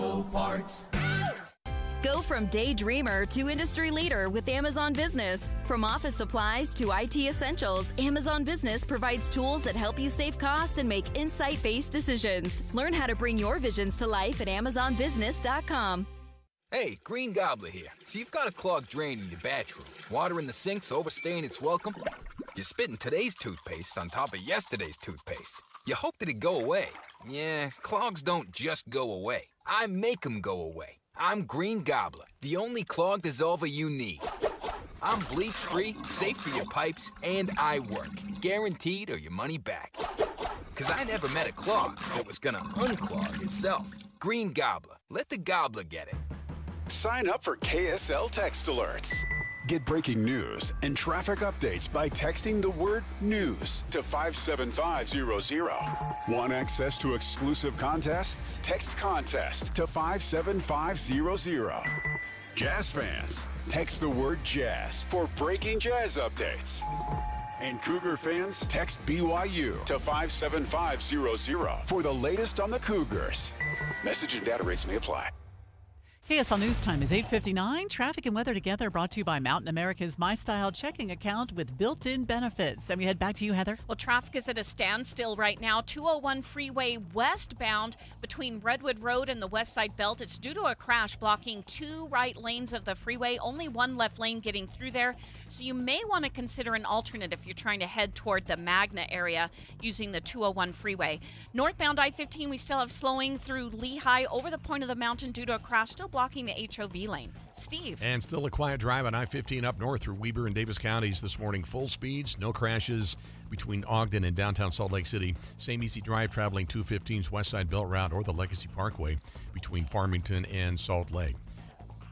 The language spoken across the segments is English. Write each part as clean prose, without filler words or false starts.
Auto Parts. Go from daydreamer to industry leader with Amazon Business. From office supplies to IT essentials, Amazon Business provides tools that help you save costs and make insight-based decisions. Learn how to bring your visions to life at AmazonBusiness.com. Hey, Green Gobbler here. So you've got a clogged drain in your bathroom. Water in the sink's overstaying its welcome. You're spitting today's toothpaste on top of yesterday's toothpaste. You hope that it go away. Yeah, clogs don't just go away. I make them go away. I'm Green Gobbler, the only clog dissolver you need. I'm bleach-free, safe for your pipes, and I work. Guaranteed or your money back. Because I never met a clog that was gonna unclog itself. Green Gobbler. Let the gobbler get it. Sign up for KSL Text Alerts. Get breaking news and traffic updates by texting the word news to 57500. Want access to exclusive contests? Text contest to 57500. Jazz fans, text the word jazz for breaking jazz updates. And Cougar fans, text BYU to 57500 for the latest on the Cougars. Message and data rates may apply. KSL News Time is 8:59. Traffic and weather together brought to you by Mountain America's My Style checking account with built-in benefits. And we head back to you, Heather. Well, traffic is at a standstill right now. 201 freeway westbound between Redwood Road and the West Side Belt. It's due to a crash blocking 2 right lanes of the freeway. Only 1 left lane getting through there. So you may want to consider an alternate if you're trying to head toward the Magna area using the 201 freeway. Northbound I-15, we still have slowing through Lehigh over the point of the mountain due to a crash, still blocking the HOV lane. Steve. And still a quiet drive on I-15 up north through Weber and Davis counties this morning. Full speeds, no crashes between Ogden and downtown Salt Lake City. Same easy drive traveling 215's West Side Belt Route or the Legacy Parkway between Farmington and Salt Lake.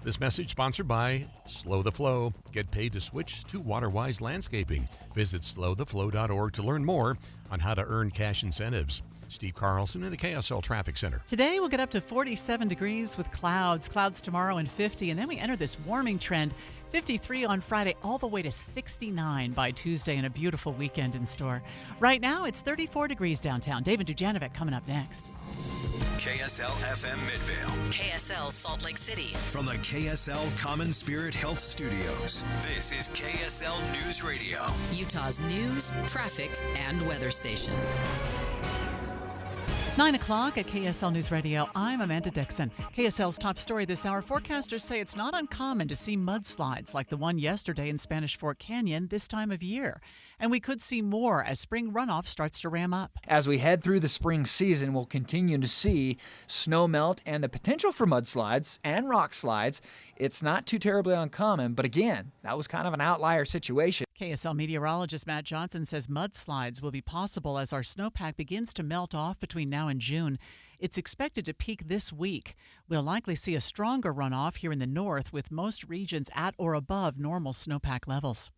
This message sponsored by Slow the Flow. Get paid to switch to WaterWise Landscaping. Visit slowtheflow.org to learn more on how to earn cash incentives. Steve Carlson in the KSL Traffic Center. Today we'll get up to 47 degrees with clouds. Clouds tomorrow and 50. And then we enter this warming trend. 53 on Friday, all the way to 69 by Tuesday, and a beautiful weekend in store. Right now, it's 34 degrees downtown. David Dujanovic coming up next. KSL FM Midvale. KSL Salt Lake City. From the KSL Common Spirit Health Studios, this is KSL News Radio. Utah's news, traffic, and weather station. 9 o'clock at KSL News Radio. I'm Amanda Dixon. KSL's top story this hour. Forecasters say it's not uncommon to see mudslides like the one yesterday in Spanish Fork Canyon this time of year. And we could see more as spring runoff starts to ram up. As we head through the spring season, we'll continue to see snow melt and the potential for mudslides and rock slides. It's not too terribly uncommon, but again, that was kind of an outlier situation. KSL meteorologist Matt Johnson says mudslides will be possible as our snowpack begins to melt off between now and June. It's expected to peak this week. We'll likely see a stronger runoff here in the north, with most regions at or above normal snowpack levels.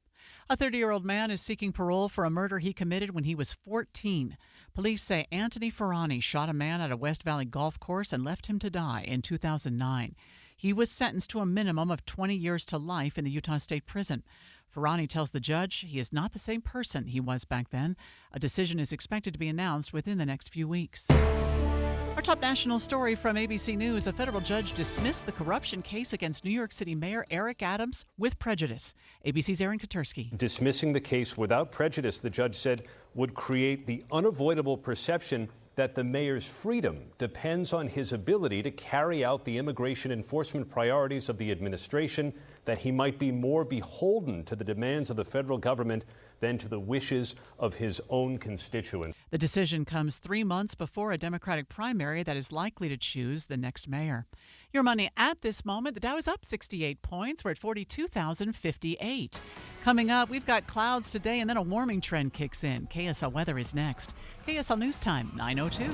A 30-year-old man is seeking parole for a murder he committed when he was 14. Police say Anthony Ferrani shot a man at a West Valley golf course and left him to die in 2009. He was sentenced to a minimum of 20 years to life in the Utah State Prison. Ferrani tells the judge he is not the same person he was back then. A decision is expected to be announced within the next few weeks. Our top national story from ABC News: a federal judge dismissed the corruption case against New York City Mayor Eric Adams with prejudice. ABC's Aaron Katursky. Dismissing the case without prejudice, the judge said, would create the unavoidable perception that the mayor's freedom depends on his ability to carry out the immigration enforcement priorities of the administration, that he might be more beholden to the demands of the federal government than to the wishes of his own constituents. The decision comes 3 months before a Democratic primary that is likely to choose the next mayor. Your money at this moment: the Dow is up 68 points. We're at 42,058. Coming up, we've got clouds today, and then a warming trend kicks in. KSL weather is next. KSL News Time, 9:02.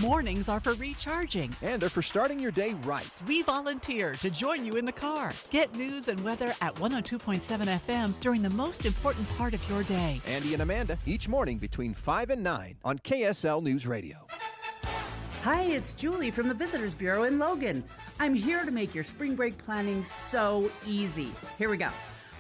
Mornings are for recharging. And they're for starting your day right. We volunteer to join you in the car. Get news and weather at 102.7 FM during the most important part of your day. Andy and Amanda, each morning between 5 and 9 on KSL News Radio. Hi, it's Julie from the Visitors Bureau in Logan. I'm here to make your spring break planning so easy. Here we go.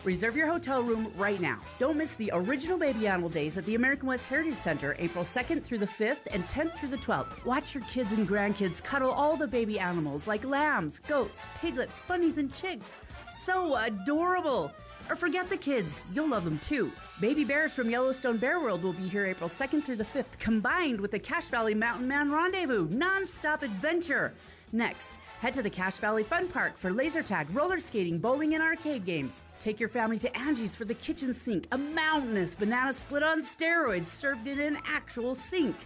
Reserve your hotel room right now. Don't miss the original Baby Animal Days at the American West Heritage Center, April 2nd through the 5th and 10th through the 12th. Watch your kids and grandkids cuddle all the baby animals like lambs, goats, piglets, bunnies, and chicks. So adorable! Or forget the kids, you'll love them too. Baby bears from Yellowstone Bear World will be here April 2nd through the 5th, combined with the Cache Valley Mountain Man Rendezvous, non-stop adventure. Next, head to the Cache Valley Fun Park for laser tag, roller skating, bowling, and arcade games. Take your family to Angie's for the kitchen sink, a mountainous banana split on steroids served in an actual sink.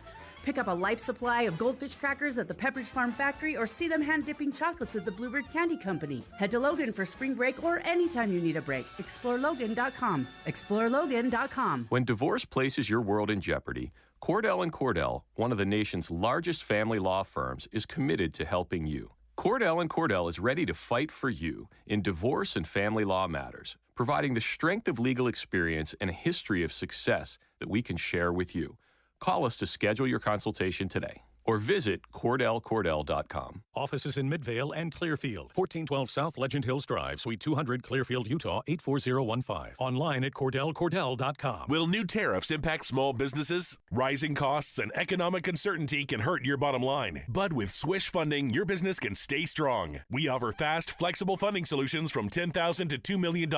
Pick up a life supply of goldfish crackers at the Pepperidge Farm Factory or see them hand-dipping chocolates at the Bluebird Candy Company. Head to Logan for spring break or anytime you need a break. ExploreLogan.com. ExploreLogan.com. When divorce places your world in jeopardy, Cordell & Cordell, one of the nation's largest family law firms, is committed to helping you. Cordell & Cordell is ready to fight for you in divorce and family law matters, providing the strength of legal experience and a history of success that we can share with you. Call us to schedule your consultation today or visit CordellCordell.com. Offices in Midvale and Clearfield. 1412 South Legend Hills Drive, Suite 200, Clearfield, Utah, 84015. Online at CordellCordell.com. Will new tariffs impact small businesses? Rising costs and economic uncertainty can hurt your bottom line. But with Swish Funding, your business can stay strong. We offer fast, flexible funding solutions from $10,000 to $2 million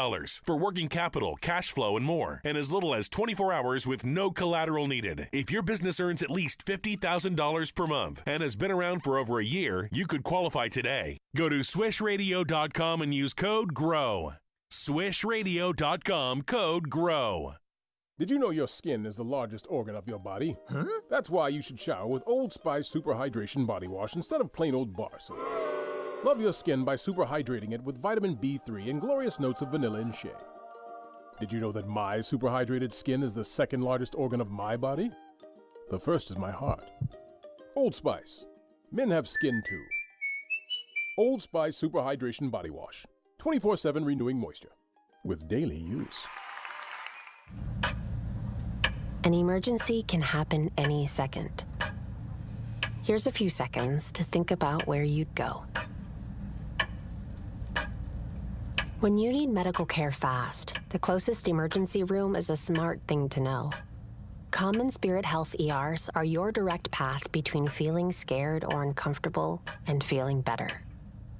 for working capital, cash flow, and more. And as little as 24 hours with no collateral needed. If your business earns at least $50,000 per month and has been around for over a year, you could qualify today. Go to swishradio.com and use code GROW. Swishradio.com, code GROW. Did you know your skin is the largest organ of your body? Huh? That's why you should shower with Old Spice Super Hydration Body Wash instead of plain old bar soap. Love your skin by super hydrating it with vitamin B3 and glorious notes of vanilla and shea. Did you know that my super hydrated skin is the second largest organ of my body? The first is my heart. Old Spice. Men have skin too. Old Spice Super Hydration Body Wash. 24/7 renewing moisture. With daily use. An emergency can happen any second. Here's a few seconds to think about where you'd go. When you need medical care fast, the closest emergency room is a smart thing to know. Common Spirit Health ERs are your direct path between feeling scared or uncomfortable and feeling better.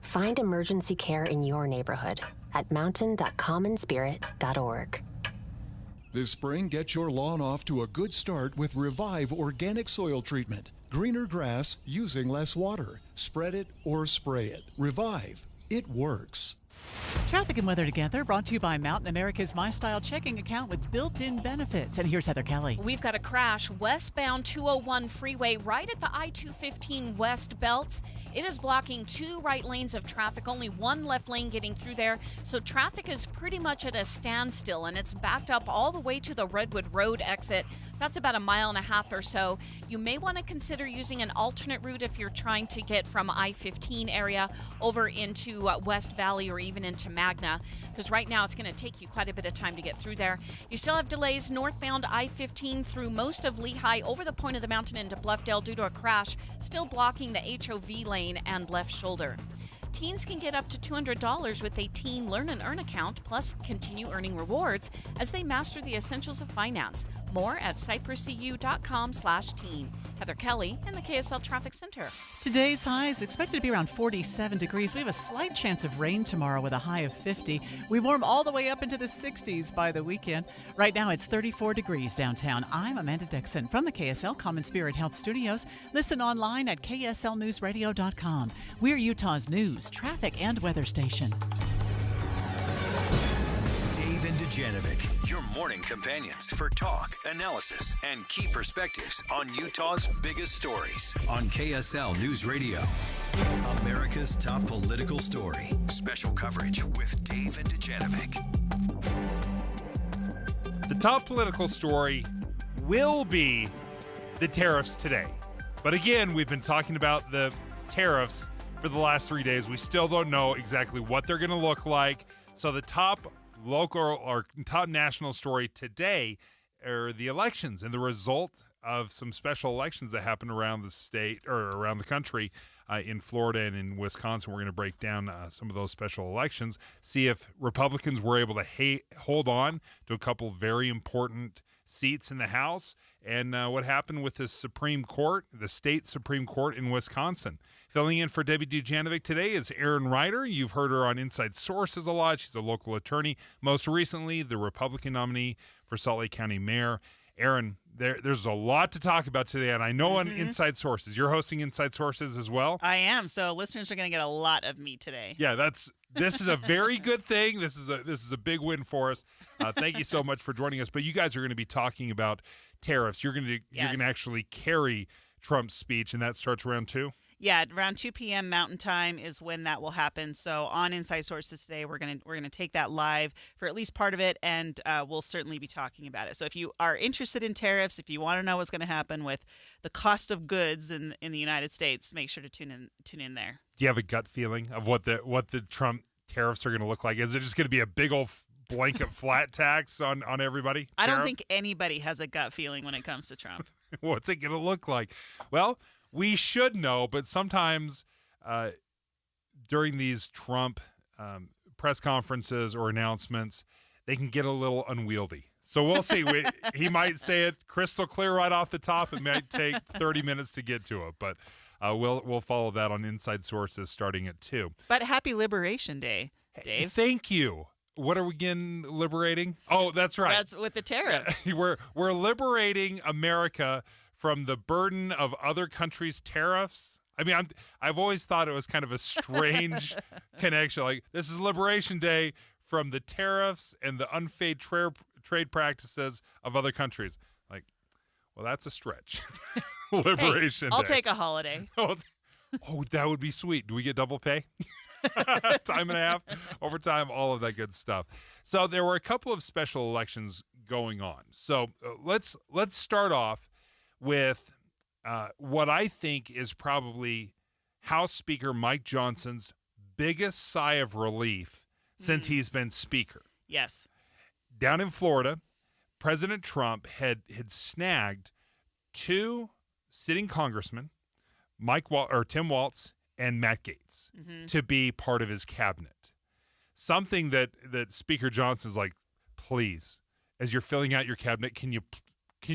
Find emergency care in your neighborhood at mountain.commonspirit.org. This spring, get your lawn off to a good start with Revive Organic Soil Treatment. Greener grass using less water. Spread it or spray it. Revive. It works. Traffic and weather together, brought to you by Mountain America's My Style checking account with built-in benefits. And here's Heather Kelly. We've got a crash westbound 201 freeway right at the I-215 West Belts. It is blocking 2 right lanes of traffic, only 1 left lane getting through there. So traffic is pretty much at a standstill, and it's backed up all the way to the Redwood Road exit. So that's about 1.5 miles or so. You may want to consider using an alternate route if you're trying to get from I-15 area over into West Valley or even into Magna, because right now it's going to take you quite a bit of time to get through there. You still have delays northbound I-15 through most of Lehigh over the point of the mountain into Bluffdale due to a crash, still blocking the HOV lane and left shoulder. Teens can get up to $200 with a Teen Learn and Earn account, plus continue earning rewards as they master the essentials of finance. More at cypresscu.com/teen. Heather Kelly in the KSL Traffic Center. Today's high is expected to be around 47 degrees. We have a slight chance of rain tomorrow with a high of 50. We warm all the way up into the 60s by the weekend. Right now it's 34 degrees downtown. I'm Amanda Dixon from the KSL Common Spirit Health Studios. Listen online at kslnewsradio.com. We're Utah's news, traffic, and weather station. Dave and Dujanovic, your morning companions for talk, analysis, and key perspectives on Utah's biggest stories on KSL News Radio. America's top political story. Special coverage with Dave and Dujanovic. The top political story will be the tariffs today. But again, we've been talking about the tariffs for the last 3 days. We still don't know exactly what they're going to look like. So the top local or top national story today are the elections and the result of some special elections that happened around the state or around the country in Florida and in Wisconsin. We're going to break down some of those special elections, see if Republicans were able to hold on to a couple very important seats in the House, and what happened with the Supreme Court, the state Supreme Court in Wisconsin. Filling in for Debbie Dujanovic today is Erin Ryder. You've heard her on Inside Sources a lot. She's a local attorney. Most recently, the Republican nominee for Salt Lake County Mayor. Erin, there's a lot to talk about today, and I know on Inside Sources. You're hosting Inside Sources as well? I am, so listeners are going to get a lot of me today. Yeah, this is a very good thing. This is a big win for us. Thank you so much for joining us. But you guys are going to be talking about tariffs. You're going to actually carry Trump's speech, and that starts around 2? Yeah, around 2 p.m. Mountain Time is when that will happen. So on Inside Sources today, we're gonna take that live for at least part of it, and we'll certainly be talking about it. So if you are interested in tariffs, if you want to know what's going to happen with the cost of goods in the United States, make sure to tune in there. Do you have a gut feeling of what the Trump tariffs are going to look like? Is it just going to be a big old blanket flat tax on everybody? I don't think anybody has a gut feeling when it comes to Trump. What's it going to look like? Well, we should know, but sometimes during these Trump press conferences or announcements, they can get a little unwieldy. So we'll see. He might say it crystal clear right off the top. It might take 30 minutes to get to it, but we'll follow that on Inside Sources starting at 2. But happy Liberation Day, Dave. Thank you. What are we again liberating? Oh, that's right. That's with the tariffs. We're liberating America from the burden of other countries' tariffs. I mean, I've always thought it was kind of a strange connection. Like, this is Liberation Day from the tariffs and the unfair trade practices of other countries. Like, well, that's a stretch. Liberation Day. I'll take a holiday. Oh, that would be sweet. Do we get double pay? Time and a half, overtime, all of that good stuff. So there were a couple of special elections going on. So let's start off with what I think is probably House Speaker Mike Johnson's biggest sigh of relief since he's been Speaker. Yes. Down in Florida, President Trump had snagged 2 sitting congressmen, Tim Walz and Matt Gaetz, to be part of his cabinet. Something that Speaker Johnson's like, please, as you're filling out your cabinet, can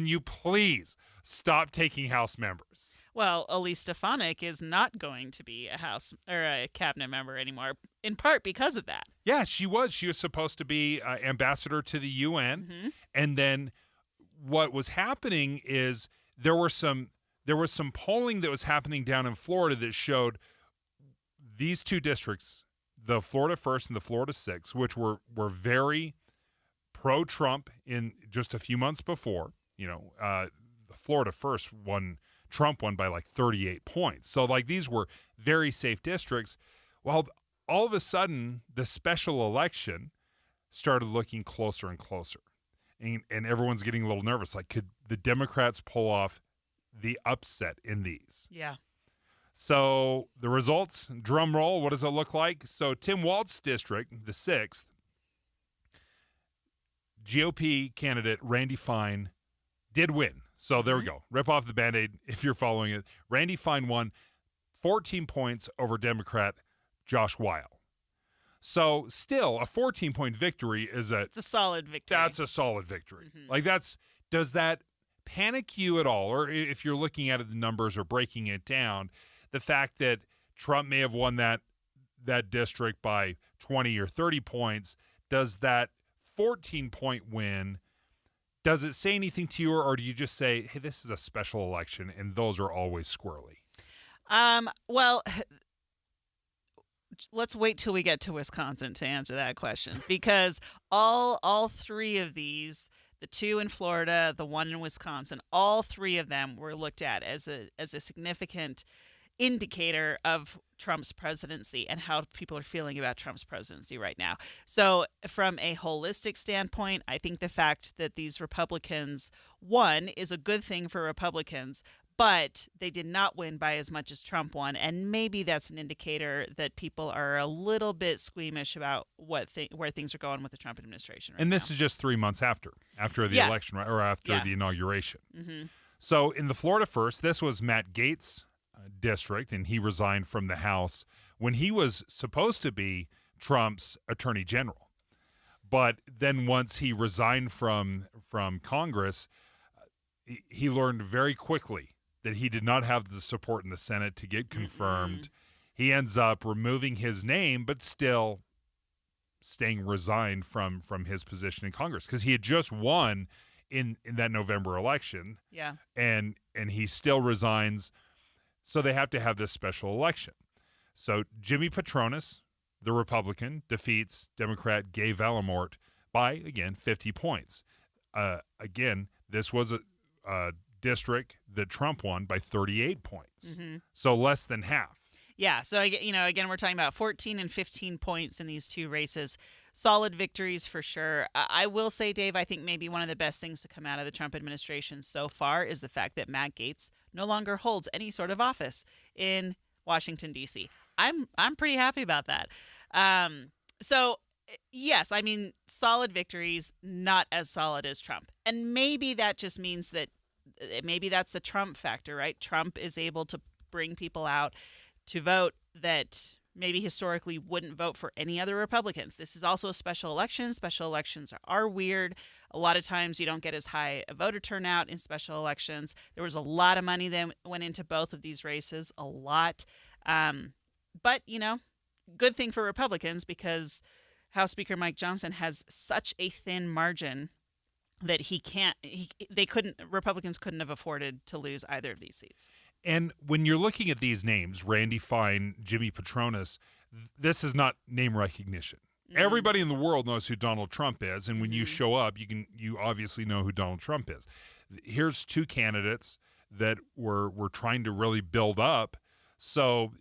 you please stop taking House members? Well, Elise Stefanik is not going to be a House or a cabinet member anymore, in part because of that. Yeah, she was. She was supposed to be ambassador to the UN, and then what was happening is there was some polling that was happening down in Florida that showed these 2 districts, the Florida 1st and the Florida 6th, which were very pro-Trump in just a few months before. The Florida 1st Trump won by like 38 points. So like these were very safe districts. Well, all of a sudden, the special election started looking closer and closer. And everyone's getting a little nervous. Like, could the Democrats pull off the upset in these? Yeah. So the results, drum roll, what does it look like? So Tim Walz's district, the 6th, GOP candidate Randy Fine did win. So there we go. Rip off the Band-Aid if you're following it. Randy Fine won 14 points over Democrat Josh Weil. So still, a 14-point victory is it's a solid victory. That's a solid victory. Like does that panic you at all? Or if you're looking at the numbers or breaking it down, the fact that Trump may have won that district by 20 or 30 points, does that 14-point win, does it say anything to you, or do you just say, hey, this is a special election and those are always squirrely? Well, let's wait till we get to Wisconsin to answer that question, because all 3 of these, the 2 in Florida, the 1 in Wisconsin, all 3 of them were looked at as a significant indicator of Trump's presidency and how people are feeling about Trump's presidency right now. So from a holistic standpoint, I think the fact that these Republicans won is a good thing for Republicans, but they did not win by as much as Trump won. And maybe that's an indicator that people are a little bit squeamish about where things are going with the Trump administration right And this now. is just 3 months after the election, right? Or after the inauguration. So in the Florida first, this was Matt Gaetz' district, and he resigned from the House when he was supposed to be Trump's attorney general. But then once he resigned from Congress, he learned very quickly that he did not have the support in the Senate to get confirmed. He ends up removing his name, but still staying resigned from his position in Congress because he had just won in that November election. Yeah. And he still resigns. So they have to have this special election. So Jimmy Patronis, the Republican, defeats Democrat Gay Vallamort by, again, 50 points. Again, this was a district that Trump won by 38 points. So less than half. Yeah, so, again, we're talking about 14 and 15 points in these two races. Solid victories for sure. I will say, Dave, I think maybe one of the best things to come out of the Trump administration so far is the fact that Matt Gaetz no longer holds any sort of office in Washington, D.C. I'm pretty happy about that. So, yes, I mean, solid victories, not as solid as Trump. And maybe that just means that maybe that's the Trump factor, right? Trump is able to bring people out to vote that maybe historically wouldn't vote for any other Republicans. This is also a special election. Special elections are weird. A lot of times you don't get as high a voter turnout in special elections. There was a lot of money that went into both of these races, a lot. But, good thing for Republicans because House Speaker Mike Johnson has such a thin margin that Republicans couldn't have afforded to lose either of these seats. And when you're looking at these names, Randy Fine, Jimmy Patronis, this is not name recognition. Everybody in the world knows who Donald Trump is, and when you show up, you obviously know who Donald Trump is. Here's two candidates that we're trying to really build up. So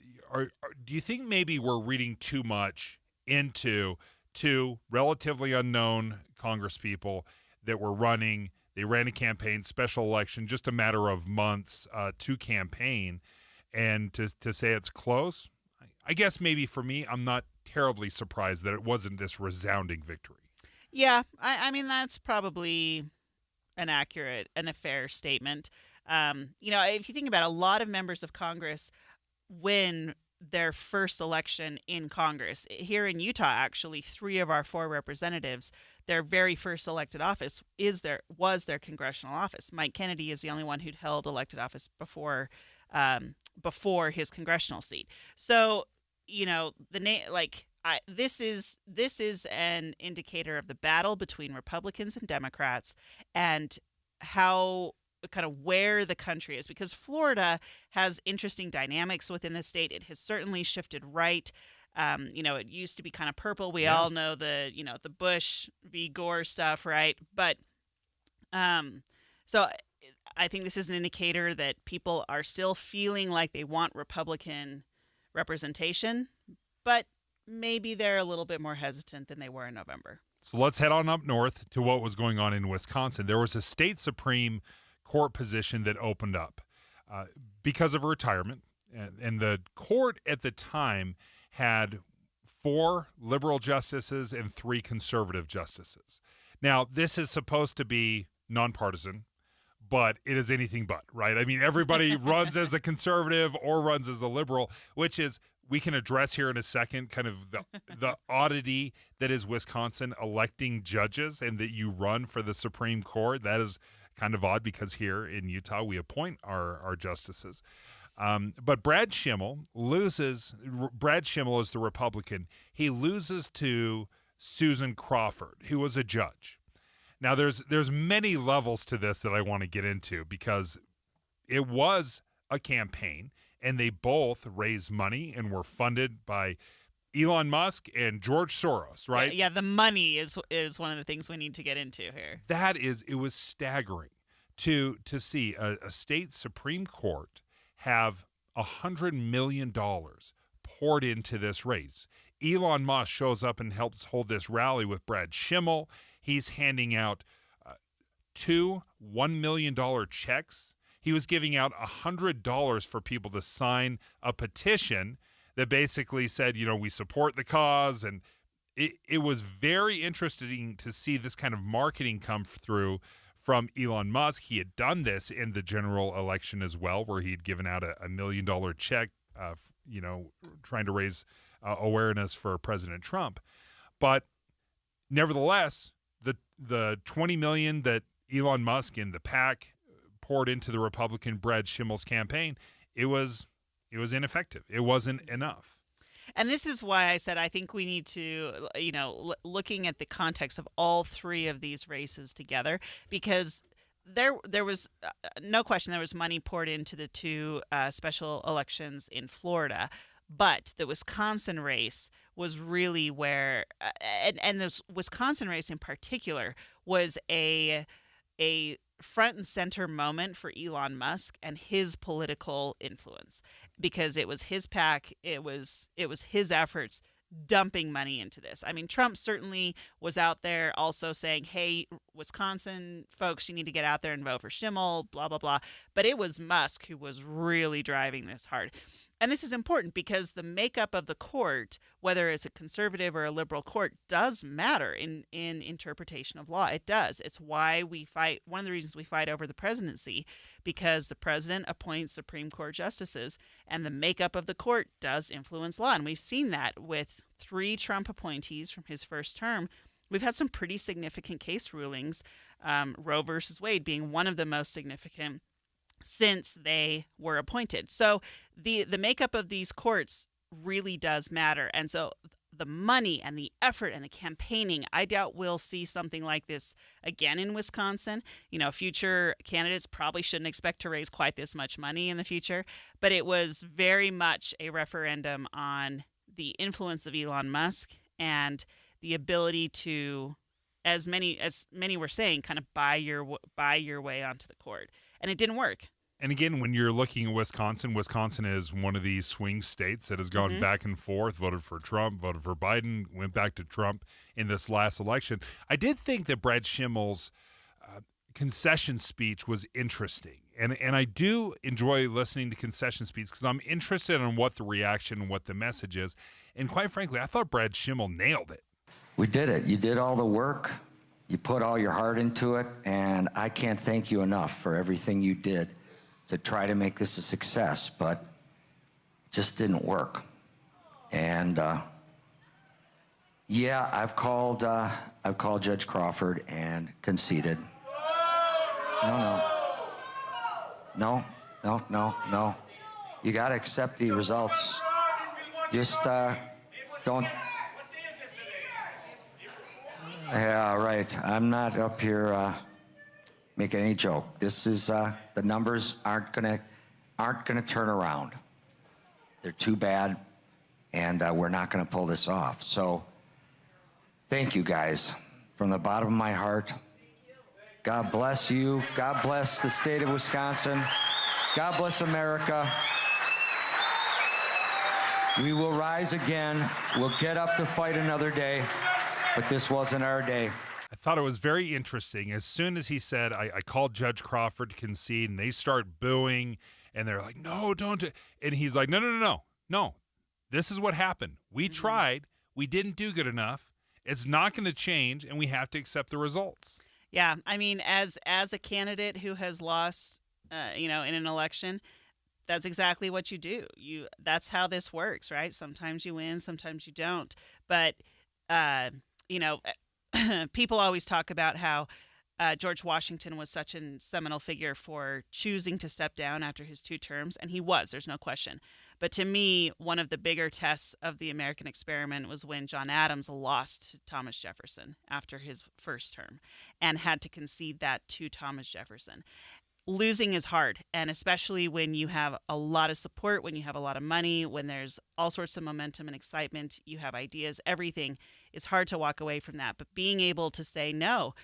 do you think maybe we're reading too much into two relatively unknown congresspeople that were running? They ran a campaign, special election, just a matter of months to campaign. And to say it's close, I guess maybe for me, I'm not terribly surprised that it wasn't this resounding victory. Yeah, I mean, that's probably an accurate and a fair statement. If you think about it, a lot of members of Congress win their first election in Congress. Here in Utah, actually, 3 of our 4 representatives, their very first elected office was their congressional office. Mike Kennedy is the only one who'd held elected office before his congressional seat. So, this is an indicator of the battle between Republicans and Democrats and how kind of where the country is, because Florida has interesting dynamics within the state. It has certainly shifted right. It used to be kind of purple. We all know the Bush v. Gore stuff, right? But so I think this is an indicator that people are still feeling like they want Republican representation, but maybe they're a little bit more hesitant than they were in November. So let's head on up north to what was going on in Wisconsin. There was a state Supreme Court position that opened up because of retirement. And the court at the time had 4 liberal justices and 3 conservative justices. Now, this is supposed to be nonpartisan, but it is anything but, right? I mean, everybody runs as a conservative or runs as a liberal, which is, we can address here in a second, kind of the oddity that is Wisconsin electing judges and that you run for the Supreme Court. That is kind of odd because here in Utah, we appoint our justices. But Brad Schimmel loses. Brad Schimmel is the Republican. He loses to Susan Crawford, who was a judge. Now, there's many levels to this that I want to get into because it was a campaign, and they both raised money and were funded by Elon Musk and George Soros, right? Yeah, the money is one of the things we need to get into here. It was staggering to see a state Supreme Court have $100 million poured into this race. Elon Musk shows up and helps hold this rally with Brad Schimmel. He's handing out 2 $1 million checks. He was giving out $100 for people to sign a petition that basically said, we support the cause. And it was very interesting to see this kind of marketing come through from Elon Musk. He had done this in the general election as well, where he'd given out a $1 million check, trying to raise awareness for President Trump. But nevertheless, the $20 million that Elon Musk and the PAC poured into the Republican Brad Schimmel's campaign, it was ineffective. It wasn't enough. And this is why I said I think we need to, looking at the context of all three of these races together, because there was no question there was money poured into the two special elections in Florida. But the Wisconsin race was really where, and this Wisconsin race in particular was a front and center moment for Elon Musk and his political influence, because it was his PAC, it was his efforts dumping money into this. I mean, Trump certainly was out there also saying, hey, Wisconsin folks, you need to get out there and vote for Schimmel, blah, blah, blah. But it was Musk who was really driving this hard. And this is important because the makeup of the court, whether it's a conservative or a liberal court, does matter in interpretation of law. It does. It's why we fight. One of the reasons we fight over the presidency, because the president appoints Supreme Court justices, and the makeup of the court does influence law. And we've seen that with 3 Trump appointees from his first term. We've had some pretty significant case rulings, Roe versus Wade being one of the most significant since they were appointed. So the makeup of these courts really does matter. And so the money and the effort and the campaigning, I doubt we'll see something like this again in Wisconsin. Future candidates probably shouldn't expect to raise quite this much money in the future, but it was very much a referendum on the influence of Elon Musk and the ability to, as many were saying, kind of buy your way onto the court. And it didn't work. And again, when you're looking at Wisconsin is one of these swing states that has gone back and forth, voted for Trump, voted for Biden, went back to Trump in this last election. I did think that Brad Schimmel's concession speech was interesting. And I do enjoy listening to concession speeches because I'm interested in what the reaction and what the message is. And quite frankly, I thought Brad Schimmel nailed it. We did it. You did all the work. You put all your heart into it, and I can't thank you enough for everything you did to try to make this a success, but it just didn't work. And I've called Judge Crawford and conceded. No. You got to accept the results. Just don't. Yeah, right. I'm not up here making any joke. This is the numbers aren't gonna turn around. They're too bad, and we're not gonna pull this off. So, thank you guys from the bottom of my heart. God bless you. God bless the state of Wisconsin. God bless America. We will rise again. We'll get up to fight another day. But this wasn't our day. I thought it was very interesting. As soon as he said, I called Judge Crawford to concede, and they start booing, and they're like, no, don't. And he's like, no. This is what happened. We tried. We didn't do good enough. It's not going to change, and we have to accept the results. Yeah, I mean, as a candidate who has lost, in an election, that's exactly what you do. That's how this works, right? Sometimes you win, sometimes you don't. But people always talk about how George Washington was such a seminal figure for choosing to step down after his 2 terms, and he was, there's no question. But to me, one of the bigger tests of the American experiment was when John Adams lost to Thomas Jefferson after his first term and had to concede that to Thomas Jefferson. Losing is hard, and especially when you have a lot of support, when you have a lot of money, when there's all sorts of momentum and excitement, you have ideas, everything. It's hard to walk away from that. But being able to say, no,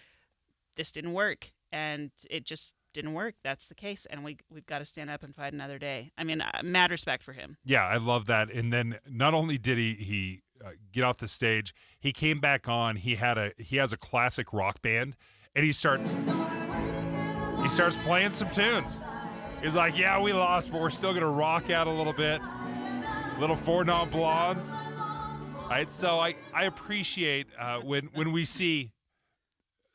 this didn't work, and it just didn't work, that's the case, and we've got to stand up and fight another day. I mean, mad respect for him. Yeah, I love that. And then not only did he get off the stage, he came back on. He has a classic rock band, and he starts playing some tunes. He's like, yeah, we lost, but we're still going to rock out a little bit. Little Four Non Blondes. Right? So I appreciate when we see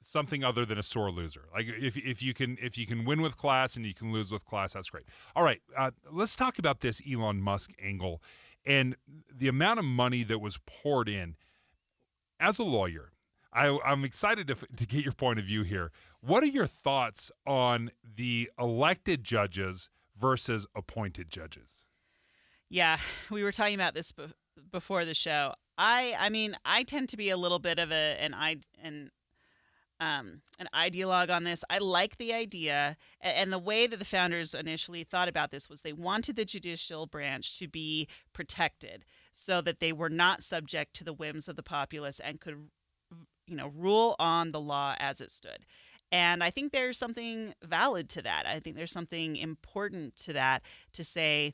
something other than a sore loser. Like if you can win with class and you can lose with class, that's great. All right, let's talk about this Elon Musk angle and the amount of money that was poured in. As a lawyer, I'm excited to get your point of view here. What are your thoughts on the elected judges versus appointed judges? Yeah, we were talking about this before the show. I mean, I tend to be a little bit of an ideologue on this. I like the idea, and the way that the founders initially thought about this was they wanted the judicial branch to be protected so that they were not subject to the whims of the populace and could, rule on the law as it stood. And I think there's something valid to that. I think there's something important to that, to say,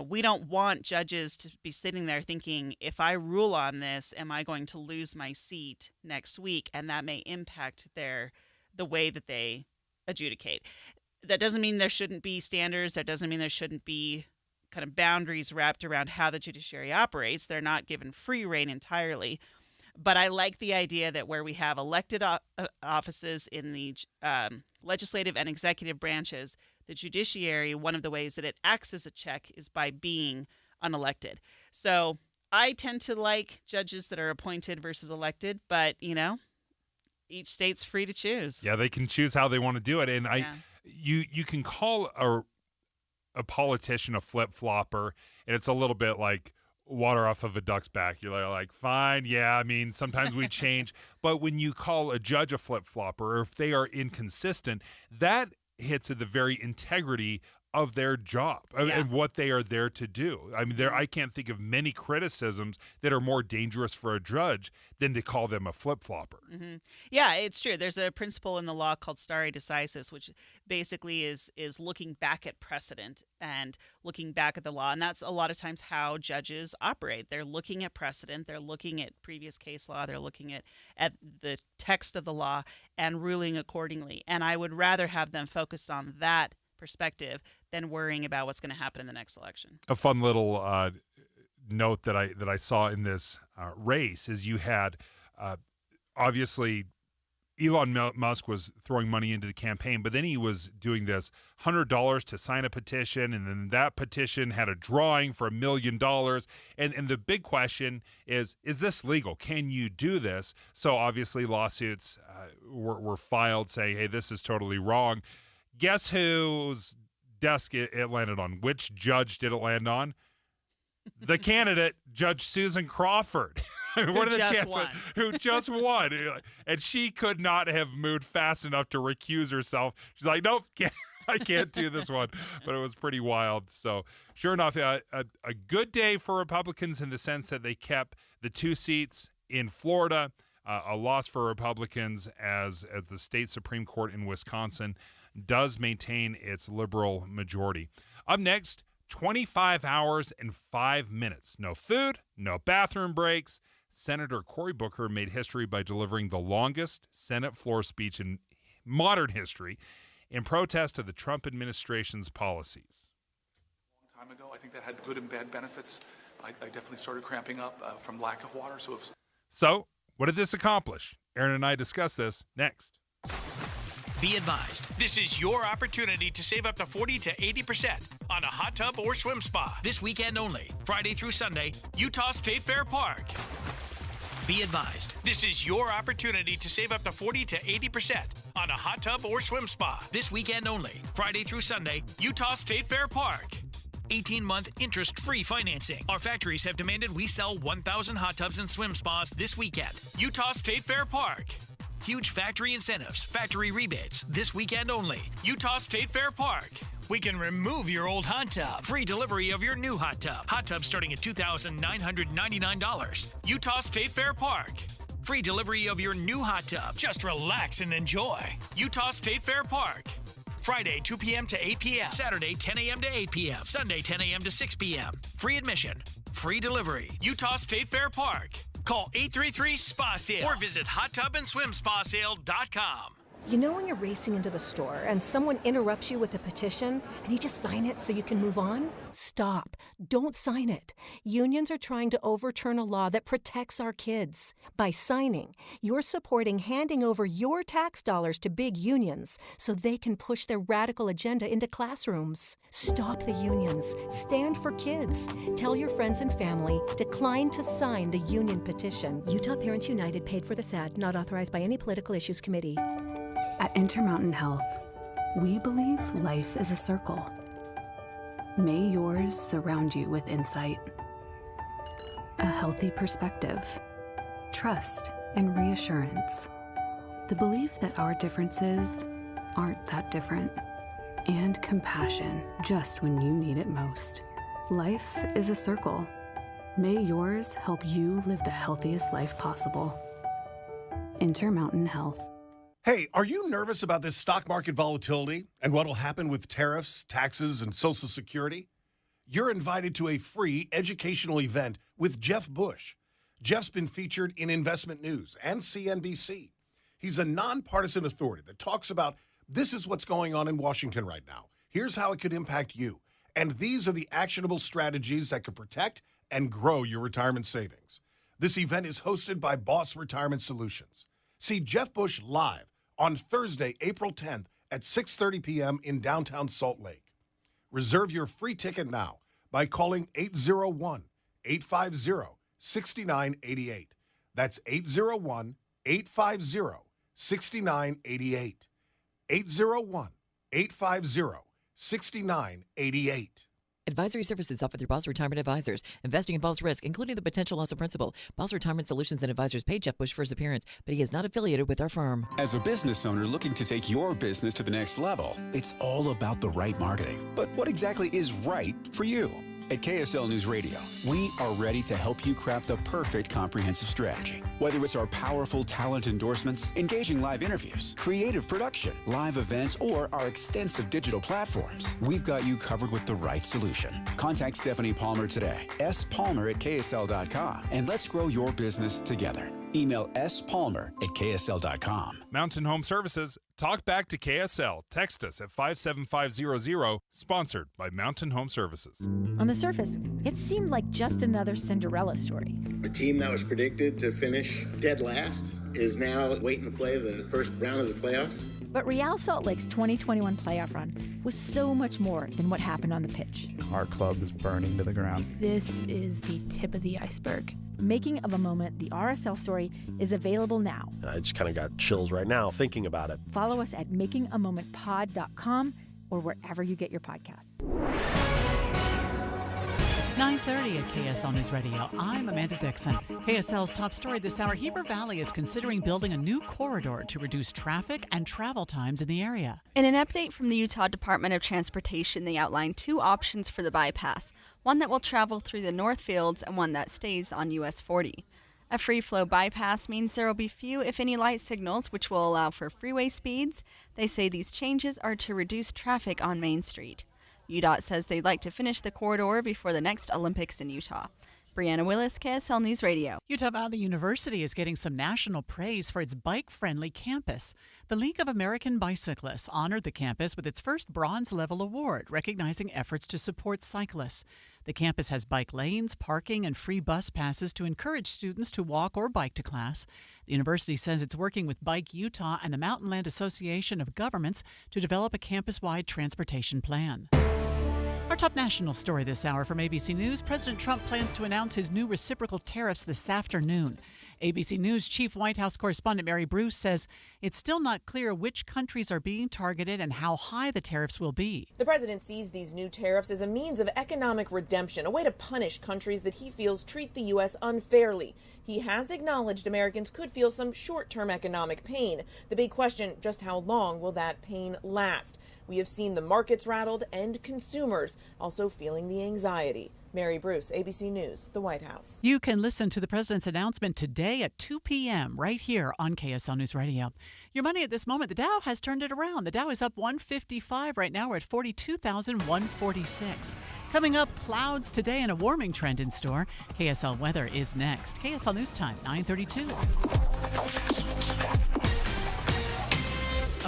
we don't want judges to be sitting there thinking, if I rule on this, am I going to lose my seat next week? And that may impact the way that they adjudicate. That doesn't mean there shouldn't be standards. That doesn't mean there shouldn't be kind of boundaries wrapped around how the judiciary operates. They're not given free rein entirely. But I like the idea that where we have elected offices in the legislative and executive branches, the judiciary, one of the ways that it acts as a check is by being unelected. So I tend to like judges that are appointed versus elected, but, each state's free to choose. Yeah, they can choose how they want to do it. And you can call a politician a flip-flopper, and it's a little bit like water off of a duck's back. You're like, fine, yeah, I mean, sometimes we change. But when you call a judge a flip-flopper, or if they are inconsistent, that hits at the very integrity of their job and what they are there to do. I mean, I can't think of many criticisms that are more dangerous for a judge than to call them a flip-flopper. Mm-hmm. Yeah, it's true. There's a principle in the law called stare decisis, which basically is looking back at precedent and looking back at the law. And that's a lot of times how judges operate. They're looking at precedent. They're looking at previous case law. They're looking at the text of the law and ruling accordingly. And I would rather have them focused on that perspective than worrying about what's going to happen in the next election. A fun little note that I saw in this race is you had obviously Elon Musk was throwing money into the campaign, but then he was doing this $100 to sign a petition, and then that petition had a drawing for $1 million. And the big question is this legal? Can you do this? So obviously lawsuits were filed saying, hey, this is totally wrong. Guess whose desk it landed on? Which judge did it land on? The candidate, Judge Susan Crawford. What are the chances? Who just won? And she could not have moved fast enough to recuse herself. She's like, nope, I can't do this one. But it was pretty wild. So sure enough, a good day for Republicans in the sense that they kept the 2 seats in Florida. A loss for Republicans as the state Supreme Court in Wisconsin does maintain its liberal majority. Up next, 25 hours and 5 minutes. No food, no bathroom breaks. Senator Cory Booker made history by delivering the longest Senate floor speech in modern history in protest of the Trump administration's policies. A long time ago, I think that had good and bad benefits. I definitely started cramping up from lack of water. So, what did this accomplish? Aaron and I discuss this next. Be advised, this is your opportunity to save up to 40 to 80% on a hot tub or swim spa. This weekend only, Friday through Sunday, Utah State Fair Park. Be advised, this is your opportunity to save up to 40 to 80% on a hot tub or swim spa. This weekend only, Friday through Sunday, Utah State Fair Park. 18-month interest-free financing. Our factories have demanded we sell 1,000 hot tubs and swim spas this weekend. Utah State Fair Park. Huge factory incentives, factory rebates, this weekend only. Utah State Fair Park. We can remove your old hot tub. Free delivery of your new hot tub. Hot tub starting at $2,999. Utah State Fair Park. Free delivery of your new hot tub. Just relax and enjoy. Utah State Fair Park. Friday, 2 p.m. to 8 p.m. Saturday, 10 a.m. to 8 p.m. Sunday, 10 a.m. to 6 p.m. Free admission. Free delivery. Utah State Fair Park. Call 833-SPA-SALE or visit hottubandswimspasale.com. You know when you're racing into the store and someone interrupts you with a petition and you just sign it so you can move on? Stop. Don't sign it. Unions are trying to overturn a law that protects our kids. By signing, you're supporting handing over your tax dollars to big unions so they can push their radical agenda into classrooms. Stop the unions. Stand for kids. Tell your friends and family, decline to sign the union petition. Utah Parents United paid for this ad, not authorized by any political issues committee. At Intermountain Health, we believe life is a circle. May yours surround you with insight, a healthy perspective, trust, and reassurance. The belief that our differences aren't that different, and compassion just when you need it most. Life is a circle. May yours help you live the healthiest life possible. Intermountain Health. Hey, are you nervous about this stock market volatility and what will happen with tariffs, taxes, and Social Security? You're invited to a free educational event with Jeff Bush. Jeff's been featured in Investment News and CNBC. He's a nonpartisan authority that talks about this is what's going on in Washington right now. Here's how it could impact you. And these are the actionable strategies that could protect and grow your retirement savings. This event is hosted by Boss Retirement Solutions. See Jeff Bush live on Thursday, April 10th at 6:30 p.m. in downtown Salt Lake. Reserve your free ticket now by calling 801-850-6988. That's 801-850-6988. 801-850-6988. Advisory services offered through Boss Retirement Advisors. Investing involves risk, including the potential loss of principal. Boss Retirement Solutions and Advisors paid Jeff Bush for his appearance, but he is not affiliated with our firm. As a business owner looking to take your business to the next level, it's all about the right marketing. But what exactly is right for you? At KSL News Radio, we are ready to help you craft the perfect comprehensive strategy. Whether it's our powerful talent endorsements, engaging live interviews, creative production, live events, or our extensive digital platforms, we've got you covered with the right solution. Contact Stephanie Palmer today, spalmer@ksl.com, and let's grow your business together. Email spalmer@ksl.com. Mountain Home Services. Talk back to KSL. Text us at 57500. Sponsored by Mountain Home Services. On the surface, it seemed like just another Cinderella story. A team that was predicted to finish dead last is now waiting to play the first round of the playoffs. But Real Salt Lake's 2021 playoff run was so much more than what happened on the pitch. Our club is burning to the ground. This is the tip of the iceberg. Making of a Moment, the RSL story, is available now. I just kind of got chills right now thinking about it. Follow us at makingamomentpod.com or wherever you get your podcasts. 9:30 at KSL News Radio. I'm Amanda Dixon. KSL's top story this hour, Heber Valley is considering building a new corridor to reduce traffic and travel times in the area. In an update from the Utah Department of Transportation, they outlined two options for the bypass, one that will travel through the Northfields and one that stays on US 40. A free-flow bypass means there will be few, if any, light signals, which will allow for freeway speeds. They say these changes are to reduce traffic on Main Street. UDOT says they'd like to finish the corridor before the next Olympics in Utah. Brianna Willis, KSL News Radio. Utah Valley University is getting some national praise for its bike-friendly campus. The League of American Bicyclists honored the campus with its first bronze-level award, recognizing efforts to support cyclists. The campus has bike lanes, parking, and free bus passes to encourage students to walk or bike to class. The university says it's working with Bike Utah and the Mountain Land Association of Governments to develop a campus-wide transportation plan. Our top national story this hour from ABC News. President Trump plans to announce his new reciprocal tariffs this afternoon. ABC News Chief White House correspondent Mary Bruce says it's still not clear which countries are being targeted and how high the tariffs will be. The president sees these new tariffs as a means of economic redemption, a way to punish countries that he feels treat the U.S. unfairly. He has acknowledged Americans could feel some short-term economic pain. The big question, just how long will that pain last? We have seen the markets rattled and consumers also feeling the anxiety. Mary Bruce, ABC News, the White House. You can listen to the president's announcement today at 2 p.m. right here on KSL News Radio. Your money at this moment, the Dow has turned it around. The Dow is up 155 right now. We're at 42,146. Coming up, clouds today and a warming trend in store. KSL weather is next. KSL News Time, 9:32.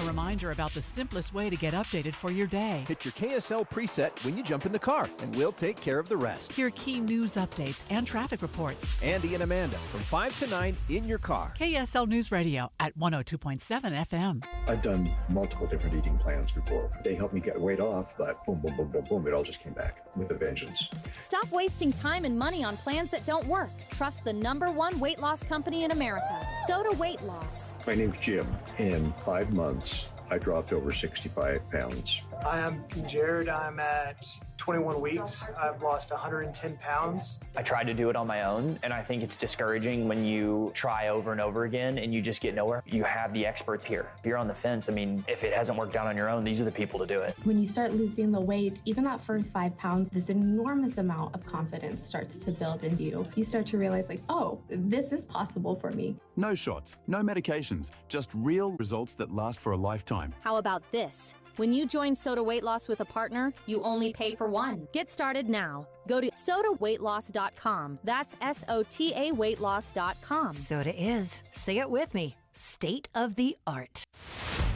reminder about the simplest way to get updated for your day. Hit your KSL preset when you jump in the car, and we'll take care of the rest. Hear key news updates and traffic reports. Andy and Amanda from 5 to 9 in your car. KSL News Radio at 102.7 FM. I've done multiple different eating plans before. They helped me get weight off, but boom, boom, boom, boom, boom, it all just came back with a vengeance. Stop wasting time and money on plans that don't work. Trust the #1 weight loss company in America, Soda Weight Loss. My name's Jim. In 5 months, I dropped over 65 pounds. Hi, I'm Jared. I'm at 21 weeks. I've lost 110 pounds. I tried to do it on my own, and I think it's discouraging when you try over and over again and you just get nowhere. You have the experts here. If you're on the fence, I mean, if it hasn't worked out on your own, these are the people to do it. When you start losing the weight, even that first 5 pounds, this enormous amount of confidence starts to build into you. You start to realize, like, oh, this is possible for me. No shots, no medications, just real results that last for a lifetime. How about this? When you join Soda Weight Loss with a partner, you only pay for one. Get started now. Go to sodaweightloss.com. That's SOTA weightloss.com. Soda is, say it with me, state of the art.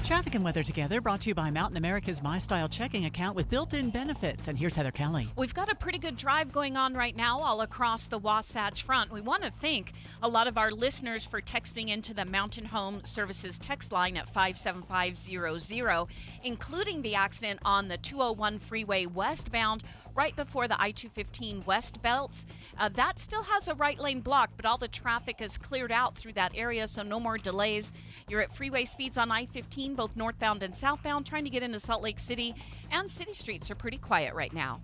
Traffic and weather together brought to you by Mountain America's My Style checking account with built-in benefits. And here's Heather Kelly. We've got a pretty good drive going on right now all across the Wasatch Front. We want to thank a lot of our listeners for texting into the Mountain Home Services text line at 57500, including the accident on the 201 freeway westbound right before the I-215 west belts. That still has a right lane blocked, but all the traffic is cleared out through that area, so no more delays. You're at freeway speeds on I-15, both northbound and southbound, trying to get into Salt Lake City, and city streets are pretty quiet right now.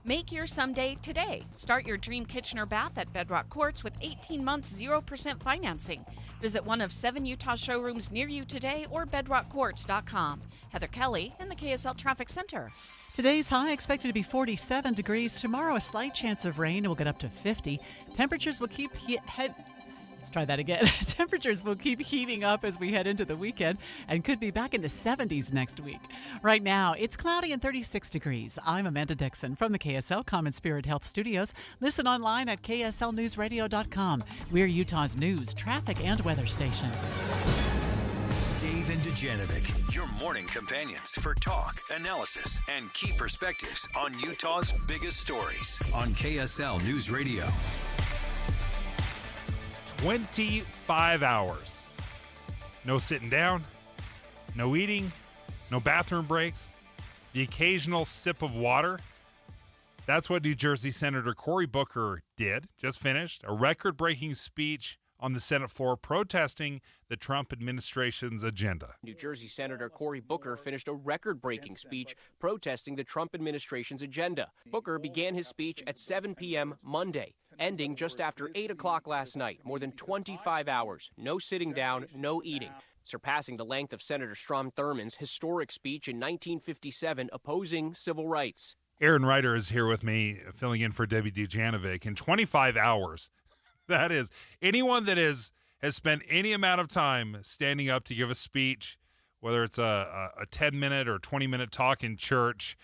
Make your someday today. Start your dream kitchen or bath at Bedrock Quartz with 18 months, 0% financing. Visit one of 7 Utah showrooms near you today or bedrockquartz.com. Heather Kelly in the KSL Traffic Center. Today's high expected to be 47 degrees. Tomorrow, a slight chance of rain. It will get up to 50. Temperatures will keep Let's try that again. Temperatures will keep heating up as we head into the weekend and could be back in the 70s next week. Right now, it's cloudy and 36 degrees. I'm Amanda Dixon from the KSL Common Spirit Health Studios. Listen online at kslnewsradio.com. We're Utah's news, traffic, and weather station. Dave and Dujanovic, your morning companions for talk, analysis, and key perspectives on Utah's biggest stories on KSL News Radio. 25 hours. No sitting down, no eating, no bathroom breaks, the occasional sip of water. That's what New Jersey Senator Cory Booker did, just finished, a record-breaking speech on the Senate floor protesting the Trump administration's agenda. New Jersey Senator Cory Booker finished a record-breaking speech protesting the Trump administration's agenda. Booker began his speech at 7 p.m. Monday, ending just after 8 o'clock last night. More than 25 hours, no sitting down, no eating, surpassing the length of Senator Strom Thurmond's historic speech in 1957 opposing civil rights. Aaron Ryder is here with me, filling in for Debbie Dujanovic. In 25 hours, that is, anyone that has spent any amount of time standing up to give a speech, whether it's a 10-minute or 20-minute talk in church,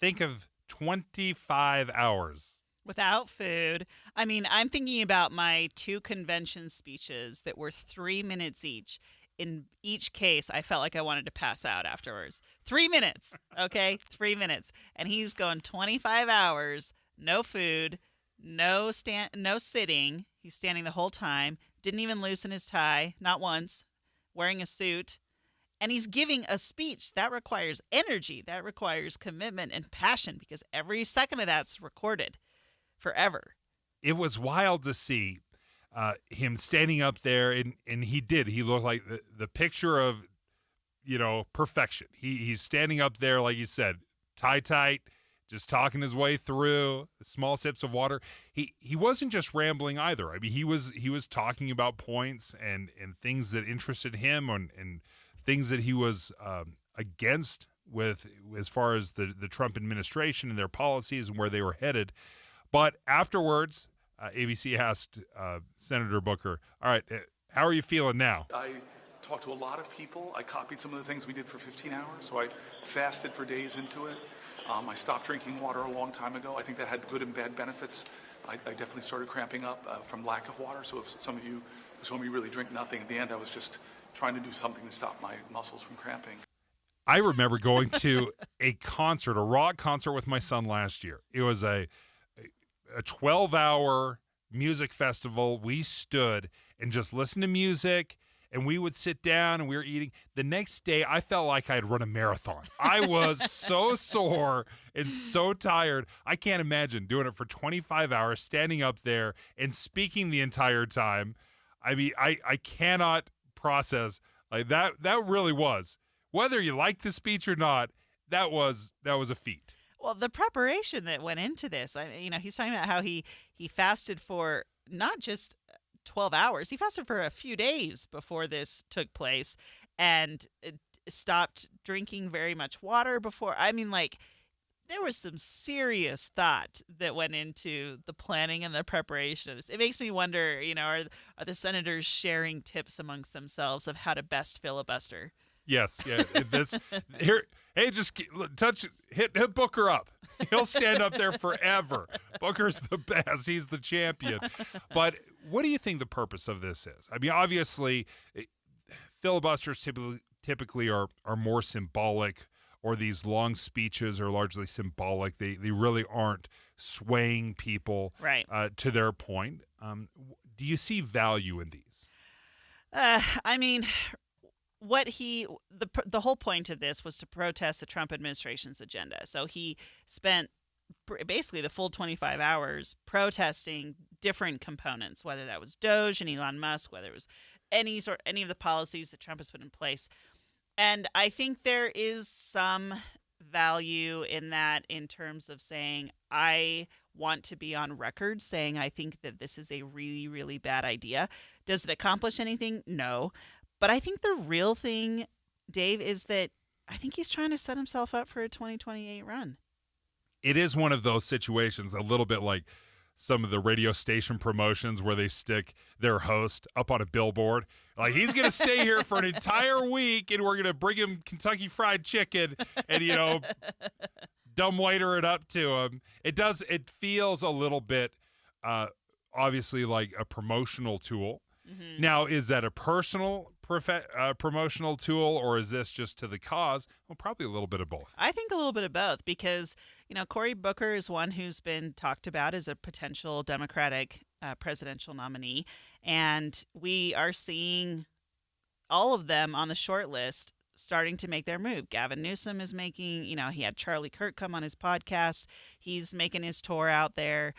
think of 25 hours. Without food. I mean, I'm thinking about my 2 convention speeches that were 3 minutes each. In each case, I felt like I wanted to pass out afterwards. 3 minutes, okay? 3 minutes. And he's going 25 hours, no food, no sitting. He's standing the whole time. Didn't even loosen his tie, not once. Wearing a suit. And he's giving a speech. That requires energy. That requires commitment and passion because every second of that's recorded forever. It was wild to see him standing up there, and he did. He looked like the picture of, perfection. He's standing up there, like you said, tie tight, just talking his way through, small sips of water. He wasn't just rambling either. I mean, he was talking about points and things that interested him and things that he was against with as far as the Trump administration and their policies and where they were headed. But afterwards, ABC asked Senator Booker, all right, how are you feeling now? I talked to a lot of people. I copied some of the things we did for 15 hours, so I fasted for days into it. I stopped drinking water a long time ago. I think that had good and bad benefits. I definitely started cramping up from lack of water, so if some of you really drink nothing, at the end I was just trying to do something to stop my muscles from cramping. I remember going to a rock concert with my son last year. It was a 12-hour music festival. We stood and just listened to music, and we would sit down and we were eating. The next day, I felt like I had run a marathon. I was so sore and so tired. I can't imagine doing it for 25 hours, standing up there and speaking the entire time. I mean, I cannot process like that. That really was. Whether you like the speech or not, that was a feat. Well, the preparation that went into this, he's talking about how he fasted for not just 12 hours. He fasted for a few days before this took place and stopped drinking very much water before. I mean, like, there was some serious thought that went into the planning and the preparation of this. It makes me wonder, are the senators sharing tips amongst themselves of how to best filibuster? Yes, yeah. Here, hey, just hit Booker up. He'll stand up there forever. Booker's the best. He's the champion. But what do you think the purpose of this is? I mean, obviously, filibusters typically are more symbolic, or these long speeches are largely symbolic. They really aren't swaying people right to their point. Do you see value in these? I mean, the whole point of this was to protest the Trump administration's agenda. So he spent basically the full 25 hours protesting different components, whether that was Doge and Elon Musk, whether it was any of the policies that Trump has put in place. And I think there is some value in that in terms of saying, I want to be on record saying I think that this is a really, really bad idea. Does it accomplish anything? No. But I think the real thing, Dave, is that I think he's trying to set himself up for a 2028 run. It is one of those situations, a little bit like some of the radio station promotions where they stick their host up on a billboard. Like, he's going to stay here for an entire week, and we're going to bring him Kentucky Fried Chicken and, dumbwaiter it up to him. It feels a little bit, obviously, like a promotional tool. Mm-hmm. Now, is that a personal promotional tool, or is this just to the cause? Well, probably a little bit of both. I think a little bit of both because, Cory Booker is one who's been talked about as a potential Democratic presidential nominee, and we are seeing all of them on the short list starting to make their move. Gavin Newsom is making, he had Charlie Kirk come on his podcast. He's making his tour out there.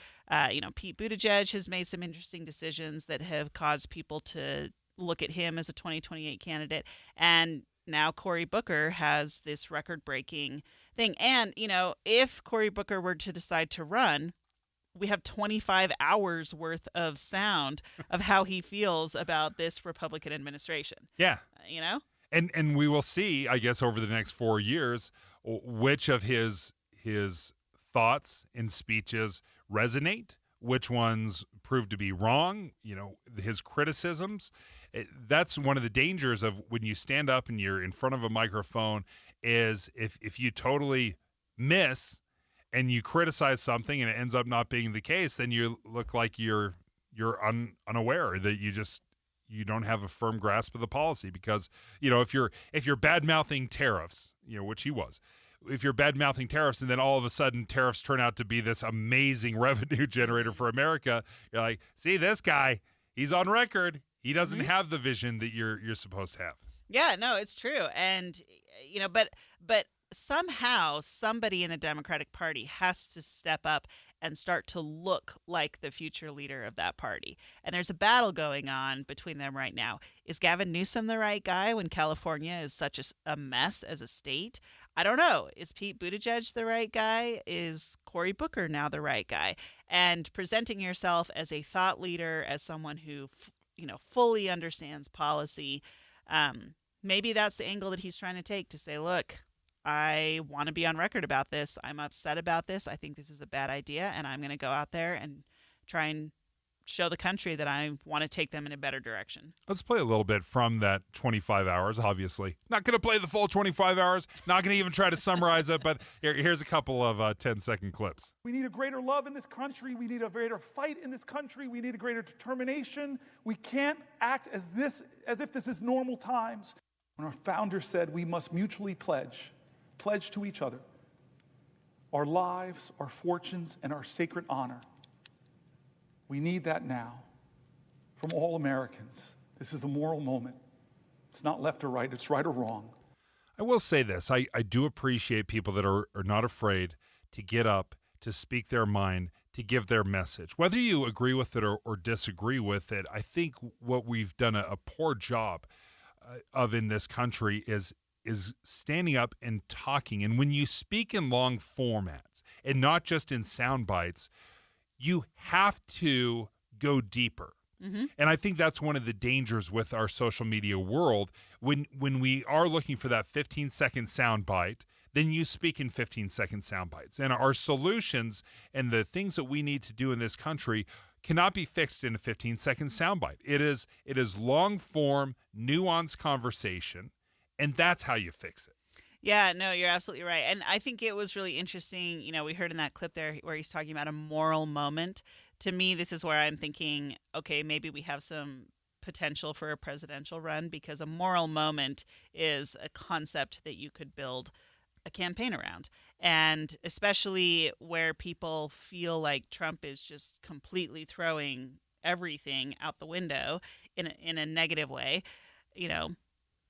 Pete Buttigieg has made some interesting decisions that have caused people to look at him as a 2028 candidate. And now Cory Booker has this record-breaking thing. And, if Cory Booker were to decide to run, we have 25 hours worth of sound of how he feels about this Republican administration. Yeah. And we will see, I guess, over the next 4 years, which of his thoughts and speeches resonate, which ones prove to be wrong, his criticisms. That's one of the dangers of when you stand up and you're in front of a microphone is if you totally miss and you criticize something and it ends up not being the case, then you look like you're unaware, that you don't have a firm grasp of the policy. Because if you're bad-mouthing tariffs, which he was, if you're bad-mouthing tariffs and then all of a sudden tariffs turn out to be this amazing revenue generator for America, you're like, see, this guy, he's on record. He doesn't have the vision that you're supposed to have. Yeah, no, it's true. And but somehow somebody in the Democratic Party has to step up and start to look like the future leader of that party. And there's a battle going on between them right now. Is Gavin Newsom the right guy when California is such a mess as a state? I don't know. Is Pete Buttigieg the right guy? Is Cory Booker now the right guy? And presenting yourself as a thought leader, as someone who fully understands policy, maybe that's the angle that he's trying to take, to say, look, I want to be on record about this. I'm upset about this. I think this is a bad idea, and I'm going to go out there and try and show the country that I want to take them in a better direction. Let's play a little bit from that 25 hours, obviously. Not going to play the full 25 hours, not going to even try to summarize it, but here's a couple of 10-second clips. We need a greater love in this country. We need a greater fight in this country. We need a greater determination. We can't act as if this is normal times. When our founder said we must mutually pledge to each other our lives, our fortunes, and our sacred honor. We need that now from all Americans. This is a moral moment. It's not left or right, it's right or wrong. I will say this. I do appreciate people that are not afraid to get up, to speak their mind, to give their message. Whether you agree with it or disagree with it, I think what we've done a poor job of in this country is standing up and talking. And when you speak in long formats and not just in sound bites, you have to go deeper. Mm-hmm. And I think that's one of the dangers with our social media world. When we are looking for that 15-second sound bite, then you speak in 15-second sound bites. And our solutions and the things that we need to do in this country cannot be fixed in a 15-second sound bite. It is long-form, nuanced conversation, and that's how you fix it. Yeah, no, you're absolutely right. And I think it was really interesting. You know, we heard in that clip there where he's talking about a moral moment. To me, this is where I'm thinking, okay, maybe we have some potential for a presidential run, because a moral moment is a concept that you could build a campaign around. And especially where people feel like Trump is just completely throwing everything out the window in a negative way, you know.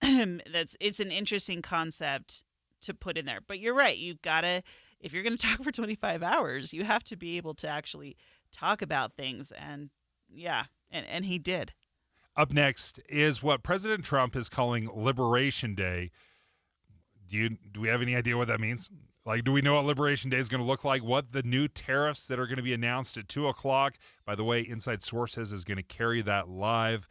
It's an interesting concept to put in there. But you're right. You've got to, if you're going to talk for 25 hours, you have to be able to actually talk about things. And yeah, and he did. Up next is what President Trump is calling Liberation Day. Do we have any idea what that means? Like, do we know what Liberation Day is going to look like? What the new tariffs that are going to be announced at 2 o'clock? By the way, Inside Sources is going to carry that live.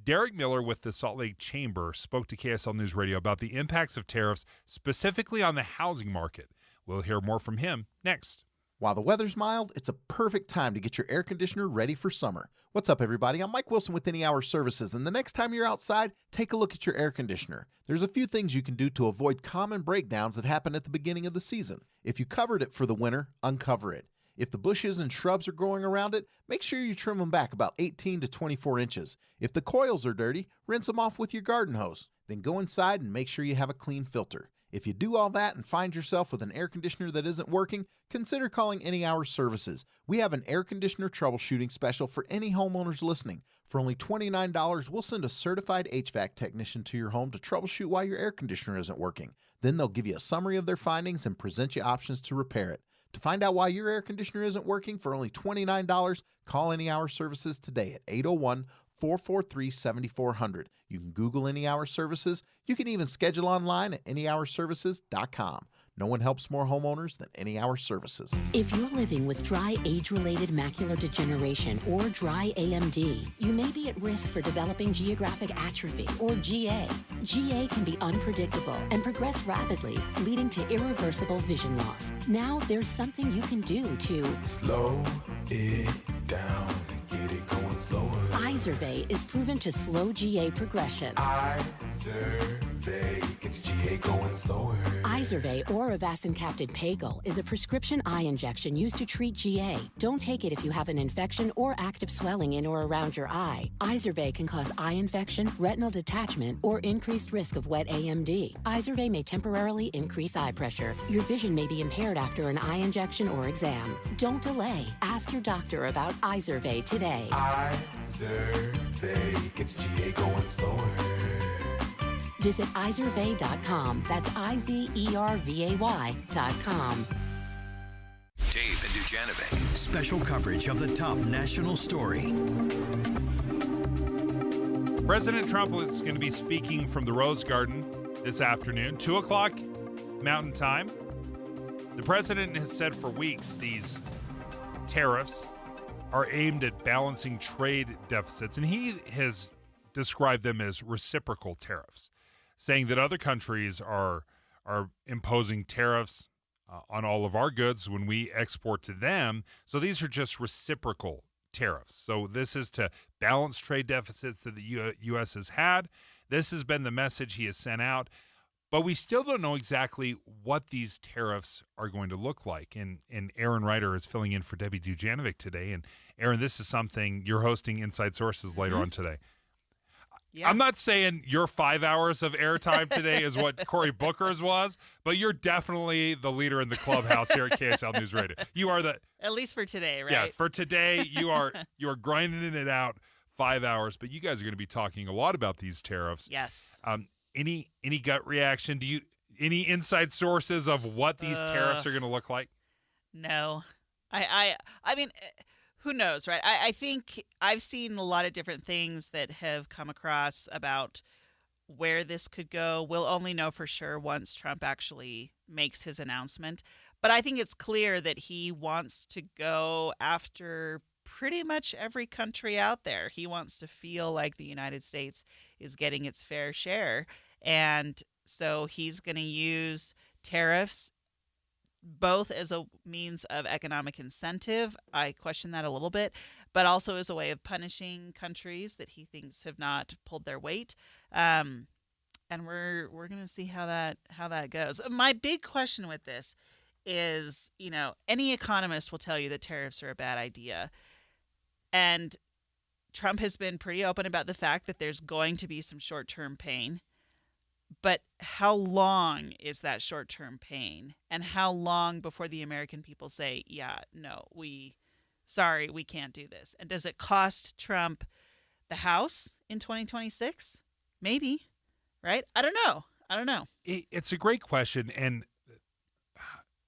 Derek Miller with the Salt Lake Chamber spoke to KSL News Radio about the impacts of tariffs, specifically on the housing market. We'll hear more from him next. While the weather's mild, it's a perfect time to get your air conditioner ready for summer. What's up, everybody? I'm Mike Wilson with Any Hour Services, and the next time you're outside, take a look at your air conditioner. There's a few things you can do to avoid common breakdowns that happen at the beginning of the season. If you covered it for the winter, uncover it. If the bushes and shrubs are growing around it, make sure you trim them back about 18 to 24 inches. If the coils are dirty, rinse them off with your garden hose. Then go inside and make sure you have a clean filter. If you do all that and find yourself with an air conditioner that isn't working, consider calling Any Hour Services. We have an air conditioner troubleshooting special for any homeowners listening. For only $29, we'll send a certified HVAC technician to your home to troubleshoot why your air conditioner isn't working. Then they'll give you a summary of their findings and present you options to repair it. To find out why your air conditioner isn't working for only $29, call Any Hour Services today at 801-443-7400. You can Google Any Hour Services. You can even schedule online at anyhourservices.com. No one helps more homeowners than Any Hour Services. If you're living with dry age-related macular degeneration or dry AMD, you may be at risk for developing geographic atrophy or GA. GA can be unpredictable and progress rapidly, leading to irreversible vision loss. Now there's something you can do to slow it down, get it going slower. Izervay is proven to slow GA progression. Izervay gets GA going slower. Izervay or avacincaptad pagel is a prescription eye injection used to treat GA. Don't take it if you have an infection or active swelling in or around your eye. Izervay can cause eye infection, retinal detachment, or increased risk of wet AMD. Izervay may temporarily increase eye pressure. Your vision may be impaired after an eye injection or exam. Don't delay. Ask your doctor about Izervay today. Izervay gets GA going slower. Visit Izervay.com. That's IZERVAY.com. Dave and Dujanovic. Special coverage of the top national story. President Trump is going to be speaking from the Rose Garden this afternoon, 2 o'clock Mountain Time. The president has said for weeks these tariffs are aimed at balancing trade deficits, and he has described them as reciprocal tariffs, saying that other countries are imposing tariffs on all of our goods when we export to them. So these are just reciprocal tariffs. So this is to balance trade deficits that the U.S. has had. This has been the message he has sent out. But we still don't know exactly what these tariffs are going to look like. And Aaron Ryder is filling in for Debbie Dujanovic today. And Aaron, this is something you're hosting Inside Sources later on today. Yeah. I'm not saying your 5 hours of airtime today is what Cory Booker's was, but you're definitely the leader in the clubhouse here at KSL News Radio. You are at least for today, right? Yeah, for today you are grinding it out 5 hours. But you guys are going to be talking a lot about these tariffs. Yes. Any gut reaction? Any inside sources of what these tariffs are going to look like? No, I mean, who knows, right? I think I've seen a lot of different things that have come across about where this could go. We'll only know for sure once Trump actually makes his announcement. But I think it's clear that he wants to go after pretty much every country out there. He wants to feel like the United States is getting its fair share. And so he's going to use tariffs both as a means of economic incentive. I question that a little bit, but also as a way of punishing countries that he thinks have not pulled their weight. And we're going to see how that goes. My big question with this is, any economist will tell you that tariffs are a bad idea. And Trump has been pretty open about the fact that there's going to be some short-term pain. But how long is that short-term pain? And how long before the American people say, yeah, no, we can't do this? And does it cost Trump the House in 2026? Maybe, right? I don't know. It's a great question. And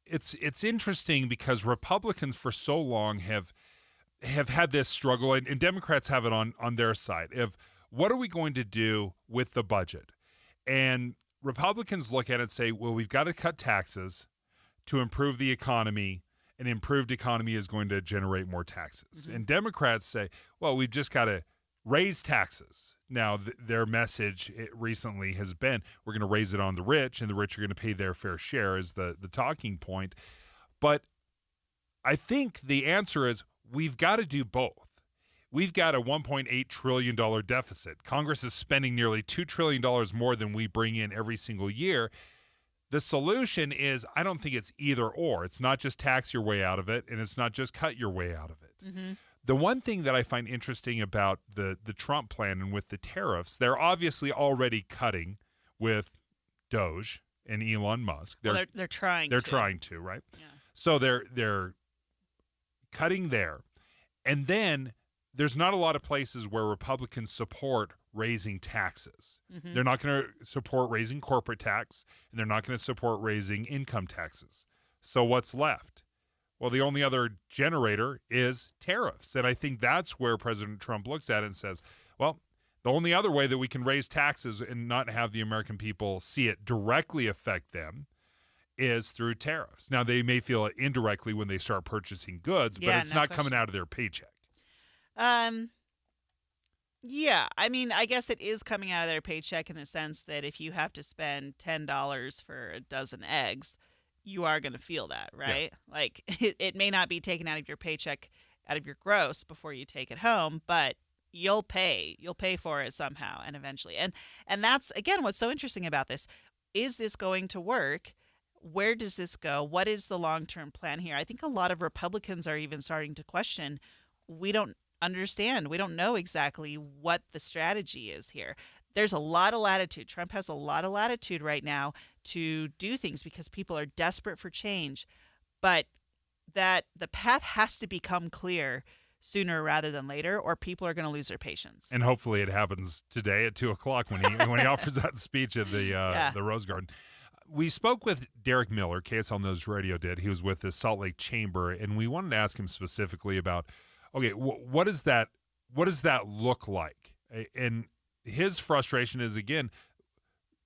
it's interesting because Republicans for so long have had this struggle, and Democrats have it on their side of what are we going to do with the budget? And Republicans look at it and say, well, we've got to cut taxes to improve the economy. An improved economy is going to generate more taxes. Mm-hmm. And Democrats say, well, we've just got to raise taxes. Now, their message recently has been, we're going to raise it on the rich, and the rich are going to pay their fair share is the talking point. But I think the answer is we've got to do both. We've got a $1.8 trillion deficit. Congress is spending nearly $2 trillion more than we bring in every single year. The solution is, I don't think it's either or. It's not just tax your way out of it, and it's not just cut your way out of it. Mm-hmm. The one thing that I find interesting about the Trump plan and with the tariffs, they're obviously already cutting with Doge and Elon Musk. They're trying to. They're trying to, right? Yeah. So they're cutting there. And then there's not a lot of places where Republicans support raising taxes. Mm-hmm. They're not going to support raising corporate tax, and they're not going to support raising income taxes. So what's left? Well, the only other generator is tariffs. And I think that's where President Trump looks at it and says, well, the only other way that we can raise taxes and not have the American people see it directly affect them is through tariffs. Now, they may feel it indirectly when they start purchasing goods, but it's not coming out of their paycheck. Yeah, I mean, I guess it is coming out of their paycheck in the sense that if you have to spend $10 for a dozen eggs, you are going to feel that, right? Yeah. Like it may not be taken out of your paycheck, out of your gross before you take it home, but you'll pay for it somehow and eventually. And that's, again, what's so interesting about this. Is this going to work? Where does this go? What is the long-term plan here? I think a lot of Republicans are even starting to question, we don't understand. We don't know exactly what the strategy is here. There's a lot of latitude. Trump has a lot of latitude right now to do things because people are desperate for change. But that the path has to become clear sooner rather than later, or people are going to lose their patience. And hopefully it happens today at 2:00 when he offers that speech at the Rose Garden. We spoke with Derek Miller, KSL News Radio did. He was with the Salt Lake Chamber, and we wanted to ask him specifically about, okay, what does that look like? And his frustration is, again,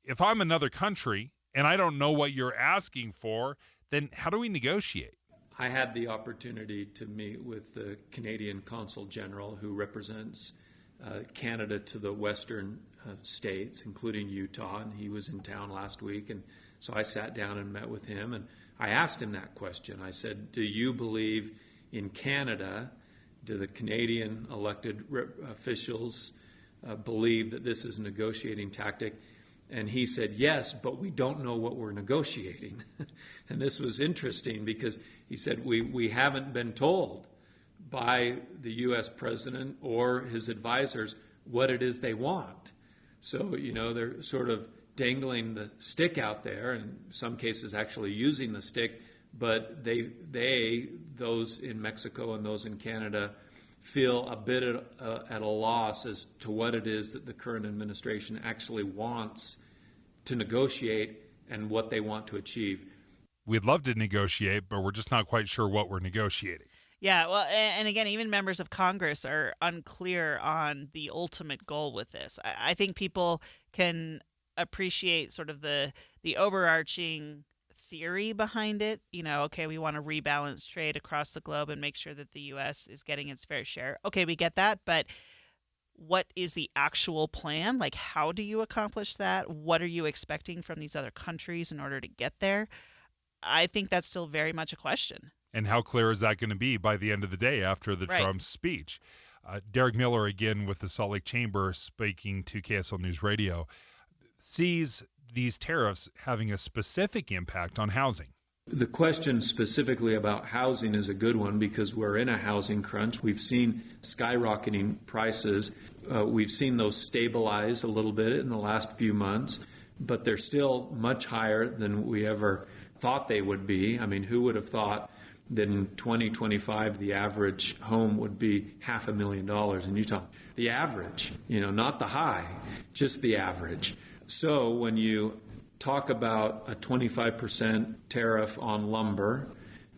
if I'm another country and I don't know what you're asking for, then how do we negotiate? I had the opportunity to meet with the Canadian Consul General who represents Canada to the western states, including Utah, and he was in town last week. And so I sat down and met with him, and I asked him that question. I said, do you believe in Canada Do the Canadian elected officials believe that this is a negotiating tactic? And he said, yes, but we don't know what we're negotiating. And this was interesting because he said, we haven't been told by the U.S. president or his advisors what it is they want. So, they're sort of dangling the stick out there, and in some cases actually using the stick, but those in Mexico and those in Canada, feel a bit at a loss as to what it is that the current administration actually wants to negotiate and what they want to achieve. We'd love to negotiate, but we're just not quite sure what we're negotiating. Yeah, well, and again, even members of Congress are unclear on the ultimate goal with this. I think people can appreciate sort of the overarching theory behind it. Okay, we want to rebalance trade across the globe and make sure that the U.S. is getting its fair share. Okay, we get that, but what is the actual plan? Like, how do you accomplish that? What are you expecting from these other countries in order to get there? I think that's still very much a question. And how clear is that going to be by the end of the day after the Trump speech? Derek Miller, again with the Salt Lake Chamber, speaking to KSL News Radio, sees these tariffs having a specific impact on housing. The question specifically about housing is a good one because we're in a housing crunch. We've seen skyrocketing prices. We've seen those stabilize a little bit in the last few months, but they're still much higher than we ever thought they would be. I mean, who would have thought that in 2025 the average home would be $500,000 in Utah? The average, not the high, just the average. So when you talk about a 25% tariff on lumber,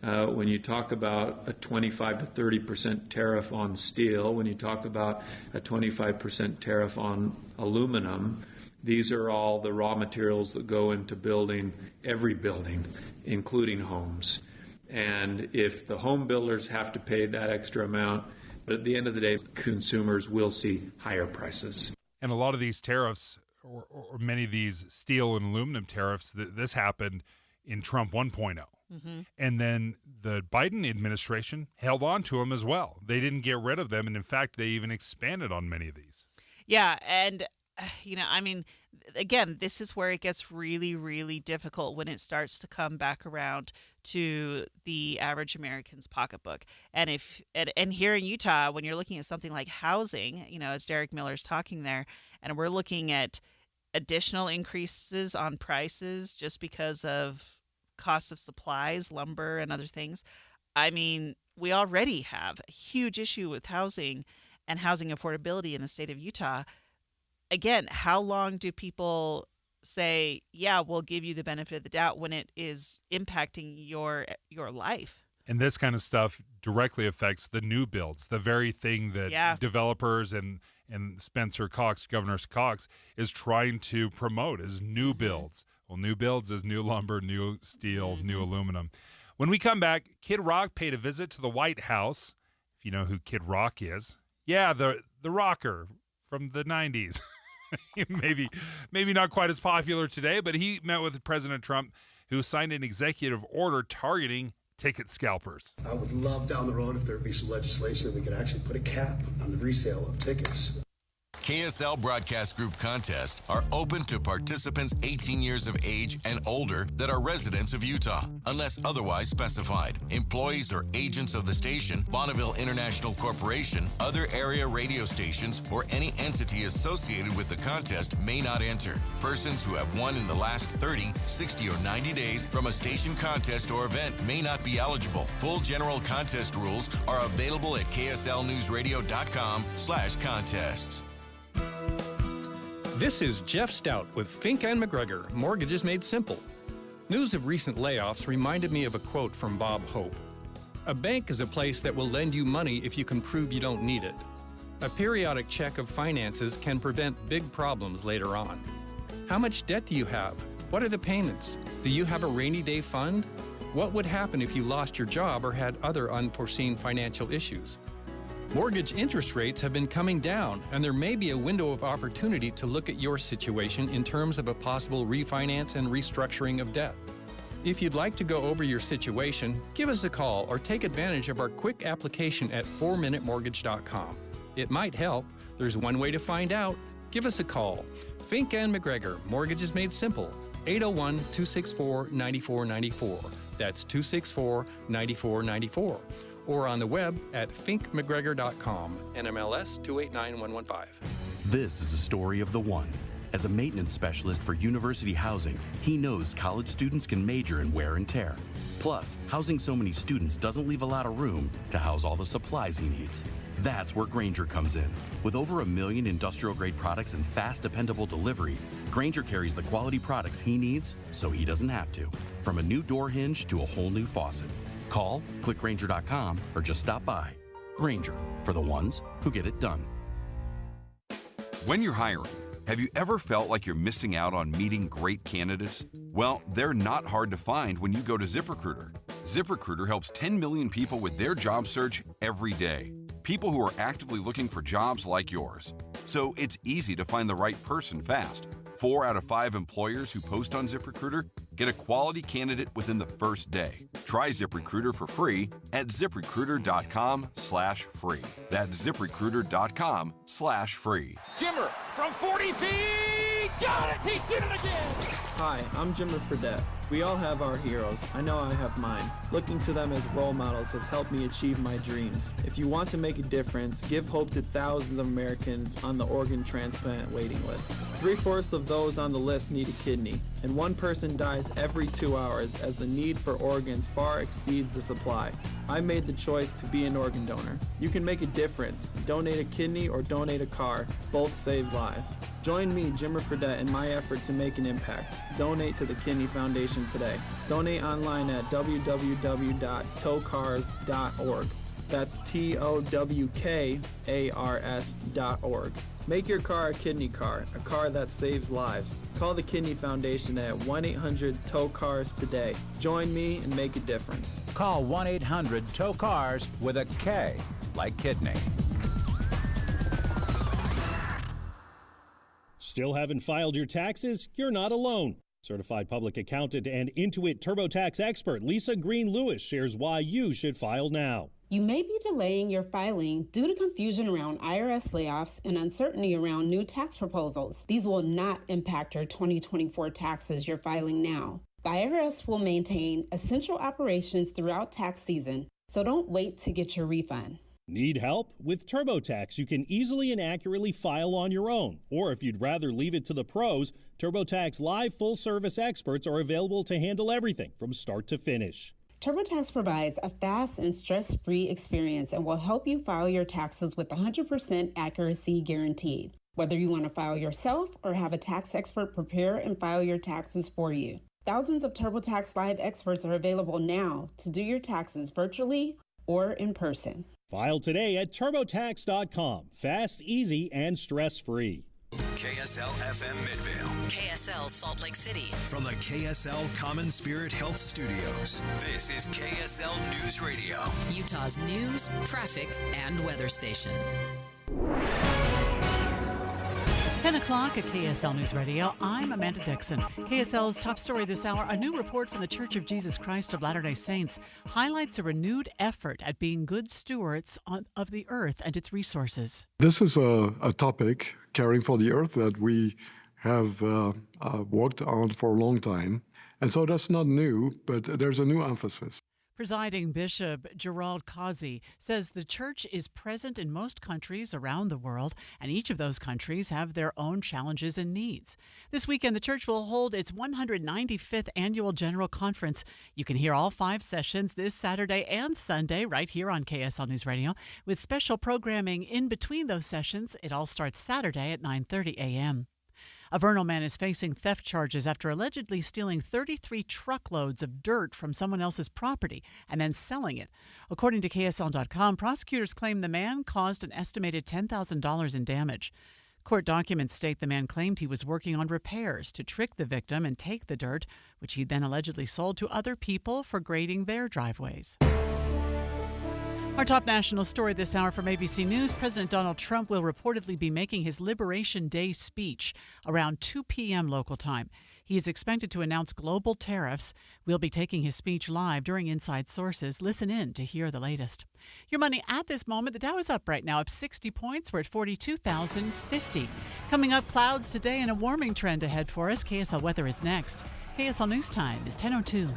when you talk about a 25 to 30% tariff on steel, when you talk about a 25% tariff on aluminum, these are all the raw materials that go into building every building, including homes. And if the home builders have to pay that extra amount, but at the end of the day, consumers will see higher prices. And a lot of these tariffs, or many of these steel and aluminum tariffs, this happened in Trump 1.0. Mm-hmm. And then the Biden administration held on to them as well. They didn't get rid of them. And in fact, they even expanded on many of these. Yeah. And, again, this is where it gets really, really difficult when it starts to come back around to the average American's pocketbook. And here in Utah, when you're looking at something like housing, as Derek Miller's talking there, and we're looking at additional increases on prices just because of costs of supplies, lumber, and other things. I mean, we already have a huge issue with housing and housing affordability in the state of Utah. Again, how long do people say, yeah, we'll give you the benefit of the doubt when it is impacting your life? And this kind of stuff directly affects the new builds, the very thing that developers and Spencer Cox, Governor Cox, is trying to promote is new builds. Well, new builds is new lumber, new steel, new aluminum. When we come back, Kid Rock paid a visit to the White House. If you know who Kid Rock is. Yeah, the rocker from the 90s. maybe not quite as popular today, but he met with President Trump, who signed an executive order targeting ticket scalpers. I would love down the road if there'd be some legislation that we could actually put a cap on the resale of tickets. KSL Broadcast Group contests are open to participants 18 years of age and older that are residents of Utah, unless otherwise specified. Employees or agents of the station, Bonneville International Corporation, other area radio stations, or any entity associated with the contest may not enter. Persons who have won in the last 30, 60, or 90 days from a station contest or event may not be eligible. Full general contest rules are available at kslnewsradio.com/contests. This is Jeff Stout with Fink and McGregor, Mortgages Made Simple. News of recent layoffs reminded me of a quote from Bob Hope. A bank is a place that will lend you money if you can prove you don't need it. A periodic check of finances can prevent big problems later on. How much debt do you have? What are the payments? Do you have a rainy day fund? What would happen if you lost your job or had other unforeseen financial issues? Mortgage interest rates have been coming down, and there may be a window of opportunity to look at your situation in terms of a possible refinance and restructuring of debt. If you'd like to go over your situation, give us a call or take advantage of our quick application at 4minutemortgage.com. It might help. There's one way to find out. Give us a call. Fink and McGregor, Mortgages Made Simple, 801-264-9494. That's 264-9494. Or on the web at finkmcgregor.com, NMLS 289115. This is a story of the one. As a maintenance specialist for university housing, he knows college students can major in wear and tear. Plus, housing so many students doesn't leave a lot of room to house all the supplies he needs. That's where Grainger comes in. With over 1 million industrial-grade products and fast, dependable delivery, Grainger carries the quality products he needs so he doesn't have to. From a new door hinge to a whole new faucet. Call, click Grainger.com, or just stop by. Grainger, for the ones who get it done. When you're hiring, have you ever felt like you're missing out on meeting great candidates? Well, they're not hard to find when you go to ZipRecruiter. ZipRecruiter helps 10 million people with their job search every day. People who are actively looking for jobs like yours. So it's easy to find the right person fast. 4 out of 5 employers who post on ZipRecruiter get a quality candidate within the first day. Try ZipRecruiter for free at ZipRecruiter.com/free. That's ZipRecruiter.com/free. Jimmer from 40 feet! Got it! He did it again! Hi, I'm Jimmer Fredette. We all have our heroes. I know I have mine. Looking to them as role models has helped me achieve my dreams. If you want to make a difference, give hope to thousands of Americans on the organ transplant waiting list. 3/4 of those on the list need a kidney, and 1 person dies every 2 hours as the need for organs far exceeds the supply. I made the choice to be an organ donor. You can make a difference. Donate a kidney or donate a car. Both save lives. Join me, Jimmer Fredette, in my effort to make an impact. Donate to the Kidney Foundation today. Donate online at www.towcars.org. That's TOWKARS.org. Make your car a kidney car, a car that saves lives. Call the Kidney Foundation at 1-800-TOW-CARS today. Join me and make a difference. Call 1-800-TOW-CARS with a K, like kidney. Still haven't filed your taxes? You're not alone. Certified public accountant and Intuit TurboTax expert Lisa Green-Lewis shares why you should file now. You may be delaying your filing due to confusion around IRS layoffs and uncertainty around new tax proposals. These will not impact your 2024 taxes you're filing now. The IRS will maintain essential operations throughout tax season, so don't wait to get your refund. Need help? With TurboTax, you can easily and accurately file on your own. Or if you'd rather leave it to the pros, TurboTax Live full-service experts are available to handle everything from start to finish. TurboTax provides a fast and stress-free experience and will help you file your taxes with 100% accuracy guaranteed. Whether you want to file yourself or have a tax expert prepare and file your taxes for you. Thousands of TurboTax Live experts are available now to do your taxes virtually or in person. File today at TurboTax.com. Fast, easy, and stress-free. KSL FM Midvale. KSL Salt Lake City. From the KSL Common Spirit Health Studios, this is KSL News Radio. Utah's news, traffic, and weather station. 10 o'clock at KSL News Radio. I'm Amanda Dixon. KSL's top story this hour, a new report from the Church of Jesus Christ of Latter-day Saints highlights a renewed effort at being good stewards of the earth and its resources. This is a topic, caring for the earth, that we have worked on for a long time. And so that's not new, but there's a new emphasis. Presiding Bishop Gerald Causey says the church is present in most countries around the world, and each of those countries have their own challenges and needs. This weekend, the church will hold its 195th Annual General Conference. You can hear all 5 sessions this Saturday and Sunday right here on KSL News Radio, with special programming in between those sessions. It all starts Saturday at 9:30 a.m. A Vernal man is facing theft charges after allegedly stealing 33 truckloads of dirt from someone else's property and then selling it. According to KSL.com, prosecutors claim the man caused an estimated $10,000 in damage. Court documents state the man claimed he was working on repairs to trick the victim and take the dirt, which he then allegedly sold to other people for grading their driveways. Our top national story this hour from ABC News. President Donald Trump will reportedly be making his Liberation Day speech around 2 p.m. local time. He is expected to announce global tariffs. We'll be taking his speech live during Inside Sources. Listen in to hear the latest. Your money at this moment, the Dow is up right now, up 60 points. We're at 42,050. Coming up, clouds today and a warming trend ahead for us. KSL weather is next. KSL News Time is 10:02.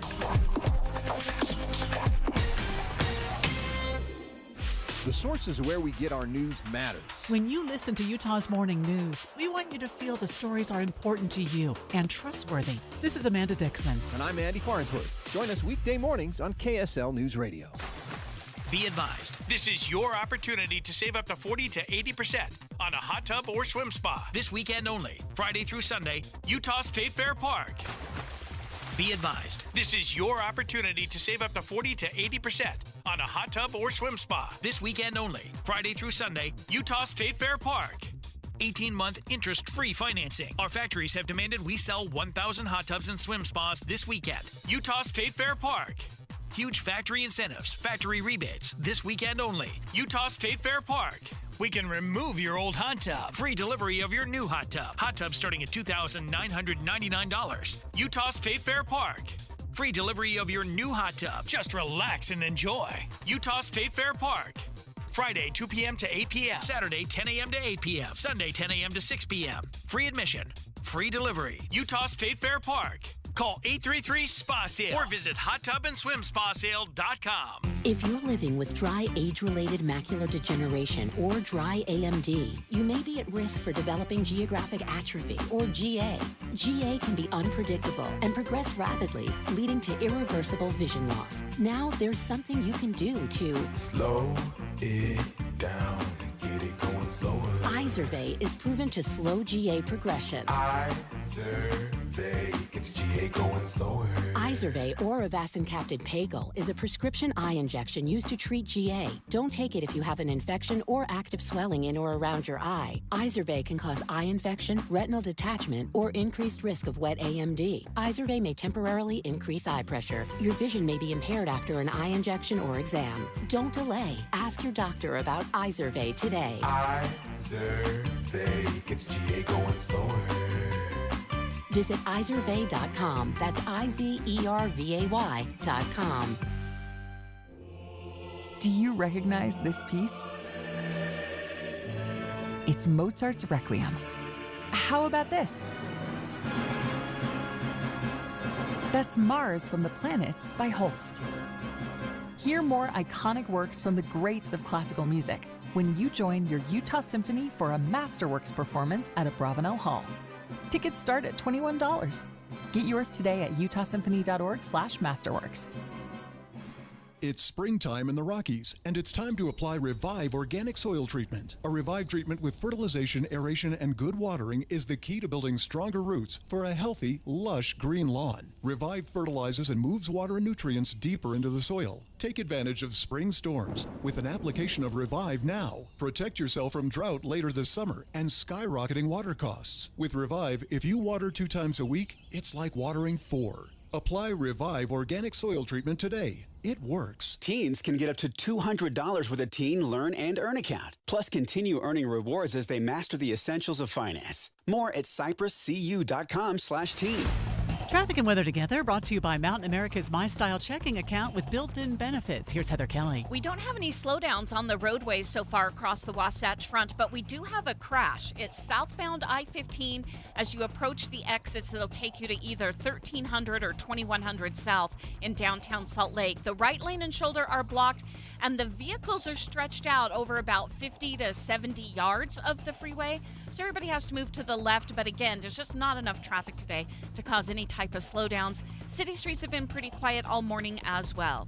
The sources where we get our news matters. When you listen to Utah's Morning News, we want you to feel the stories are important to you and trustworthy. This is Amanda Dixon. And I'm Andy Farnsworth. Join us weekday mornings on KSL News Radio. Be advised, this is your opportunity to save up to 40 to 80% on a hot tub or swim spa. This weekend only, Friday through Sunday, Utah State Fair Park. Be advised, this is your opportunity to save up to 40 to 80% on a hot tub or swim spa. This weekend only, Friday through Sunday, Utah State Fair Park. 18-month interest-free financing. Our factories have demanded we sell 1,000 hot tubs and swim spas this weekend. Utah State Fair Park. Huge factory incentives, factory rebates, this weekend only. Utah State Fair Park. We can remove your old hot tub. Free delivery of your new hot tub. Hot tub starting at $2,999. Utah State Fair Park. Free delivery of your new hot tub. Just relax and enjoy. Utah State Fair Park. Friday, 2 p.m. to 8 p.m. Saturday, 10 a.m. to 8 p.m. Sunday, 10 a.m. to 6 p.m. Free admission. Free delivery. Utah State Fair Park. Call 833-SPA-SALE or visit hottubandSwimSpaSale.com. If you're living with dry age-related macular degeneration or dry AMD, you may be at risk for developing geographic atrophy or GA. GA can be unpredictable and progress rapidly, leading to irreversible vision loss. Now there's something you can do to slow it down, get it going slower. Izervay is proven to slow GA progression. Izervay gets GA going slower. Izervay or avacincaptad pagel is a prescription eye injection used to treat GA. Don't take it if you have an infection or active swelling in or around your eye. Izervay can cause eye infection, retinal detachment, or increased risk of wet AMD. Izervay may temporarily increase eye pressure. Your vision may be impaired after an eye injection or exam. Don't delay. Ask your doctor about Izervay today. Izervay gets GA going slower. Visit Izervay.com. That's IZERVAY.com. Do you recognize this piece? It's Mozart's Requiem. How about this? That's Mars from the Planets by Holst. Hear more iconic works from the greats of classical music when you join your Utah Symphony for a Masterworks performance at Abravanel Hall. Tickets start at $21. Get yours today at utahsymphony.org/masterworks. It's springtime in the Rockies, and it's time to apply Revive Organic Soil Treatment. A Revive treatment with fertilization, aeration, and good watering is the key to building stronger roots for a healthy, lush green lawn. Revive fertilizes and moves water and nutrients deeper into the soil. Take advantage of spring storms with an application of Revive now. Protect yourself from drought later this summer and skyrocketing water costs. With Revive, if you water 2 times a week, it's like watering 4. Apply Revive Organic Soil Treatment today. It works. Teens can get up to $200 with a Teen Learn and Earn account. Plus, continue earning rewards as they master the essentials of finance. More at cypresscu.com/teen. Traffic and weather together, brought to you by Mountain America's My Style checking account with built-in benefits. Here's Heather Kelly. We don't have any slowdowns on the roadways so far across the Wasatch Front, but we do have a crash. It's southbound I-15 as you approach the exits that'll take you to either 1300 or 2100 south in downtown Salt Lake. The right lane and shoulder are blocked, and the vehicles are stretched out over about 50 to 70 yards of the freeway. So everybody has to move to the left, but again, there's just not enough traffic today to cause any type of slowdowns. City streets have been pretty quiet all morning as well.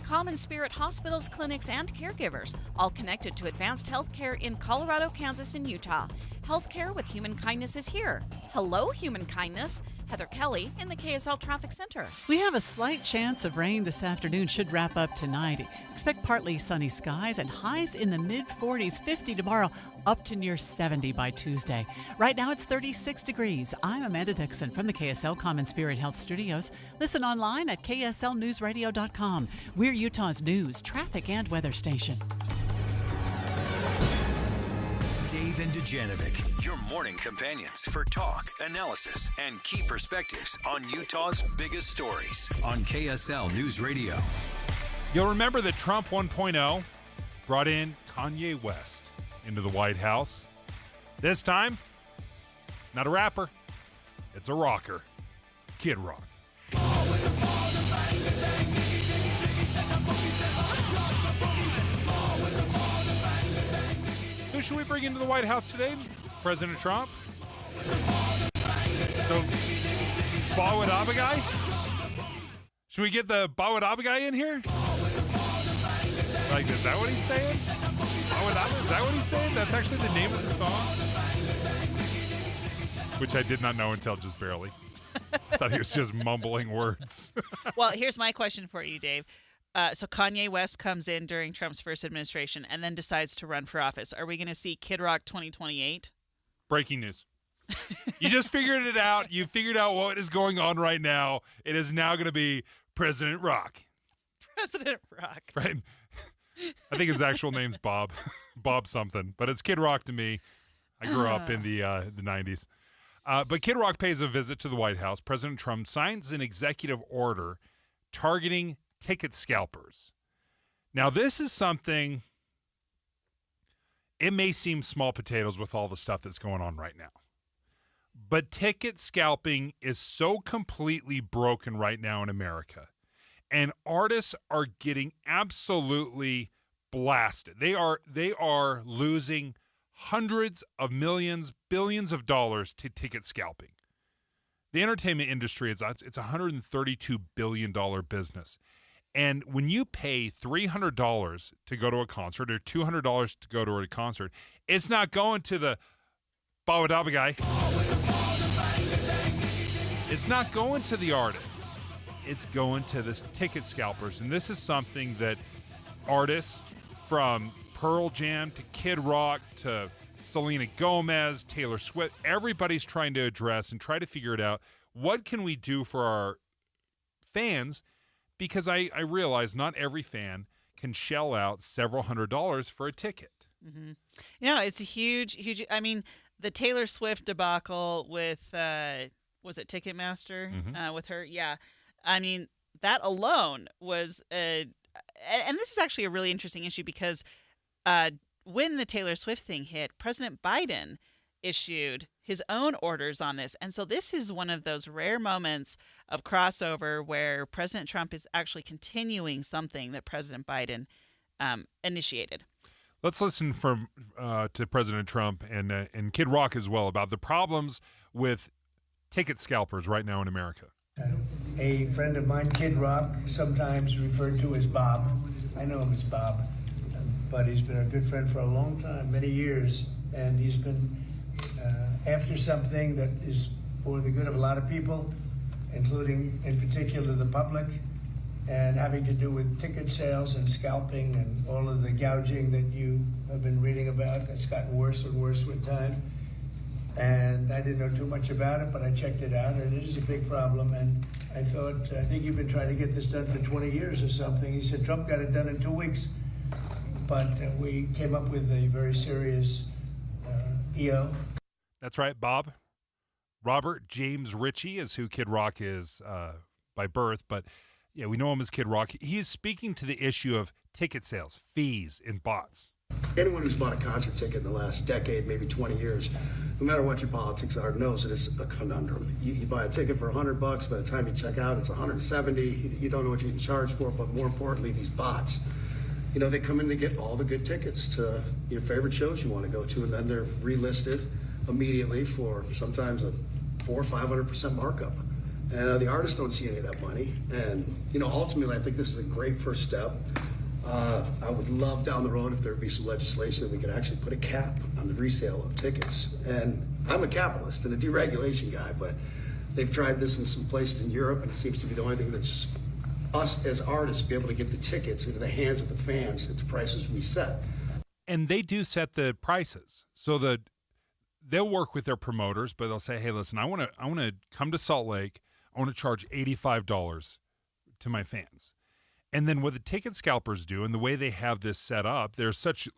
Common Spirit hospitals, clinics, and caregivers, all connected to advanced healthcare in Colorado, Kansas, and Utah. Healthcare with Human Kindness is here. Hello, Human Kindness. Heather Kelly in the KSL Traffic Center. We have a slight chance of rain this afternoon, should wrap up tonight. Expect partly sunny skies and highs in the mid-40s, 50 tomorrow, up to near 70 by Tuesday. Right now it's 36 degrees. I'm Amanda Dixon from the KSL Common Spirit Health Studios. Listen online at kslnewsradio.com. We're Utah's news, traffic, and weather station. Dave and Dujanovic, your morning companions for talk, analysis, and key perspectives on Utah's biggest stories on KSL News Radio. You'll remember that Trump 1.0 brought in Kanye West into the White House. This time, not a rapper, it's a rocker, Kid Rock. Who should we bring into the White House today? President Trump? The Bawadaba guy? Should we get the Bawadaba guy in here? Like, is that what he's saying? Bawadaba, is that what he's saying? That's actually the name of the song? Which I did not know until just barely. I thought he was just mumbling words. Well, here's my question for you, Dave. So Kanye West comes in during Trump's first administration and then decides to run for office. Are we going to see Kid Rock 2028? Breaking news. You just figured it out. You figured out what is going on right now. It is now going to be President Rock. President Rock. Right? I think his actual name's Bob. Bob something. But it's Kid Rock to me. I grew up in the 90s. But Kid Rock pays a visit to the White House. President Trump signs an executive order targeting ticket scalpers. Now, this is something, it may seem small potatoes with all the stuff that's going on right now. But ticket scalping is so completely broken right now in America. And artists are getting absolutely blasted. They are losing hundreds of millions, billions of dollars to ticket scalping. The entertainment industry, it's a $132 billion business. And when you pay $300 to go to a concert or $200 to go to a concert, it's not going to the Bawadaba guy. It's not going to the artists. It's going to the ticket scalpers. And this is something that artists from Pearl Jam to Kid Rock to Selena Gomez, Taylor Swift, everybody's trying to address and try to figure it out. What can we do for our fans? Because I realize not every fan can shell out several $100s for a ticket. Mm-hmm. Yeah, it's a huge. I mean, the Taylor Swift debacle with, was it Ticketmaster with her? Yeah. I mean, that alone was, and this is actually a really interesting issue because when the Taylor Swift thing hit, President Biden issued his own orders on this. And so this is one of those rare moments of crossover where President Trump is actually continuing something that President Biden initiated. Let's listen to President Trump and Kid Rock as well about the problems with ticket scalpers right now in America. A friend of mine, Kid Rock, sometimes referred to as Bob. I know him as Bob, but he's been a good friend for a long time, many years, and he's been after something that is for the good of a lot of people, including, in particular, the public, and having to do with ticket sales and scalping and all of the gouging that you have been reading about. That's gotten worse and worse with time. And I didn't know too much about it, but I checked it out, and it is a big problem. And I think you've been trying to get this done for 20 years or something. He said Trump got it done in 2 weeks. But we came up with a very serious EO. That's right, Bob. Robert James Ritchie is who Kid Rock is by birth, but yeah, we know him as Kid Rock. He is speaking to the issue of ticket sales, fees, and bots. Anyone who's bought a concert ticket in the last decade, maybe 20 years, no matter what your politics are, knows that it's a conundrum. You buy a ticket for $100, by the time you check out, it's $170. You don't know what you can charge for it, but more importantly, these bots. You know, they come in to get all the good tickets to your favorite shows you want to go to, and then they're relisted immediately for sometimes a 400% or 500% markup. And the artists don't see any of that money. And, you know, ultimately, I think this is a great first step. I would love down the road if there would be some legislation that we could actually put a cap on the resale of tickets. And I'm a capitalist and a deregulation guy, but they've tried this in some places in Europe, and it seems to be the only thing that's us as artists be able to get the tickets into the hands of the fans at the prices we set. And they do set the prices. So they'll work with their promoters, but they'll say, hey, listen, I want to come to Salt Lake. I want to charge $85 to my fans. And then what the ticket scalpers do and the way they have this set up, there's such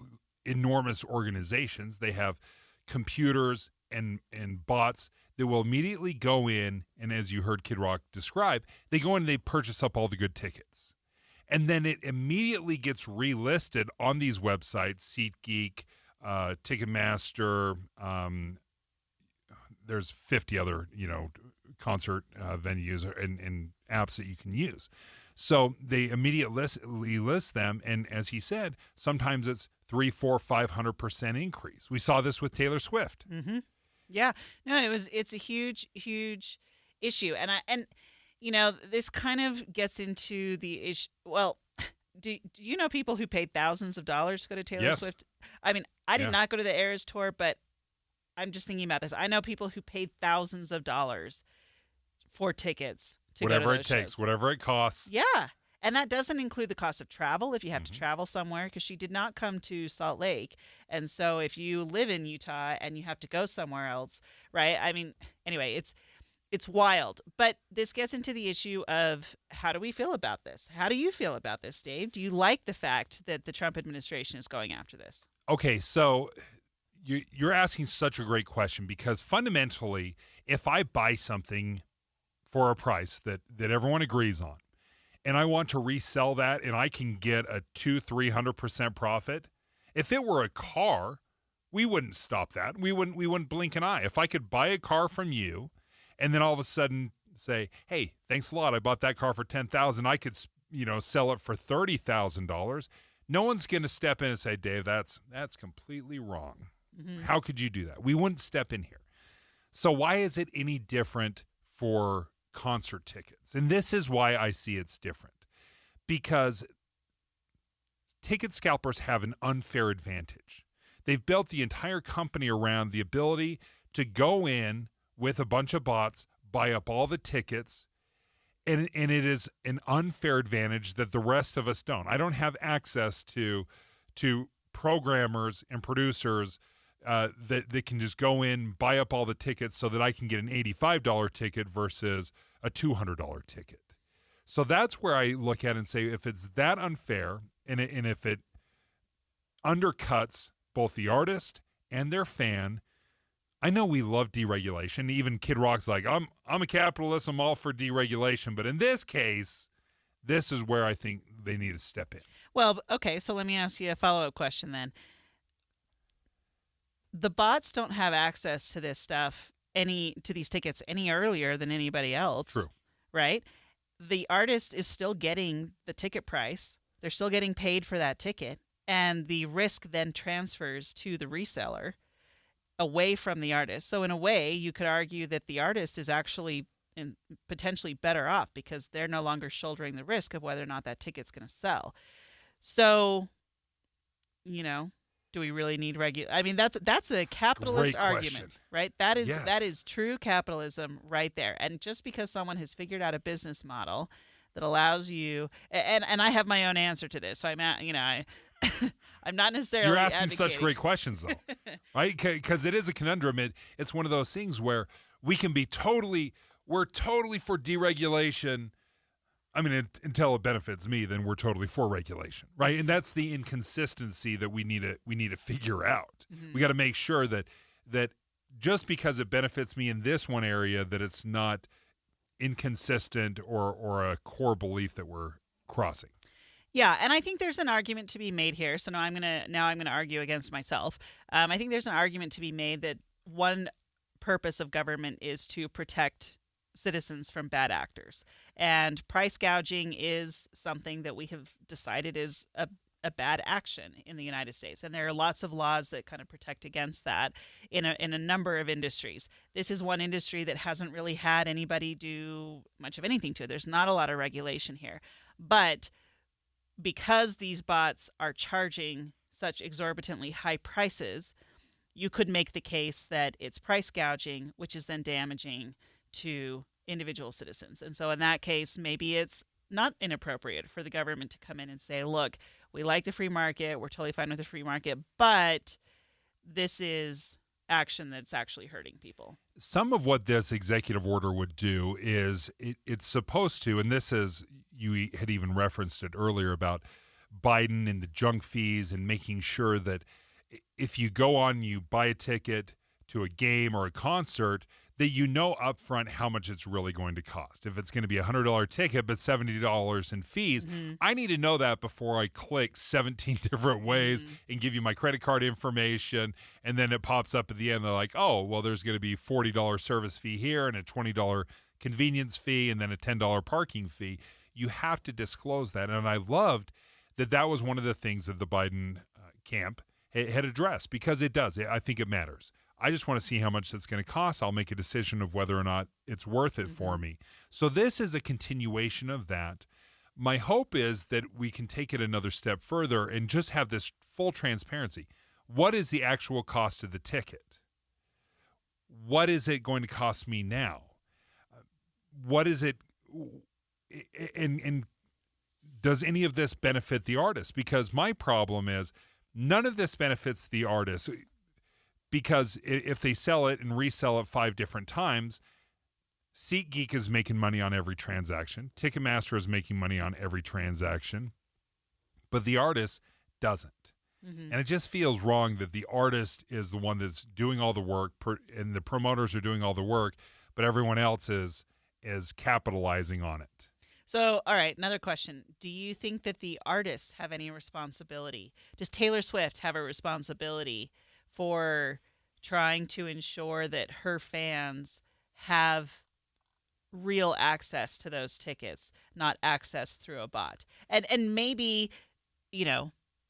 enormous organizations. They have computers and bots that will immediately go in, and as you heard Kid Rock describe, they go in and they purchase up all the good tickets. And then it immediately gets relisted on these websites, SeatGeek, Ticketmaster, there's 50 other, concert venues and apps that you can use. So they immediately list them, and as he said, sometimes it's 300, 400, 500% increase. We saw this with Taylor Swift. Mm-hmm. Yeah, no, it's a huge issue, and this kind of gets into the issue. Well, do you know people who paid thousands of dollars to go to Taylor Swift? I mean, I did not go to the Eras tour, but I'm just thinking about this. I know people who paid thousands of dollars for tickets to whatever go to it takes, shows. whatever it costs. Yeah. And that doesn't include the cost of travel if you have to travel somewhere, because she did not come to Salt Lake. And so if you live in Utah and you have to go somewhere else, right? I mean, anyway, it's wild. But this gets into the issue of, how do we feel about this? How do you feel about this, Dave? Do you like the fact that the Trump administration is going after this? Okay, so you're asking such a great question, because fundamentally, if I buy something for a price that everyone agrees on, and I want to resell that, and I can get a 200-300% profit, if it were a car, we wouldn't stop that. We wouldn't blink an eye. If I could buy a car from you, and then all of a sudden say, "Hey, thanks a lot. I bought that car for $10,000. I could, sell it for $30,000." No one's going to step in and say, "Dave, that's completely wrong. Mm-hmm. How could you do that?" We wouldn't step in here. So why is it any different for concert tickets? And this is why I see it's different, because ticket scalpers have an unfair advantage. They've built the entire company around the ability to go in with a bunch of bots, buy up all the tickets, and it is an unfair advantage that the rest of us don't. I don't have access to programmers and producers that can just go in, buy up all the tickets so that I can get an $85 ticket versus a $200 ticket. So that's where I look at it and say, if it's that unfair, and if it undercuts both the artist and their fan. I know we love deregulation. Even Kid Rock's like, I'm a capitalist, I'm all for deregulation. But in this case, this is where I think they need to step in. Well, okay, so let me ask you a follow-up question then. The bots don't have access to this stuff, to these tickets any earlier than anybody else. True. Right? The artist is still getting the ticket price. They're still getting paid for that ticket. And the risk then transfers to the reseller away from the artist. So in a way, you could argue that the artist is actually potentially better off, because they're no longer shouldering the risk of whether or not that ticket's going to sell. So, do we really need I mean, that's a capitalist argument, right? That is true capitalism right there. And just because someone has figured out a business model that allows you, and I have my own answer to this. So I'm not necessarily You're asking advocating. Such great questions, though, right? Because it is a conundrum. It's one of those things where we can be we're totally for deregulation. I mean, until it benefits me, then we're totally for regulation, right? And that's the inconsistency that we need to figure out. Mm-hmm. We got to make sure that just because it benefits me in this one area, that it's not inconsistent or a core belief that we're crossing. Yeah, and I think there's an argument to be made here. So now I'm gonna argue against myself. I think there's an argument to be made that one purpose of government is to protect citizens from bad actors, and price gouging is something that we have decided is a bad action in the United States, and there are lots of laws that kind of protect against that in a number of industries. This is one industry that hasn't really had anybody do much of anything to it. There's not a lot of regulation here, but because these bots are charging such exorbitantly high prices, you could make the case that it's price gouging, which is then damaging to individual citizens. And so in that case, maybe it's not inappropriate for the government to come in and say, look, we like the free market, we're totally fine with the free market, but this is action that's actually hurting people. Some of what this executive order would do is it's supposed to, and this is, you had even referenced it earlier about Biden and the junk fees and making sure that if you go on, you buy a ticket to a game or a concert, that you know upfront how much it's really going to cost. If it's going to be a $100 ticket but $70 in fees, I need to know that before I click 17 different ways and give you my credit card information, and then it pops up at the end. They're like, oh, well, there's going to be $40 service fee here and a $20 convenience fee and then a $10 parking fee. You have to disclose that. And I loved that was one of the things that the Biden camp had addressed, because it does. I think it matters. I just want to see how much that's going to cost. I'll make a decision of whether or not it's worth it for me. So this is a continuation of that. My hope is that we can take it another step further and just have this full transparency. What is the actual cost of the ticket? What is it going to cost me now? What is it? And does any of this benefit the artist? Because my problem is none of this benefits the artist. Because if they sell it and resell it 5 different times, SeatGeek is making money on every transaction. Ticketmaster is making money on every transaction. But the artist doesn't. And it just feels wrong that the artist is the one that's doing all the work and the promoters are doing all the work, but everyone else is capitalizing on it. So, all right, another question. Do you think that the artists have any responsibility? Does Taylor Swift have a responsibility for trying to ensure that her fans have real access to those tickets, not access through a bot? And maybe,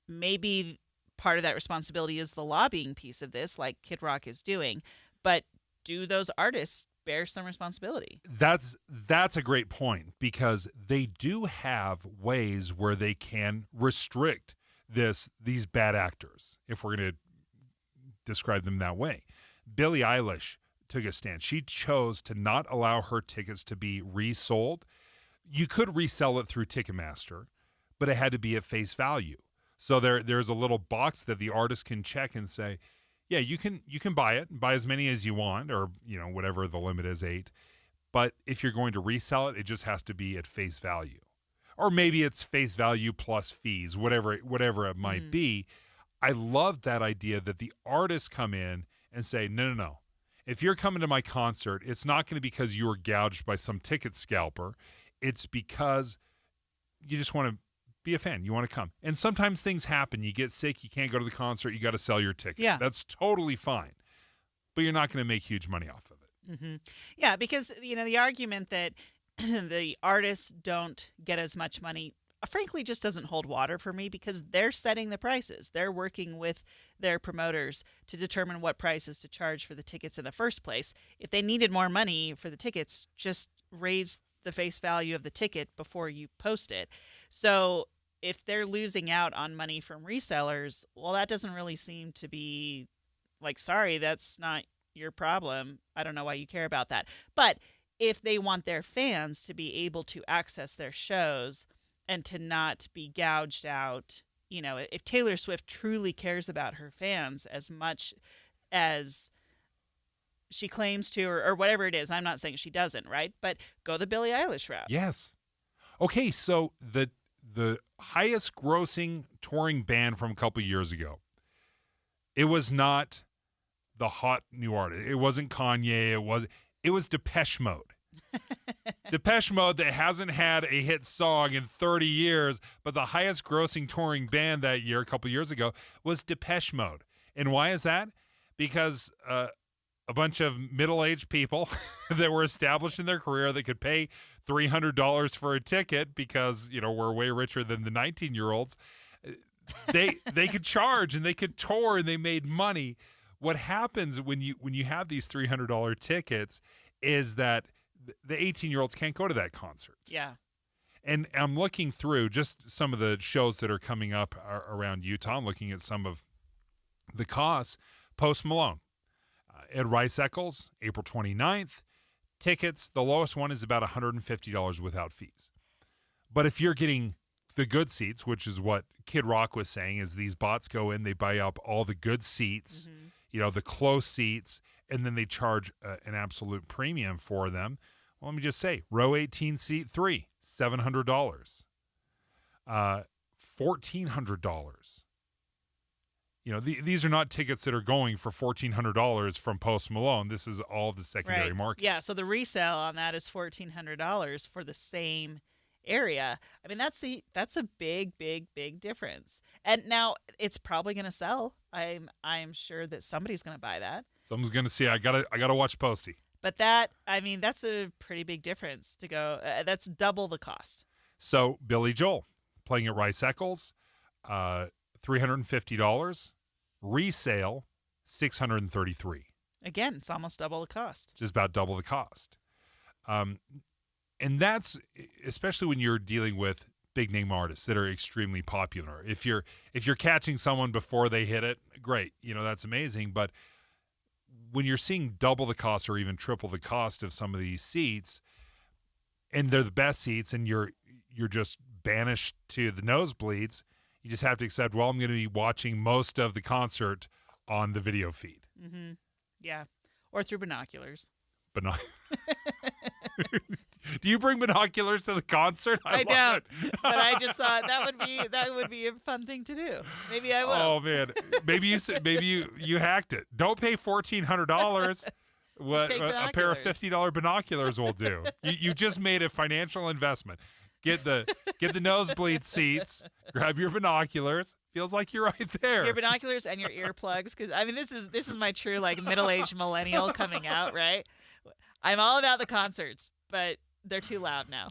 maybe part of that responsibility is the lobbying piece of this, like Kid Rock is doing. But do those artists bear some responsibility? That's a great point, because they do have ways where they can restrict these bad actors, if we're going to describe them that way. Billie Eilish took a stand. She chose to not allow her tickets to be resold. You could resell it through Ticketmaster, but it had to be at face value. So there's a little box that the artist can check and say, yeah, you can buy it, buy as many as you want, or whatever the limit is, 8. But if you're going to resell it, it just has to be at face value. Or maybe it's face value plus fees, whatever it might be. I love that idea that the artists come in and say, no. If you're coming to my concert, it's not going to be because you were gouged by some ticket scalper. It's because you just want to be a fan. You want to come. And sometimes things happen. You get sick. You can't go to the concert. You got to sell your ticket. Yeah. That's totally fine. But you're not going to make huge money off of it. Yeah, because, the argument that the artists don't get as much money frankly just doesn't hold water for me, because they're setting the prices. They're working with their promoters to determine what prices to charge for the tickets in the first place. If they needed more money for the tickets, just raise the face value of the ticket before you post it. So if they're losing out on money from resellers, well, that doesn't really seem to be like, sorry, that's not your problem. I don't know why you care about that. But if they want their fans to be able to access their shows and to not be gouged out, if Taylor Swift truly cares about her fans as much as she claims to, or whatever it is, I'm not saying she doesn't, right? But go the Billie Eilish route. Yes. Okay, so the highest grossing touring band from a couple years ago, it was not the hot new artist. It wasn't Kanye. It was Depeche Mode. Depeche Mode, that hasn't had a hit song in 30 years, but the highest grossing touring band that year, a couple years ago, was Depeche Mode. And why is that? Because a bunch of middle-aged people that were established in their career that could pay $300 for a ticket because, we're way richer than the 19-year-olds, they could charge and they could tour and they made money. What happens when you have these $300 tickets is that the 18-year-olds can't go to that concert. Yeah. And I'm looking through just some of the shows that are coming up around Utah. I'm looking at some of the costs. Post Malone at Rice Eccles, April 29th. Tickets, the lowest one is about $150 without fees. But if you're getting the good seats, which is what Kid Rock was saying, is these bots go in, they buy up all the good seats, the close seats, and then they charge an absolute premium for them. Well, let me just say, row 18, seat 3, $700. $1,400. these are not tickets that are going for $1,400 from Post Malone. This is all the secondary market. Yeah, so the resale on that is $1,400 for the same area. I mean, that's a big, big, big difference. And now it's probably going to sell. I'm sure that somebody's going to buy that. Someone's going to see. I gotta watch Posty. But that's a pretty big difference to go. That's double the cost. So Billy Joel playing at Rice Eccles, $350. Resale, $633. Again, it's almost double the cost. Just about double the cost. And that's especially when you're dealing with big name artists that are extremely popular. If you're catching someone before they hit it, great. That's amazing. But when you're seeing double the cost or even triple the cost of some of these seats, and they're the best seats, and you're just banished to the nosebleeds, you just have to accept, well, I'm going to be watching most of the concert on the video feed. Mm-hmm. Yeah. Or through binoculars. Do you bring binoculars to the concert? I don't, but I just thought that would be a fun thing to do. Maybe I will. Oh man, maybe you hacked it. Don't pay $1,400. What a pair of $50 binoculars will do. You just made a financial investment. Get the nosebleed seats. Grab your binoculars. Feels like you're right there. Your binoculars and your earplugs, because this is my true middle-aged millennial coming out, right? I'm all about the concerts, but they're too loud now.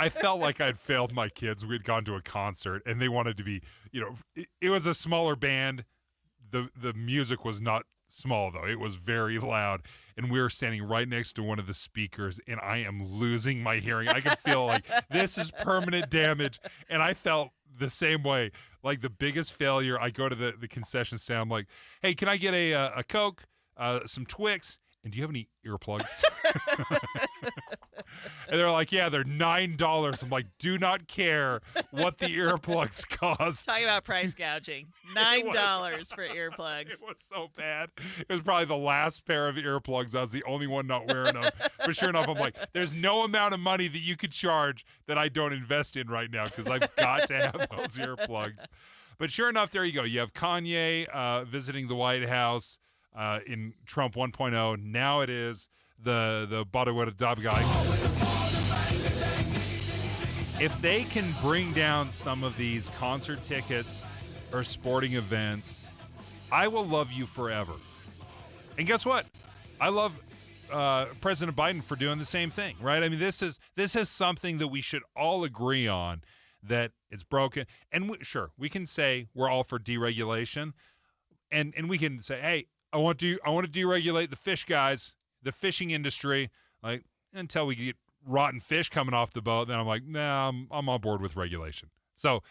I felt like I'd failed my kids. We'd gone to a concert and they wanted to be, it was a smaller band. The music was not small though. It was very loud. And we were standing right next to one of the speakers and I am losing my hearing. I could feel like this is permanent damage. And I felt the same way, like the biggest failure. I go to the concession stand. I'm like, hey, can I get a Coke, some Twix? And do you have any earplugs? And they're like, yeah, they're $9. I'm like, do not care what the earplugs cost. Talking about price gouging. $9 for earplugs. It was so bad. It was probably the last pair of earplugs. I was the only one not wearing them. But sure enough, I'm like, there's no amount of money that you could charge that I don't invest in right now because I've got to have those earplugs. But sure enough, there you go. You have Kanye visiting the White House in Trump 1.0. Now it is the Bollywood dub guy. If they can bring down some of these concert tickets or sporting events, I will love you forever. And guess what? I love President Biden for doing the same thing, right? I mean, this is something that we should all agree on, that it's broken. And sure, we can say we're all for deregulation, and we can say, hey, I want to deregulate the fish guys, the fishing industry, like until we get rotten fish coming off the boat. Then I'm like, nah, I'm on board with regulation. So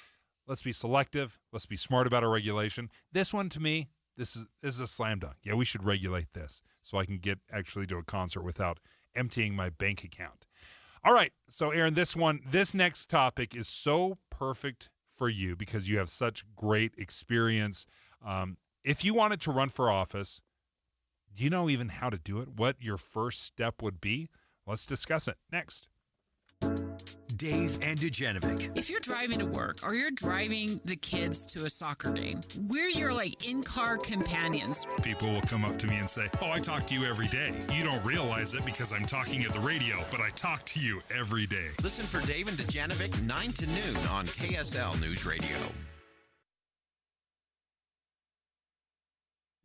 let's be selective. Let's be smart about our regulation. This one, to me, this is a slam dunk. Yeah, we should regulate this so I can get actually to a concert without emptying my bank account. All right, so Aaron, this next topic is so perfect for you because you have such great experience. If you wanted to run for office, do you know even how to do it? What your first step would be? Let's discuss it next. Dave and Dujanovic. If you're driving to work or you're driving the kids to a soccer game, we're your in-car companions. People will come up to me and say, oh, I talk to you every day. You don't realize it because I'm talking at the radio, but I talk to you every day. Listen for Dave and Dujanovic 9 to noon on KSL News Radio.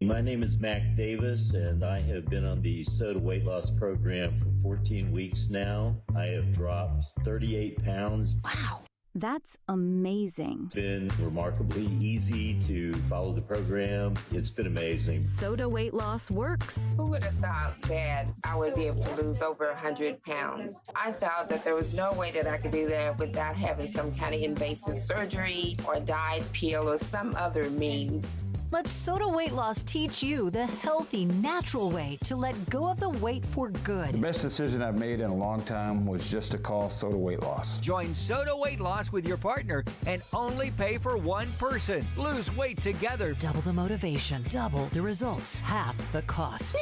My name is Mac Davis, and I have been on the soda weight loss program for 14 weeks now. I have dropped 38 pounds. Wow, that's amazing. It's been remarkably easy to follow the program. It's been amazing. Soda weight loss works. Who would have thought that I would be able to lose over 100 pounds? I thought that there was no way that I could do that without having some kind of invasive surgery or diet pill or some other means. Let Soda Weight Loss teach you the healthy, natural way to let go of the weight for good. The best decision I've made in a long time was just to call Soda Weight Loss. Join Soda Weight Loss with your partner and only pay for one person. Lose weight together. Double the motivation, double the results, half the cost.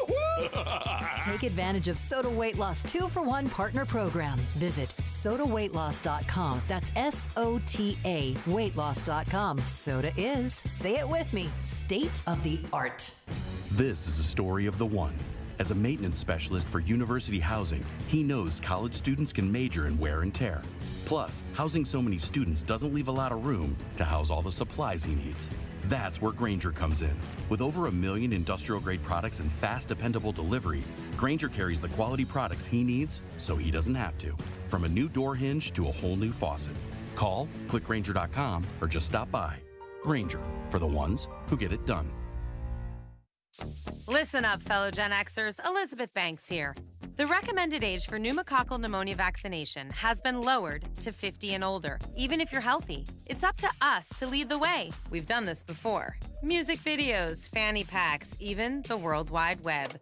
Take advantage of Soda Weight Loss 2-for-1 partner program. Visit sodaweightloss.com. That's SOTA weightloss.com. Soda is, say it with me, state of the art. This is a story of the one. As a maintenance specialist for university housing, he knows college students can major in wear and tear. Plus, housing so many students doesn't leave a lot of room to house all the supplies he needs. That's where Grainger comes in. With over 1 million industrial-grade products and fast, dependable delivery, Grainger carries the quality products he needs so he doesn't have to. From a new door hinge to a whole new faucet. Call, click Grainger.com, or just stop by. Grainger, for the ones who get it done. Listen up, fellow Gen Xers. Elizabeth Banks here. The recommended age for pneumococcal pneumonia vaccination has been lowered to 50 and older, even if you're healthy. It's up to us to lead the way. We've done this before. Music videos, fanny packs, even the World Wide Web.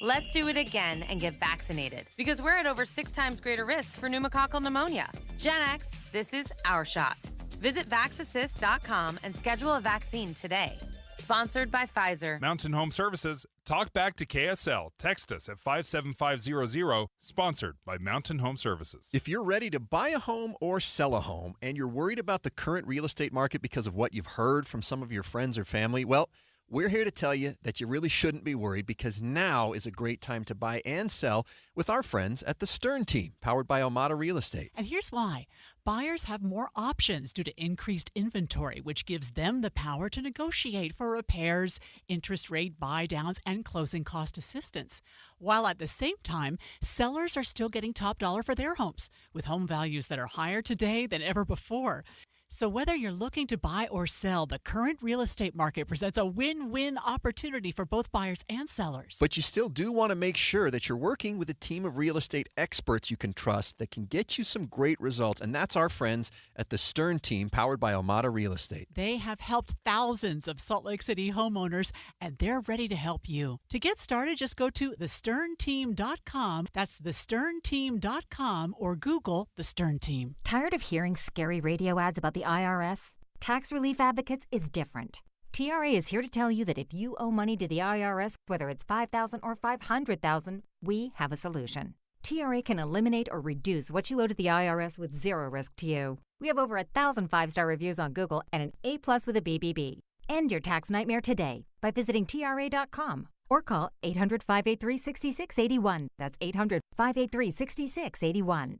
Let's do it again and get vaccinated, because we're at over 6 times greater risk for pneumococcal pneumonia. Gen X, this is our shot. Visit vaxassist.com and schedule a vaccine today. Sponsored by Pfizer. Mountain Home Services. Talk back to KSL. Text us at 57500. Sponsored by Mountain Home Services. If you're ready to buy a home or sell a home and you're worried about the current real estate market because of what you've heard from some of your friends or family, well, we're here to tell you that you really shouldn't be worried, because now is a great time to buy and sell with our friends at the Stern Team, powered by Omada Real Estate. And here's why. Buyers have more options due to increased inventory, which gives them the power to negotiate for repairs, interest rate buy-downs, and closing cost assistance. While at the same time, sellers are still getting top dollar for their homes, with home values that are higher today than ever before. So whether you're looking to buy or sell, the current real estate market presents a win-win opportunity for both buyers and sellers. But you still do want to make sure that you're working with a team of real estate experts you can trust that can get you some great results. And that's our friends at the Stern Team, powered by Omada Real Estate. They have helped thousands of Salt Lake City homeowners, and they're ready to help you. To get started, just go to thesternteam.com. That's thesternteam.com, or Google The Stern Team. Tired of hearing scary radio ads about the IRS? Tax Relief Advocates is different. TRA is here to tell you that if you owe money to the IRS, whether it's $5,000 or $500,000, we have a solution. TRA can eliminate or reduce what you owe to the IRS with zero risk to you. We have over 1,000 5-star reviews on Google and an A+ with a BBB. End your tax nightmare today by visiting TRA.com or call 800-583-6681. That's 800-583-6681.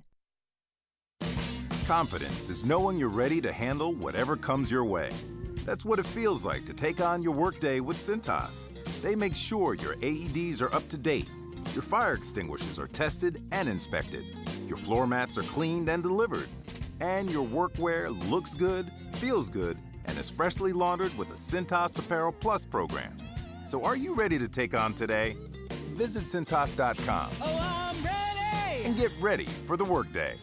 Confidence is knowing you're ready to handle whatever comes your way. That's what it feels like to take on your workday with Cintas. They make sure your AEDs are up to date, your fire extinguishers are tested and inspected, your floor mats are cleaned and delivered, and your workwear looks good, feels good, and is freshly laundered with a Cintas Apparel Plus program. So are you ready to take on today? Visit Cintas.com. Oh, I'm ready! And get ready for the workday.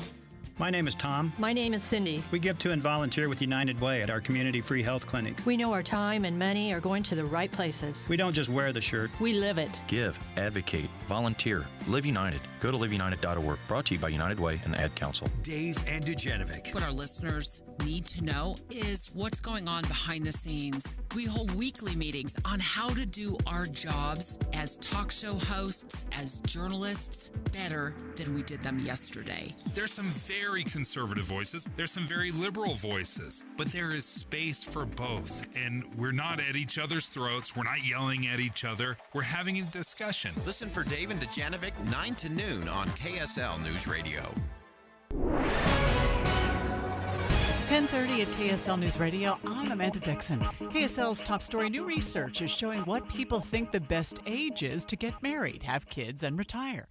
My name is Tom. My name is Cindy. We give to and volunteer with United Way at our community free health clinic. We know our time and money are going to the right places. We don't just wear the shirt. We live it. Give, advocate, volunteer, Live United. Go to liveunited.org. Brought to you by United Way and the Ad Council. Dave and Dujanovic. What our listeners need to know is what's going on behind the scenes. We hold weekly meetings on how to do our jobs as talk show hosts, as journalists, better than we did them yesterday. There's some very conservative voices. There's some very liberal voices. But there is space for both. And we're not at each other's throats. We're not yelling at each other. We're having a discussion. Listen for Dave and Dujanovic 9 to noon on KSL News Radio. 10:30 at KSL News Radio. I'm Amanda Dixon. KSL's top story: new research is showing what people think the best age is to get married, have kids, and retire.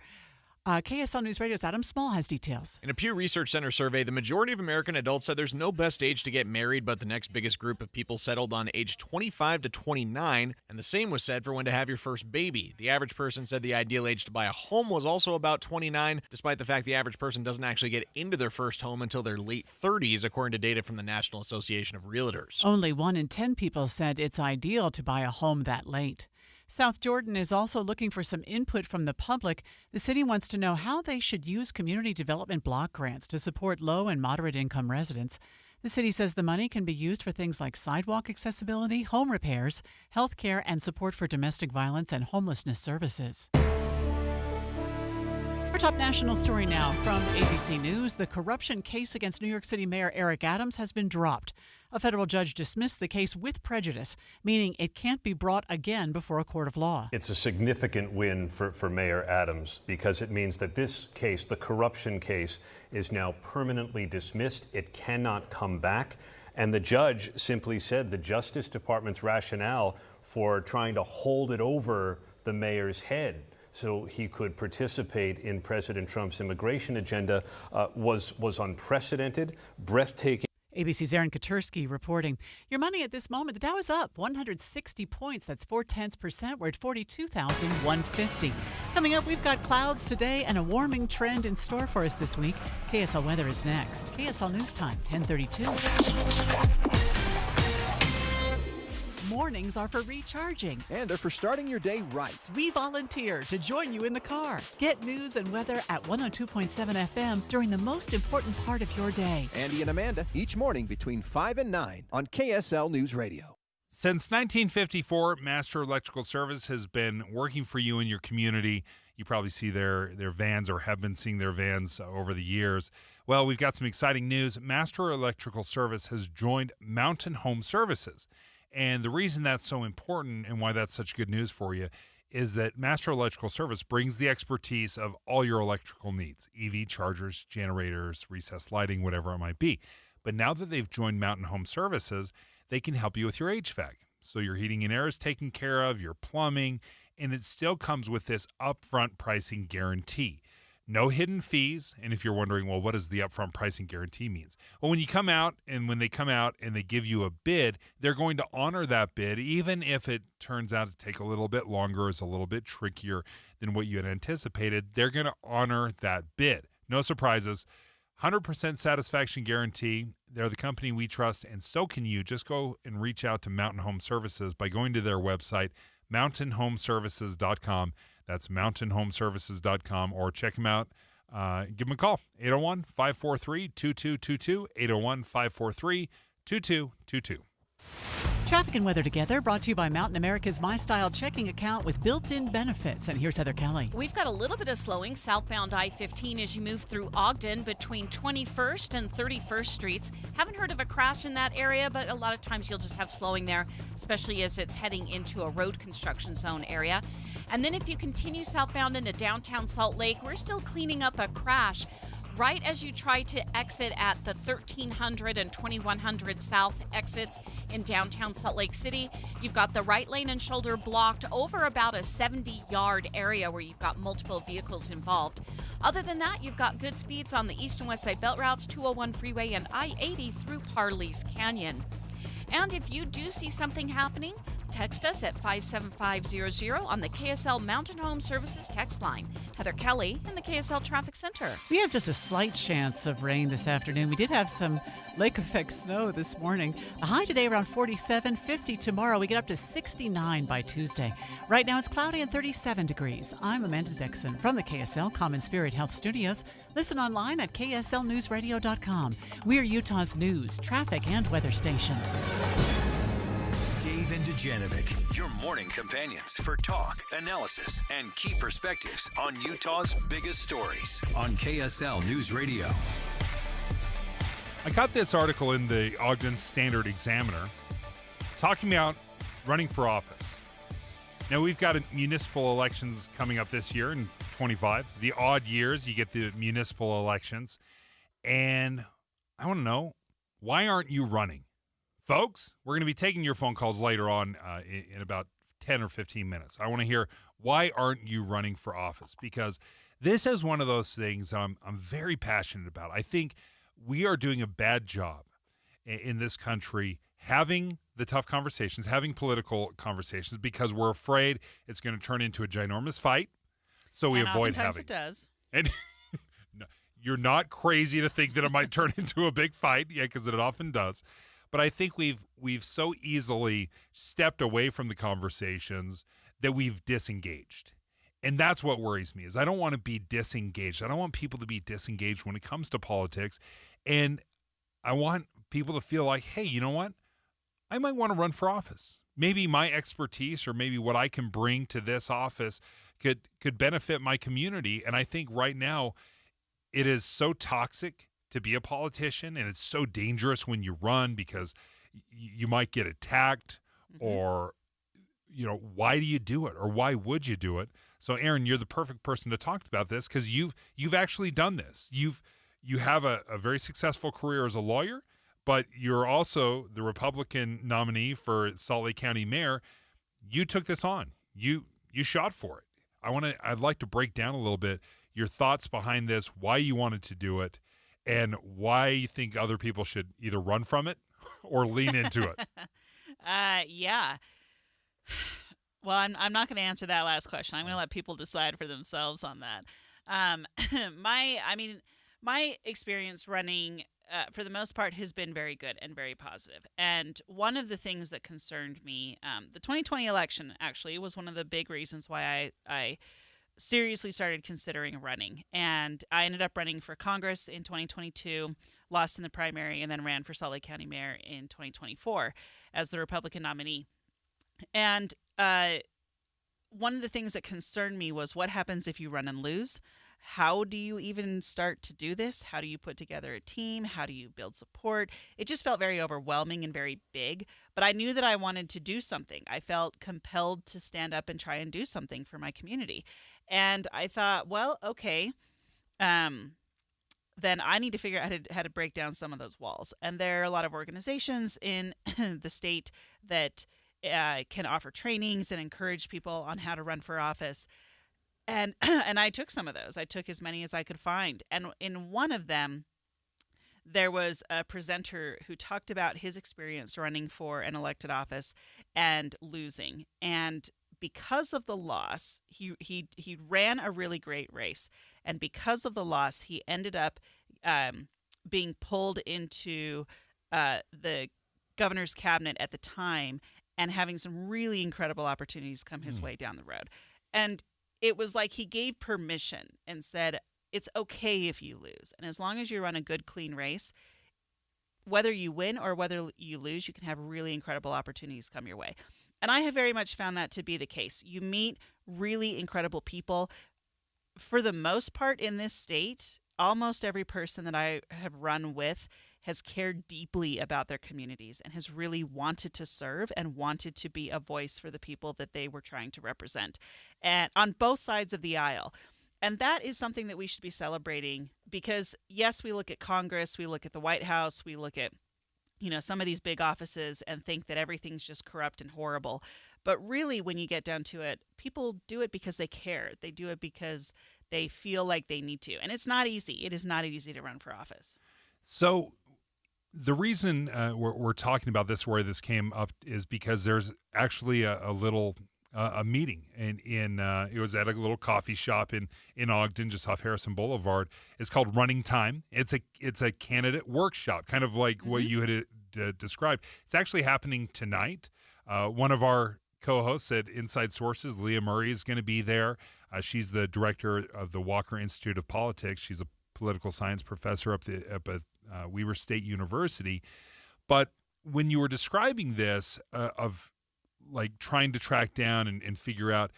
KSL News Radio's Adam Small has details. In a Pew Research Center survey, the majority of American adults said there's no best age to get married, but the next biggest group of people settled on age 25 to 29, and the same was said for when to have your first baby. The average person said the ideal age to buy a home was also about 29, despite the fact the average person doesn't actually get into their first home until their late 30s, according to data from the National Association of Realtors. Only 1 in 10 people said it's ideal to buy a home that late. South Jordan is also looking for some input from the public. The city wants to know how they should use community development block grants to support low and moderate income residents. The city says the money can be used for things like sidewalk accessibility, home repairs, health care, and support for domestic violence and homelessness services. Our top national story now from ABC News. The corruption case against New York City Mayor Eric Adams has been dropped. A federal judge dismissed the case with prejudice, meaning it can't be brought again before a court of law. It's a significant win for Mayor Adams because it means that this case, the corruption case, is now permanently dismissed. It cannot come back. And the judge simply said the Justice Department's rationale for trying to hold it over the mayor's head so he could participate in President Trump's immigration agenda was unprecedented, breathtaking. ABC's Aaron Katersky reporting. Your money at this moment, the Dow is up 160 points. That's 0.4%. We're at 42,150. Coming up, we've got clouds today and a warming trend in store for us this week. KSL weather is next. KSL News Time, 10:32. Mornings are for recharging. And they're for starting your day right. We volunteer to join you in the car. Get news and weather at 102.7 FM during the most important part of your day. Andy and Amanda, each morning between 5 and 9 on KSL News Radio. Since 1954, Master Electrical Service has been working for you in your community. You probably see their vans or have been seeing their vans over the years. Well, we've got some exciting news. Master Electrical Service has joined Mountain Home Services. And the reason that's so important and why that's such good news for you is that Master Electrical Service brings the expertise of all your electrical needs, EV chargers, generators, recessed lighting, whatever it might be. But now that they've joined Mountain Home Services, they can help you with your HVAC. So your heating and air is taken care of, your plumbing, and it still comes with this upfront pricing guarantee. No hidden fees. And if you're wondering, well, what does the upfront pricing guarantee means? Well, when they come out and they give you a bid, they're going to honor that bid, even if it turns out to take a little bit longer, is a little bit trickier than what you had anticipated. They're going to honor that bid. No surprises. 100% satisfaction guarantee. They're the company we trust, and so can you. Just go and reach out to Mountain Home Services by going to their website, mountainhomeservices.com. That's mountainhomeservices.com, or check them out. Give them a call, 801-543-2222, 801-543-2222. Traffic and weather together, brought to you by Mountain America's My Style checking account with built-in benefits. And here's Heather Kelly. We've got a little bit of slowing southbound I-15 as you move through Ogden between 21st and 31st Streets. Haven't heard of a crash in that area, but a lot of times you'll just have slowing there, especially as it's heading into a road construction zone area. And then if you continue southbound into downtown Salt Lake, we're still cleaning up a crash right as you try to exit at the 1300 and 2100 South exits in downtown Salt Lake City. You've got the right lane and shoulder blocked over about a 70-yard area where you've got multiple vehicles involved. Other than that, you've got good speeds on the east and west side belt routes, 201 freeway and I-80 through Parley's Canyon. And if you do see something happening, text us at 57500 on the KSL Mountain Home Services text line. Heather Kelly in the KSL Traffic Center. We have just a slight chance of rain this afternoon. We did have some lake effect snow this morning. The high today around 47, 50 tomorrow. We get up to 69 by Tuesday. Right now it's cloudy and 37 degrees. I'm Amanda Dixon from the KSL Common Spirit Health Studios. Listen online at kslnewsradio.com. We're Utah's news, traffic, and weather station. Dave and Dujanovic, your morning companions for talk, analysis, and key perspectives on Utah's biggest stories on KSL News Radio. I got this article in the Ogden Standard Examiner talking about running for office. Now, we've got municipal elections coming up this year in 25. The odd years, you get the municipal elections. And I want to know, why aren't you running? Folks, we're going to be taking your phone calls later on in about 10 or 15 minutes. I want to hear, why aren't you running for office? Because This is one of those things that I'm very passionate about. I think we are doing a bad job in this country having the tough conversations, having political conversations, because we're afraid it's going to turn into a ginormous fight. So we avoid having. Sometimes it does. And no, you're not crazy to think that it might turn into a big fight, because it often does. But I think we've so easily stepped away from the conversations that we've disengaged. And that's what worries me, is I don't want to be disengaged. I don't want people to be disengaged when it comes to politics. And I want people to feel like, hey, you know what? I might want to run for office. Maybe my expertise or maybe what I can bring to this office could benefit my community. And I think right now it is so toxic to be a politician, and it's so dangerous when you run because you might get attacked or, why do you do it, or why would you do it? So, Aaron, you're the perfect person to talk about this because you've actually done this. You have a very successful career as a lawyer, but you're also the Republican nominee for Salt Lake County Mayor. You took this on. You shot for it. I'd like to break down a little bit your thoughts behind this, why you wanted to do it, and why you think other people should either run from it or lean into it. Yeah. Well, I'm not going to answer that last question. I'm going to let people decide for themselves on that. My experience running, for the most part, has been very good and very positive. And one of the things that concerned me, the 2020 election actually was one of the big reasons why I seriously started considering running. And I ended up running for Congress in 2022, lost in the primary, and then ran for Salt Lake County Mayor in 2024 as the Republican nominee. And one of the things that concerned me was what happens if you run and lose? How do you even start to do this? How do you put together a team? How do you build support? It just felt very overwhelming and very big, but I knew that I wanted to do something. I felt compelled to stand up and try and do something for my community. And I thought, well, okay, then I need to figure out how to break down some of those walls. And there are a lot of organizations in the state that can offer trainings and encourage people on how to run for office. And I took some of those. I took as many as I could find. And in one of them, there was a presenter who talked about his experience running for an elected office and losing. And because of the loss, he ran a really great race. And because of the loss, he ended up being pulled into the governor's cabinet at the time and having some really incredible opportunities come his way down the road. And it was like he gave permission and said, it's okay if you lose. And as long as you run a good, clean race, whether you win or whether you lose, you can have really incredible opportunities come your way. And I have very much found that to be the case. You meet really incredible people. For the most part in this state, almost every person that I have run with has cared deeply about their communities and has really wanted to serve and wanted to be a voice for the people that they were trying to represent, and on both sides of the aisle. And that is something that we should be celebrating because, yes, we look at Congress, we look at the White House, we look at, some of these big offices and think that everything's just corrupt and horrible. But really, when you get down to it, people do it because they care. They do it because they feel like they need to. And it's not easy. It is not easy to run for office. So the reason we're talking about this, where this came up, is because there's actually a little meeting in it was at a little coffee shop in Ogden, just off Harrison Boulevard. It's called Running Time. It's a candidate workshop, kind of like what you had described. It's actually happening tonight. One of our co-hosts at Inside Sources, Leah Murray, is going to be there. She's the director of the Walker Institute of Politics. She's a political science professor up at Weber State University. But when you were describing this of like trying to track down and figure out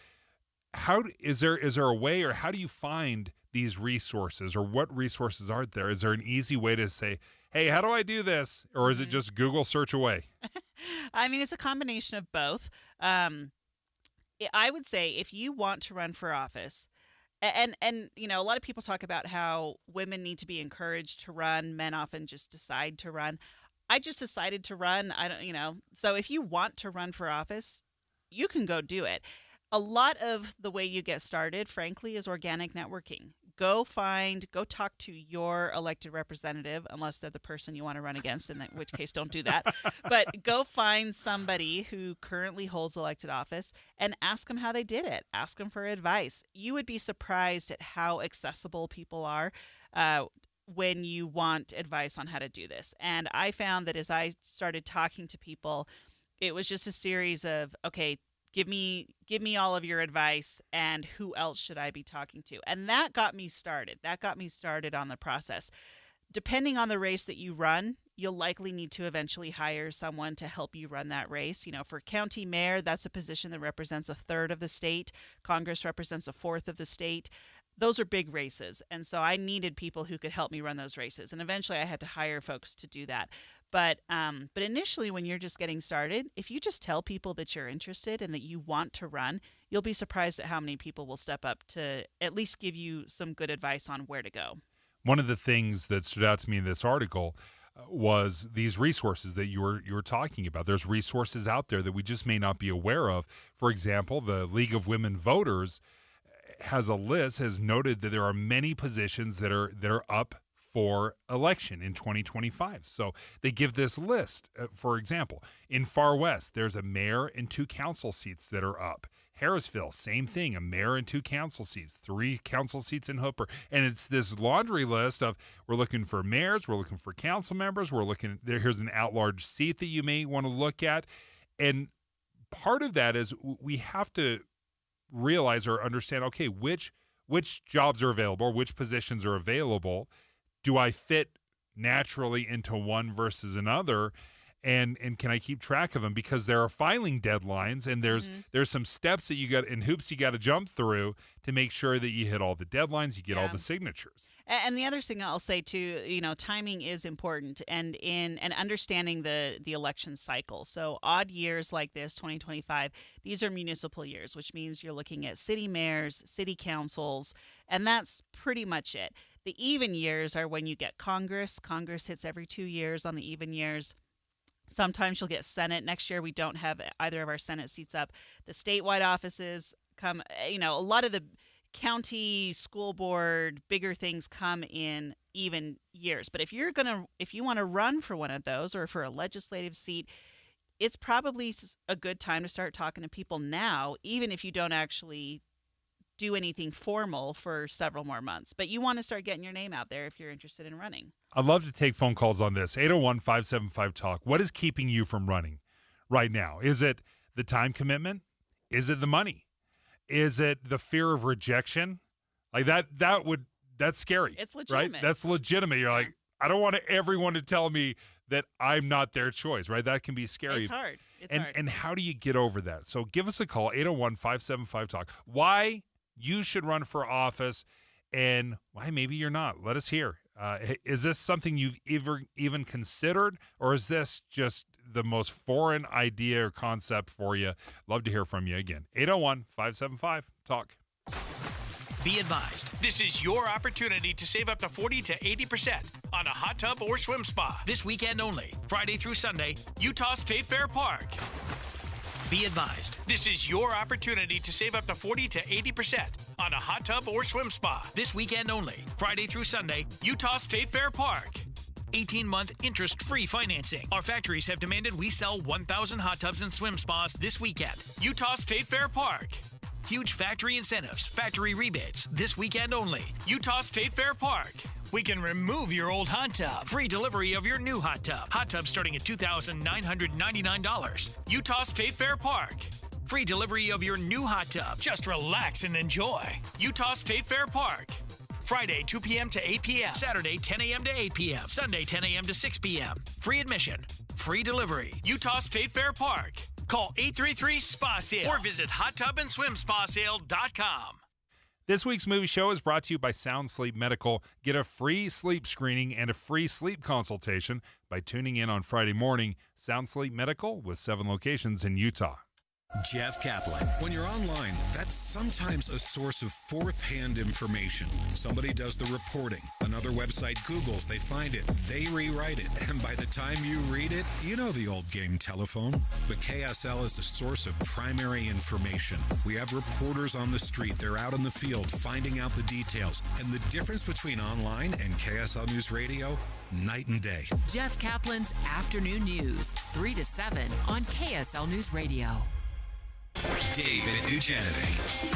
is there a way, or how do you find these resources, or what resources are there? Is there an easy way to say, hey, how do I do this? Or is it just Google search away? I mean, it's a combination of both. I would say if you want to run for office, and a lot of people talk about how women need to be encouraged to run. Men often just decide to run. I just decided to run. So if you want to run for office, you can go do it. a lot of the way you get started, frankly, is organic networking. Go talk to your elected representative, unless they're the person you want to run against, in which case don't do that. But go find somebody who currently holds elected office and ask them how they did it. Ask them for advice. You would be surprised at how accessible people are when you want advice on how to do this. And I found that as I started talking to people, it was just a series of, okay, give me all of your advice, and who else should I be talking to? And that got me started. That got me started on the process. Depending on the race that you run, you'll likely need to eventually hire someone to help you run that race. You know, for county mayor, that's a position that represents a third of the state. Congress represents a fourth of the state. Those are big races. And so I needed people who could help me run those races. And eventually I had to hire folks to do that. But initially, when you're just getting started, if you just tell people that you're interested and that you want to run, you'll be surprised at how many people will step up to at least give you some good advice on where to go. One of the things that stood out to me in this article was these resources that you were talking about. There's resources out there that we just may not be aware of. For example, the League of Women Voters has noted that there are many positions that are up for election in 2025. So they give this list. For example, in Far West, there's a mayor and 2 council seats that are up. Harrisville, same thing, a mayor and 2 council seats, 3 council seats in Hooper. And it's this laundry list of, we're looking for mayors, we're looking for council members, here's an at-large seat that you may want to look at. And part of that is we have to realize or understand, okay, which jobs are available, which positions are available. Do I fit naturally into one versus another? And can I keep track of them? Because there are filing deadlines, and there's some steps that you got and hoops you got to jump through to make sure that you hit all the deadlines, you get all the signatures. And the other thing I'll say too, timing is important, and understanding the election cycle. So odd years like this, 2025, these are municipal years, which means you're looking at city mayors, city councils, and that's pretty much it. The even years are when you get Congress. Congress hits every 2 years on the even years. Sometimes you'll get Senate. Next year, we don't have either of our Senate seats up. The statewide offices come, a lot of the county, school board, bigger things come in even years. But if you want to run for one of those or for a legislative seat, it's probably a good time to start talking to people now, even if you don't actually do anything formal for several more months. But you want to start getting your name out there if you're interested in running. I'd love to take phone calls on this. 801-575-TALK. What is keeping you from running right now? Is it the time commitment? Is it the money? Is it the fear of rejection? Like that's scary. It's legitimate. Right? That's legitimate. You're like, I don't want everyone to tell me that I'm not their choice, right? That can be scary. It's hard. Hard. And how do you get over that? So give us a call, 801-575-TALK. Why you should run for office and why maybe you're not. Let us hear. Is this something you've even considered, or is this just the most foreign idea or concept for you? Love to hear from you again. 801-575-TALK. Be advised, this is your opportunity to save up to 40 to 80% on a hot tub or swim spa this weekend only, Friday through Sunday, Utah State Fair Park. Be advised, this is your opportunity to save up to 40 to 80% on a hot tub or swim spa this weekend only, Friday through Sunday, Utah State Fair Park. 18-month interest-free financing. Our factories have demanded we sell 1,000 hot tubs and swim spas this weekend, Utah State Fair Park. Huge factory incentives, factory rebates this weekend only, Utah State Fair Park. We can remove your old hot tub. Free delivery of your new hot tub. Hot tub starting at $2,999. Utah State Fair Park. Free delivery of your new hot tub. Just relax and enjoy. Utah State Fair Park. Friday, 2 p.m. to 8 p.m. Saturday, 10 a.m. to 8 p.m. Sunday, 10 a.m. to 6 p.m. Free admission. Free delivery. Utah State Fair Park. Call 833-SPA-SALE or visit hottubandSwimSpaSale.com. This week's movie show is brought to you by Sound Sleep Medical. Get a free sleep screening and a free sleep consultation by tuning in on Friday morning. Sound Sleep Medical with 7 locations in Utah. Jeff Kaplan. When you're online, that's sometimes a source of fourth-hand information. Somebody does the reporting. Another website Googles, they find it, they rewrite it, and by the time you read it, you know the old game telephone. But KSL is a source of primary information. We have reporters on the street. They're out in the field finding out the details. And the difference between online and KSL News Radio, night and day. Jeff Kaplan's Afternoon News, 3 to 7 on KSL News Radio. David Dujanovic.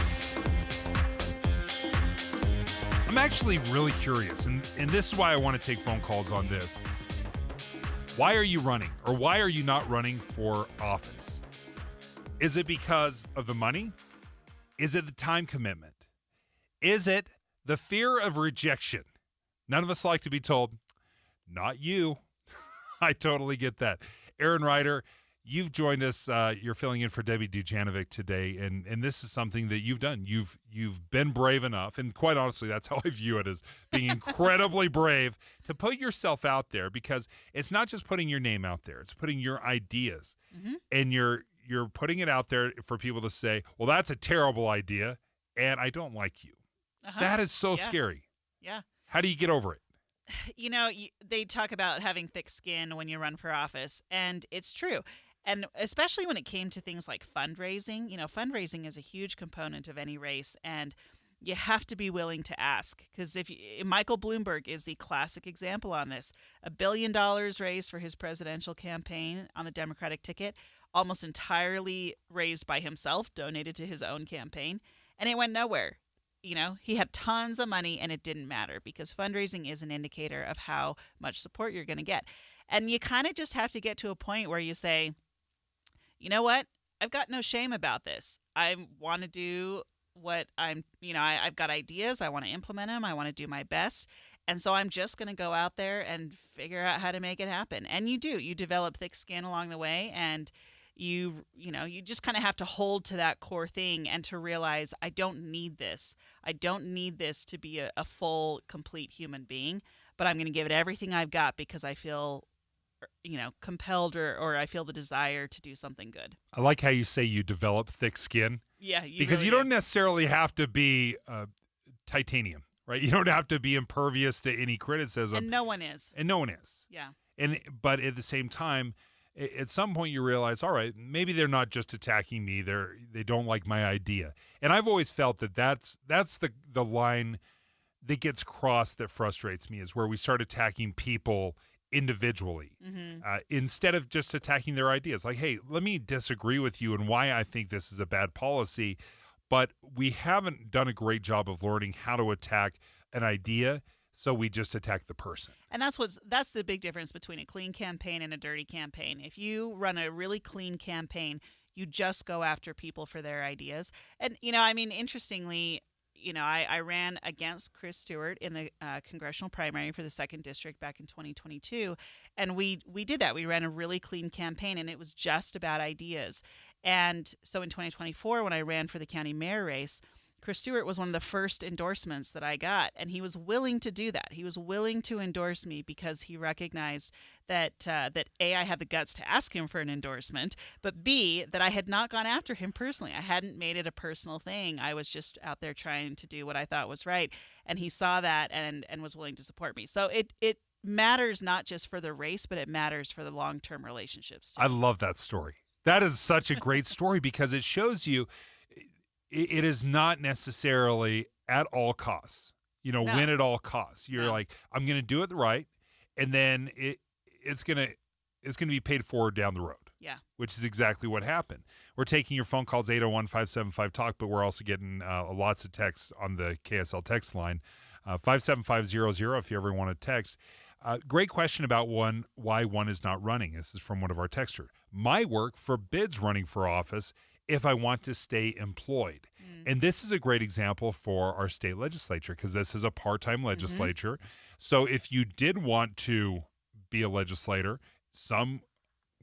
I'm actually really curious, and this is why I want to take phone calls on this. Why are you running, or why are you not running for office? Is it because of the money? Is it the time commitment? Is it the fear of rejection? None of us like to be told, not you. I totally get that. Aaron Ryder, you've joined us. You're filling in for Debbie Dujanovic today, and this is something that you've done. You've been brave enough, and quite honestly, that's how I view it, as being incredibly brave to put yourself out there, because it's not just putting your name out there; it's putting your ideas, and you're putting it out there for people to say, "Well, that's a terrible idea, and I don't like you." That is so scary. Yeah. How do you get over it? You know, they talk about having thick skin when you run for office, and it's true. And especially when it came to things like fundraising, fundraising is a huge component of any race, and you have to be willing to ask. Because Michael Bloomberg is the classic example on this. $1 billion raised for his presidential campaign on the Democratic ticket, almost entirely raised by himself, donated to his own campaign, and it went nowhere. He had tons of money, and it didn't matter, because fundraising is an indicator of how much support you're going to get. And you kind of just have to get to a point where you say, you know what? I've got no shame about this. I want to do what I've got ideas. I want to implement them. I want to do my best. And so I'm just going to go out there and figure out how to make it happen. And you do. You develop thick skin along the way, and you just kind of have to hold to that core thing and to realize, I don't need this. I don't need this to be a full, complete human being, but I'm going to give it everything I've got because I feel compelled or I feel the desire to do something good. I like how you say you develop thick skin. Yeah, because really you don't necessarily have to be titanium, right? You don't have to be impervious to any criticism. And no one is. Yeah. But at the same time, at some point you realize, all right, maybe they're not just attacking me. They don't like my idea. And I've always felt that's the line that gets crossed that frustrates me, is where we start attacking people individually instead of just attacking their ideas. Like, hey, let me disagree with you and why I think this is a bad policy, but we haven't done a great job of learning how to attack an idea, so we just attack the person. And that's the big difference between a clean campaign and a dirty campaign. If you run a really clean campaign, you just go after people for their ideas. And interestingly, I ran against Chris Stewart in the congressional primary for the 2nd District back in 2022, and we did that. We ran a really clean campaign, and it was just about ideas. And so in 2024, when I ran for the county mayor race, Chris Stewart was one of the first endorsements that I got, and he was willing to do that. He was willing to endorse me because he recognized that A, I had the guts to ask him for an endorsement, but B, that I had not gone after him personally. I hadn't made it a personal thing. I was just out there trying to do what I thought was right, and he saw that and was willing to support me. So it matters not just for the race, but it matters for the long-term relationships too. I love that story. That is such a great story because it shows you it is not necessarily at all costs, win at all costs. You're like, I'm going to do it right, and then it's going to be paid forward down the road. Yeah. Which is exactly what happened. We're taking your phone calls, 801-575-TALK, but we're also getting lots of texts on the KSL text line, 57500 if you ever want to text. Great question about why one is not running. This is from one of our texters. My work forbids running for office if I want to stay employed. And this is a great example for our state legislature because this is a part-time legislature. So if you did want to be a legislator, some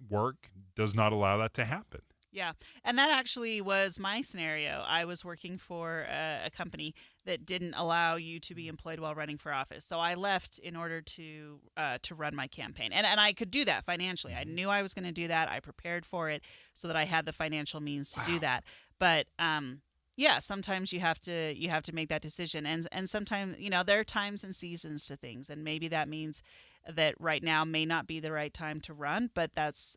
work does not allow that to happen. Yeah, and that actually was my scenario. I was working for a company that didn't allow you to be employed while running for office, so I left in order to run my campaign, and I could do that financially. I knew I was going to do that. I prepared for it so that I had the financial means to do that. But yeah, sometimes you have to make that decision, and sometimes there are times and seasons to things, and maybe that means that right now may not be the right time to run, but that's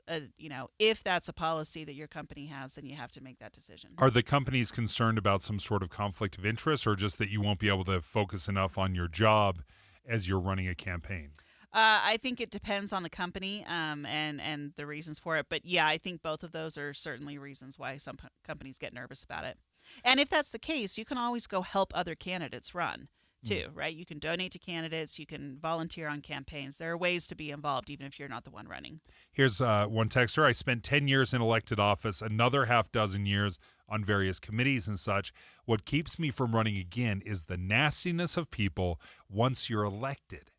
if that's a policy that your company has, then you have to make that decision. Are the companies concerned about some sort of conflict of interest, or just that you won't be able to focus enough on your job as you're running a campaign? I think it depends on the company and the reasons for it. But yeah, I think both of those are certainly reasons why some companies get nervous about it. And if that's the case, you can always go help other candidates run too, right? You can donate to candidates. You can volunteer on campaigns. There are ways to be involved even if you're not the one running. Here's one texter. I spent 10 years in elected office, another half dozen years on various committees and such. What keeps me from running again is the nastiness of people once you're elected.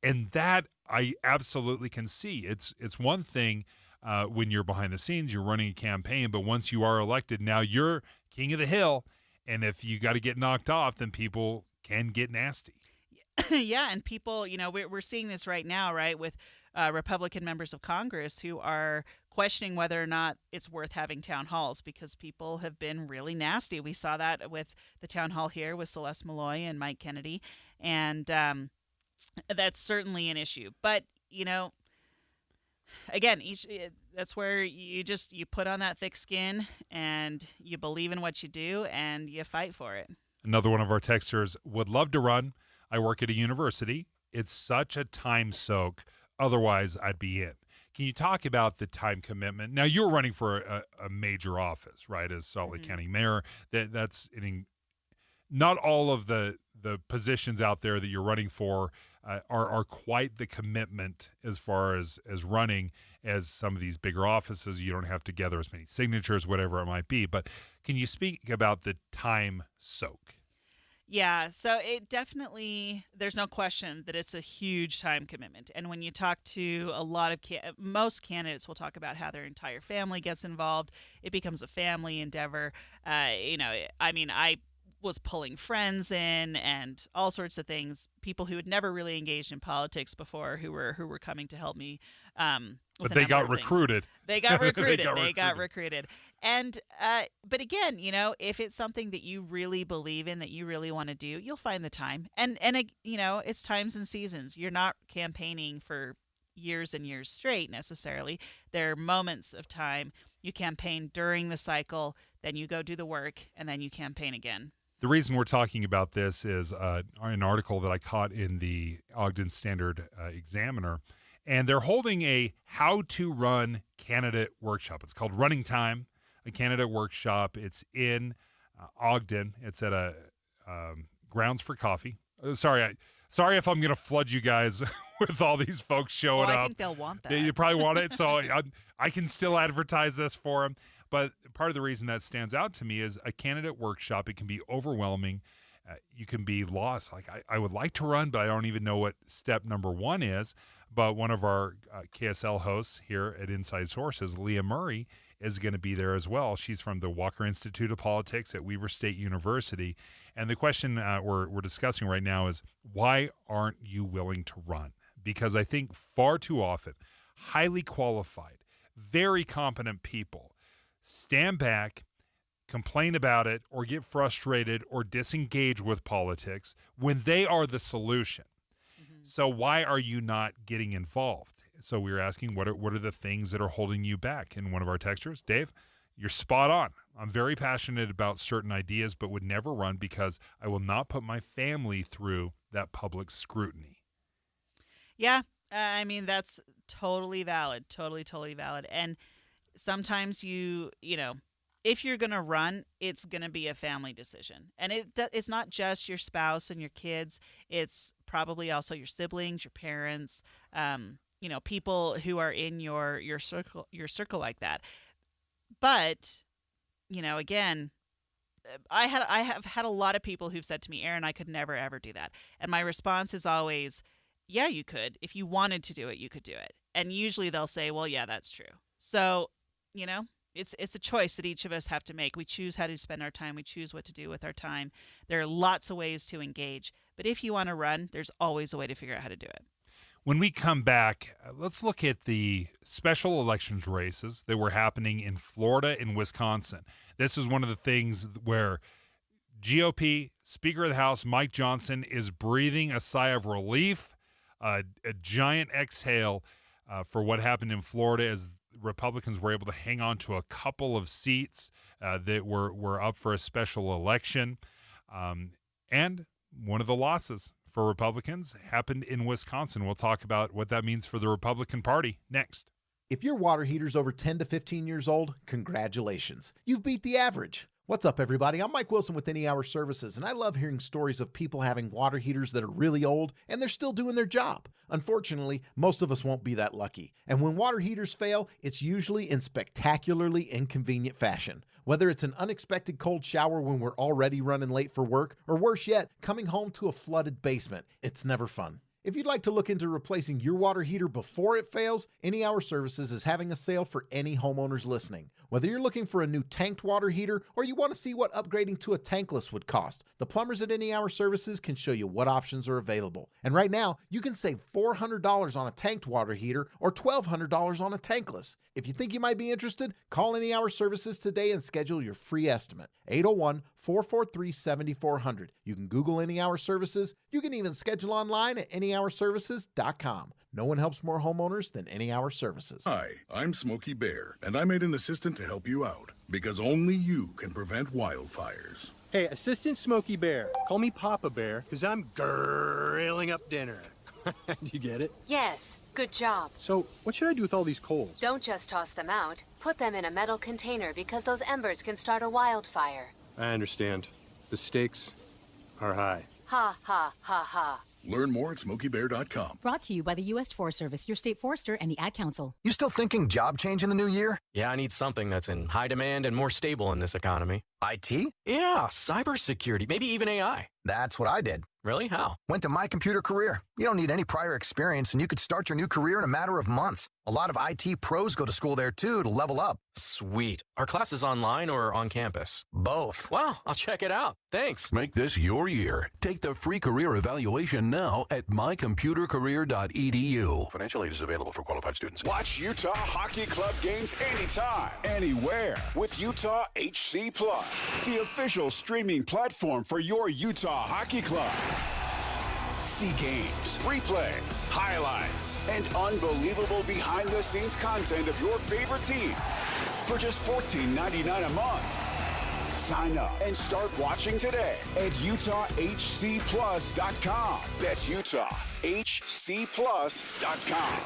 And that I absolutely can see. It's one thing when you're behind the scenes, you're running a campaign, but once you are elected, now you're king of the hill. And if you got to get knocked off, then people can get nasty. Yeah, and people, we're seeing this right now, right, with Republican members of Congress who are questioning whether or not it's worth having town halls because people have been really nasty. We saw that with the town hall here with Celeste Malloy and Mike Kennedy, and that's certainly an issue. But, again, that's where you put on that thick skin and you believe in what you do and you fight for it. Another one of our texters would love to run. I work at a university. It's such a time soak. Otherwise, I'd be in. Can you talk about the time commitment? Now, you're running for a major office, right, as Salt Lake County mayor. That's not all of the positions out there that you're running for are quite the commitment as far as running as some of these bigger offices. You don't have to gather as many signatures, whatever it might be. But can you speak about the time soak? Yeah, so it definitely, there's no question that it's a huge time commitment. And when you talk to a lot of, most candidates will talk about how their entire family gets involved. It becomes a family endeavor. I was pulling friends in and all sorts of things, people who had never really engaged in politics before who were coming to help me. But they got recruited. They got recruited. They got recruited. And but again, if it's something that you really believe in, that you really want to do, you'll find the time. And it's times and seasons. You're not campaigning for years and years straight necessarily. There are moments of time. You campaign during the cycle, then you go do the work, and then you campaign again. The reason we're talking about this is an article that I caught in the Ogden Standard Examiner, and they're holding a how-to-run candidate workshop. It's called Running Time, a candidate workshop. It's in Ogden. It's at a Grounds for Coffee. Sorry if I'm going to flood you guys with all these folks showing up. I think they'll want that. You probably want it, so I can still advertise this for them. But part of the reason that stands out to me is a candidate workshop. It can be overwhelming. You can be lost. Like, I would like to run, but I don't even know what step number one is. But one of our KSL hosts here at Inside Sources, Leah Murray, is going to be there as well. She's from the Walker Institute of Politics at Weber State University. And the question we're discussing right now is, why aren't you willing to run? Because I think far too often, highly qualified, very competent people stand back, complain about it, or get frustrated or disengage with politics when they are the solution. So why are you not getting involved? So we were asking, what are the things that are holding you back? And one of our texters, Dave, you're spot on. I'm very passionate about certain ideas, but would never run because I will not put my family through that public scrutiny. Yeah, that's totally valid, totally valid. And sometimes if you're going to run, it's going to be a family decision. And it's not just your spouse and your kids. It's probably also your siblings, your parents, people who are in your circle like that. But, again, I have had a lot of people who've said to me, Erin, I could never, ever do that. And my response is always, yeah, you could. If you wanted to do it, you could do it. And usually they'll say, well, yeah, that's true. So, it's a choice that each of us have to make. We choose how to spend our time. We choose what to do with our time. There are lots of ways to engage. But if you want to run, there's always a way to figure out how to do it. When we come back, let's look at the special elections races that were happening in Florida and Wisconsin. This is one of the things where GOP Speaker of the House Mike Johnson is breathing a sigh of relief, a giant exhale for what happened in Florida as Republicans were able to hang on to a couple of seats that were up for a special election. And one of the losses for Republicans happened in Wisconsin. We'll talk about what that means for the Republican Party next. If your water heater's over 10 to 15 years old, congratulations. You've beat the average. What's up, everybody? I'm Mike Wilson with Any Hour Services, and I love hearing stories of people having water heaters that are really old and they're still doing their job. Unfortunately, most of us won't be that lucky. And when water heaters fail, it's usually in spectacularly inconvenient fashion. Whether it's an unexpected cold shower when we're already running late for work, or worse yet, coming home to a flooded basement, it's never fun. If you'd like to look into replacing your water heater before it fails, Any Hour Services is having a sale for any homeowners listening. Whether you're looking for a new tanked water heater or you want to see what upgrading to a tankless would cost, the plumbers at Any Hour Services can show you what options are available. And right now, you can save $400 on a tanked water heater or $1,200 on a tankless. If you think you might be interested, call Any Hour Services today and schedule your free estimate. 801-443-7400. You can Google Any Hour Services. You can even schedule online at anyhourservices.com. No one helps more homeowners than Any Hour Services. Hi, I'm Smokey Bear, and I made an assistant to help you out, because only you can prevent wildfires. Hey, Assistant Smokey Bear. Call me Papa Bear, because I'm grilling up dinner. Do you get it? Yes, good job. So, what should I do with all these coals? Don't just toss them out. Put them in a metal container because those embers can start a wildfire. I understand. The stakes are high. Ha, ha, ha, ha. Learn more at SmokeyBear.com. Brought to you by the U.S. Forest Service, your state forester, and the Ad Council. You still thinking job change in the new year? Yeah, I need something that's in high demand and more stable in this economy. IT? Yeah, cybersecurity, maybe even AI. That's what I did. Really? How? Went to My Computer Career. You don't need any prior experience, and you could start your new career in a matter of months. A lot of IT pros go to school there, too, to level up. Sweet. Are classes online or on campus? Both. Wow, I'll check it out. Thanks. Make this your year. Take the free career evaluation now at mycomputercareer.edu. Financial aid is available for qualified students. Watch Utah Hockey Club games anytime, anywhere with Utah HC Plus, the official streaming platform for your Utah Hockey Club. See games, replays, highlights, and unbelievable behind-the-scenes content of your favorite team for just $14.99 a month. Sign up and start watching today at UtahHCPlus.com. That's UtahHCPlus.com.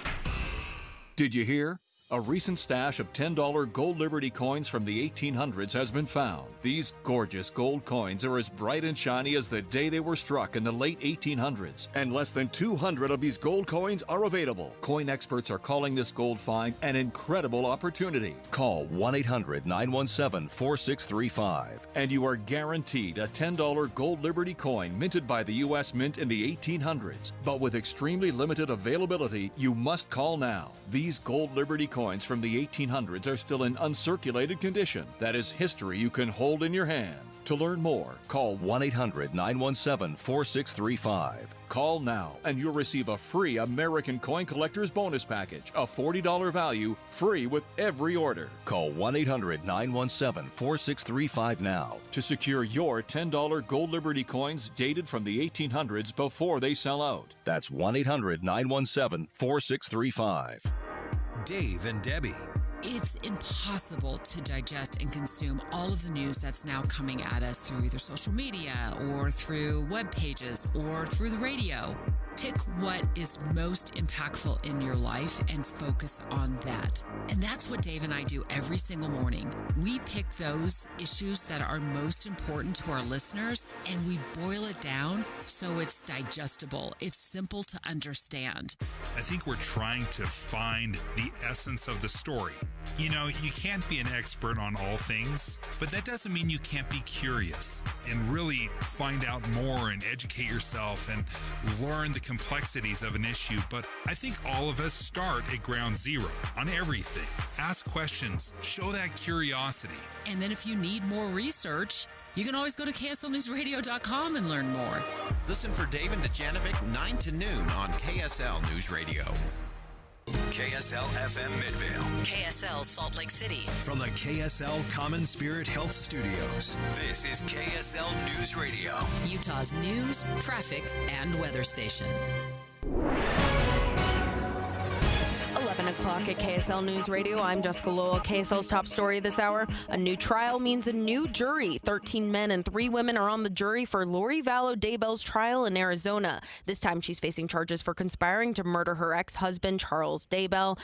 Did you hear? A recent stash of $10 gold Liberty coins from the 1800s has been found. These gorgeous gold coins are as bright and shiny as the day they were struck in the late 1800s, and less than 200 of these gold coins are available. Coin experts are calling this gold find an incredible opportunity. Call 1-800-917-4635, and you are guaranteed a $10 gold Liberty coin minted by the U.S. Mint in the 1800s. But with extremely limited availability, you must call now. These gold Liberty coins from the 1800s are still in uncirculated condition. That is history you can hold in your hand. To learn more, call 1-800-917-4635. Call now and you'll receive a free American Coin Collector's Bonus Package, a $40 value, free with every order. Call 1-800-917-4635 now to secure your $10 gold Liberty coins dated from the 1800s before they sell out. That's 1-800-917-4635. Dave and Debbie. It's impossible to digest and consume all of the news that's now coming at us through either social media or through web pages or through the radio. Pick what is most impactful in your life and focus on that. And that's what Dave and I do every single morning. We pick those issues that are most important to our listeners and we boil it down so it's digestible. It's simple to understand. I think we're trying to find the essence of the story. You know, you can't be an expert on all things, but that doesn't mean you can't be curious and really find out more and educate yourself and learn the complexities of an issue. But I think all of us start at ground zero on everything. Ask questions, show that curiosity. And then if you need more research, you can always go to KSLNewsRadio.com and learn more. Listen for Dave and Dujanovic 9 to noon on KSL News Radio. KSL FM Midvale. KSL Salt Lake City. From the KSL Common Spirit Health Studios, this is KSL News Radio. Utah's news, traffic, and weather station. 11 o'clock at KSL News Radio. I'm Jessica Lowell. KSL's top story this hour. A new trial means a new jury. 13 men and 3 women are on the jury for Lori Vallow Daybell's trial in Arizona. This time she's facing charges for conspiring to murder her ex-husband, Charles Vallow.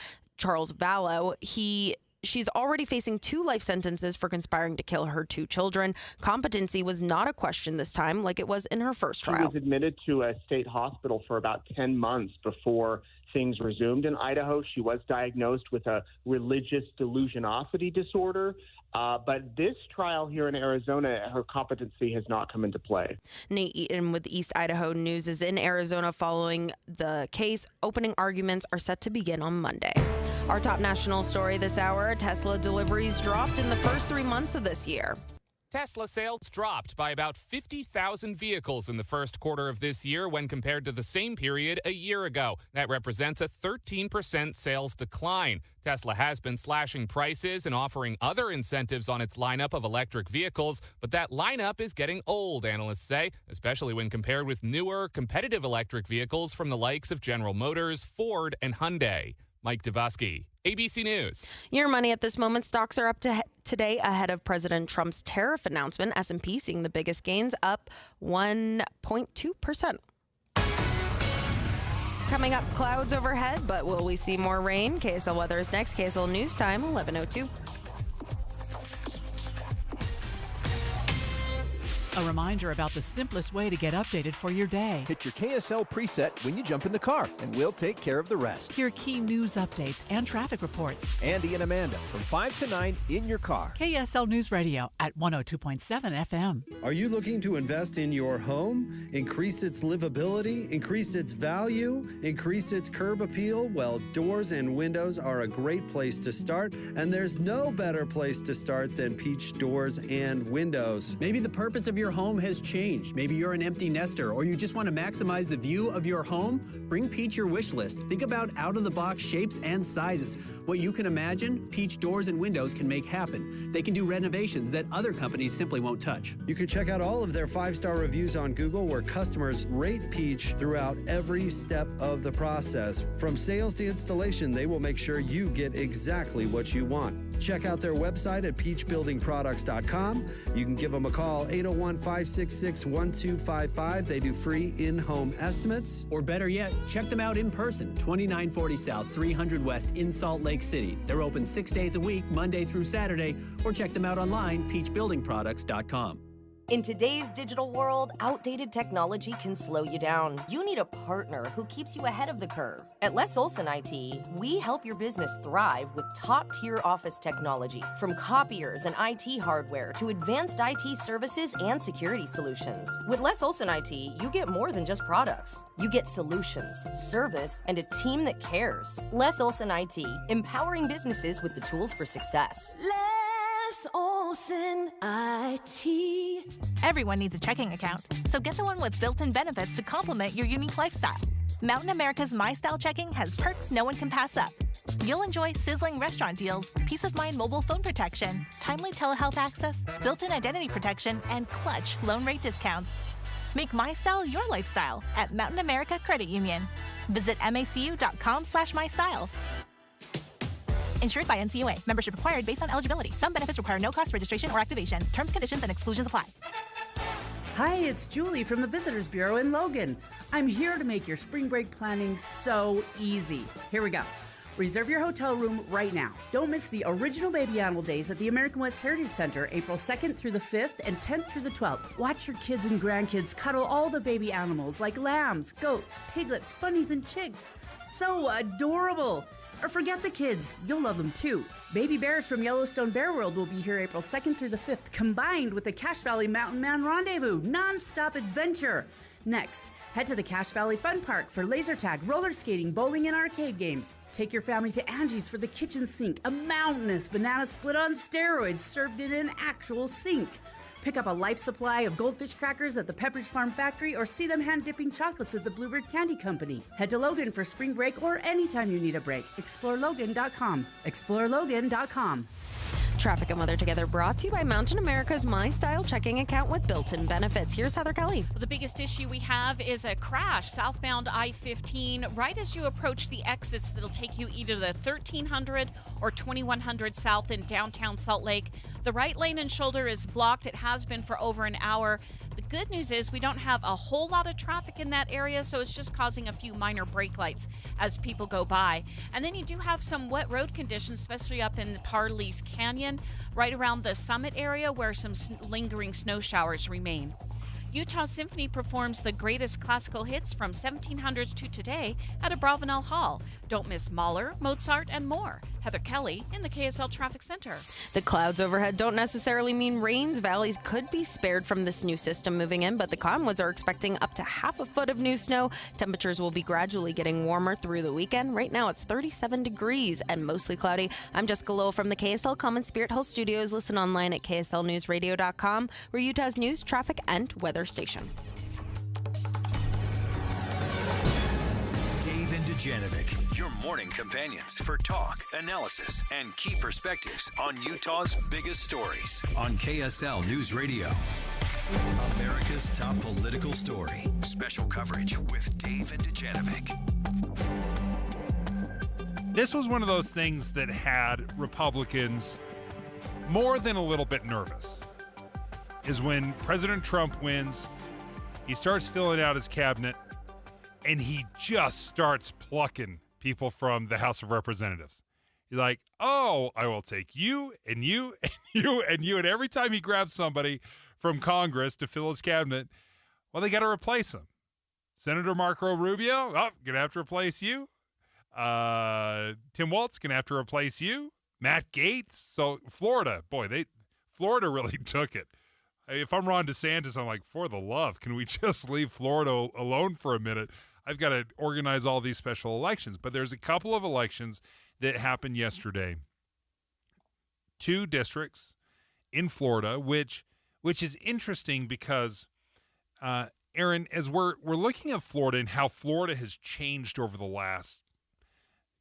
She's already facing 2 life sentences for conspiring to kill her 2 children. Competency was not a question this time like it was in her first trial. She was admitted to a state hospital for about 10 months before things resumed in Idaho. She was diagnosed with a religious delusionosity disorder. But this trial here in Arizona, her competency has not come into play. Nate Eaton with East Idaho News is in Arizona following the case. Opening arguments are set to begin on Monday. Our top national story this hour, Tesla deliveries dropped in the first 3 months of this year. Tesla sales dropped by about 50,000 vehicles in the first quarter of this year when compared to the same period a year ago. That represents a 13% sales decline. Tesla has been slashing prices and offering other incentives on its lineup of electric vehicles, but that lineup is getting old, analysts say, especially when compared with newer, competitive electric vehicles from the likes of General Motors, Ford, and Hyundai. Mike Dubosky, ABC News. Your money at this moment. Stocks are up today ahead of President Trump's tariff announcement. S&P seeing the biggest gains, up 1.2%. Coming up, clouds overhead, but will we see more rain? KSL weather is next. KSL News Time, 11:02. A reminder about the simplest way to get updated for your day. Hit your KSL preset when you jump in the car, and we'll take care of the rest. Hear key news updates and traffic reports. Andy and Amanda from 5 to 9 in your car. KSL News Radio at 102.7 FM. Are you looking to invest in your home, increase its livability, increase its value, increase its curb appeal? Well, doors and windows are a great place to start, and there's no better place to start than Peach Doors and Windows. Maybe the purpose of your home has changed. Maybe you're an empty nester or you just want to maximize the view of your home. Bring Peach your wish list. Think about out-of-the-box shapes and sizes. What you can imagine, Peach Doors and Windows can make happen. They can do renovations that other companies simply won't touch. You can check out all of their 5-star reviews on Google where customers rate Peach throughout every step of the process. From sales to installation, they will make sure you get exactly what you want. Check out their website at peachbuildingproducts.com. You can give them a call, 801-566-1255. They do free in-home estimates. Or better yet, check them out in person, 2940 South, 300 West in Salt Lake City. They're open 6 days a week, Monday through Saturday, or check them out online, peachbuildingproducts.com. In today's digital world, outdated technology can slow you down. You need a partner who keeps you ahead of the curve. At Les Olson IT, we help your business thrive with top-tier office technology, from copiers and IT hardware to advanced IT services and security solutions. With Les Olson IT, you get more than just products. You get solutions, service, and a team that cares. Les Olson IT, empowering businesses with the tools for success. Les Olson IT. Everyone needs a checking account, so get the one with built-in benefits to complement your unique lifestyle. Mountain America's My Style Checking has perks no one can pass up. You'll enjoy sizzling restaurant deals, peace of mind mobile phone protection, timely telehealth access, built-in identity protection, and clutch loan rate discounts. Make My Style your lifestyle at Mountain America Credit Union. Visit macu.com/mystyle. Insured by NCUA. Membership required based on eligibility. Some benefits require no cost registration or activation. Terms, conditions, and exclusions apply. Hi, it's Julie from the Visitors Bureau in Logan. I'm here to make your spring break planning so easy. Here we go. Reserve your hotel room right now. Don't miss the original Baby Animal Days at the American West Heritage Center, April 2nd through the 5th and 10th through the 12th. Watch your kids and grandkids cuddle all the baby animals like lambs, goats, piglets, bunnies, and chicks. So adorable. Or forget the kids, you'll love them too. Baby bears from Yellowstone Bear World will be here April 2nd through the 5th, combined with the Cache Valley Mountain Man Rendezvous, non-stop adventure. Next, head to the Cache Valley Fun Park for laser tag, roller skating, bowling, and arcade games. Take your family to Angie's for the kitchen sink, a mountainous banana split on steroids served in an actual sink. Pick up a life supply of goldfish crackers at the Pepperidge Farm Factory or see them hand-dipping chocolates at the Bluebird Candy Company. Head to Logan for spring break or anytime you need a break. ExploreLogan.com. ExploreLogan.com. Traffic and weather together brought to you by Mountain America's My Style checking account with built-in benefits. Here's Heather Kelly. Well, the biggest issue we have is a crash southbound I-15 right as you approach the exits that'll take you either the 1300 or 2100 south in downtown Salt Lake. The right lane and shoulder is blocked. It has been for over an hour. The good news is we don't have a whole lot of traffic in that area, so it's just causing a few minor brake lights as people go by. And then you do have some wet road conditions, especially up in Parley's Canyon, right around the summit area where some lingering snow showers remain. Utah Symphony performs the greatest classical hits from 1700s to today at Abravanel Hall. Don't miss Mahler, Mozart, and more. Heather Kelly in the KSL Traffic Center. The clouds overhead don't necessarily mean rains. Valleys could be spared from this new system moving in, but the Cottonwoods are expecting up to half a foot of new snow. Temperatures will be gradually getting warmer through the weekend. Right now it's 37 degrees and mostly cloudy. I'm Jessica Lowell from the KSL Common Spirit Health Studios. Listen online at kslnewsradio.com. We're Utah's news, traffic, and weather station. Dave and Dujanovic, your morning companions for talk, analysis, and key perspectives on Utah's biggest stories on KSL News Radio. America's top political story. Special coverage with Dave and Dujanovic. This was one of those things that had Republicans more than a little bit nervous. Is when President Trump wins, he starts filling out his cabinet, and he just starts plucking people from the House of Representatives. He's like, oh, I will take you and you and you and you. And every time he grabs somebody from Congress to fill his cabinet, well, they got to replace him. Senator Marco Rubio, oh, going to have to replace you. Tim Walz, going to have to replace you. Matt Gaetz. So Florida, boy, Florida really took it. If I'm Ron DeSantis, I'm like, for the love, can we just leave Florida alone for a minute? I've got to organize all these special elections. But there's a couple of elections that happened yesterday. 2 districts in Florida, which is interesting because, Aaron, as we're looking at Florida and how Florida has changed over the last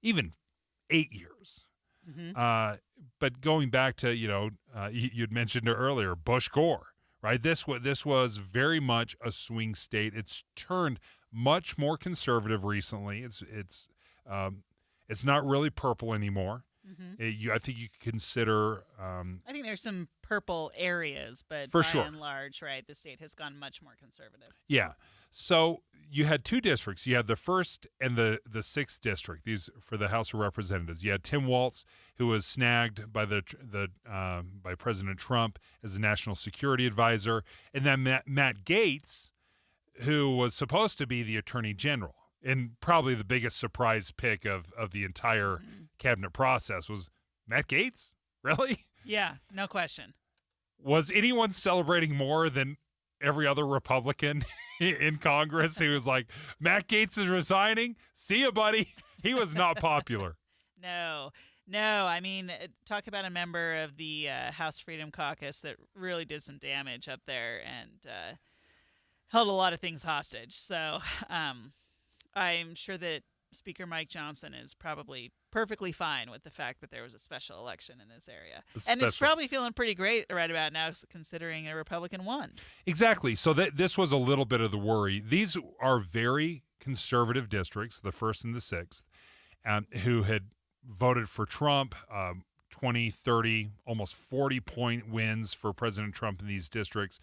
even 8 years. Mm-hmm. But going back to, you'd mentioned it earlier, Bush Gore. Right, this was very much a swing state. It's turned much more conservative recently. It's not really purple anymore. Mm-hmm. I think you could consider. I think there's some purple areas, but for by sure, and large, right, the state has gone much more conservative. Yeah. So you had 2 districts. You had the 1st and the 6th district. These for the House of Representatives. You had Tim Walz, who was snagged by by President Trump as a national security advisor, and then Matt Gaetz, who was supposed to be the Attorney General, and probably the biggest surprise pick of the entire cabinet process was Matt Gaetz. Really? Yeah, no question. Was anyone celebrating more than every other Republican in Congress who was like, Matt Gaetz is resigning? See ya, buddy. He was not popular. No. I mean, talk about a member of the House Freedom Caucus that really did some damage up there and held a lot of things hostage. So I'm sure that Speaker Mike Johnson is probably perfectly fine with the fact that there was a special election in this area. And is probably feeling pretty great right about now considering a Republican won. Exactly. So this was a little bit of the worry. These are very conservative districts, the 1st and the 6th, who had voted for Trump, 20, 30, almost 40-point wins for President Trump in these districts.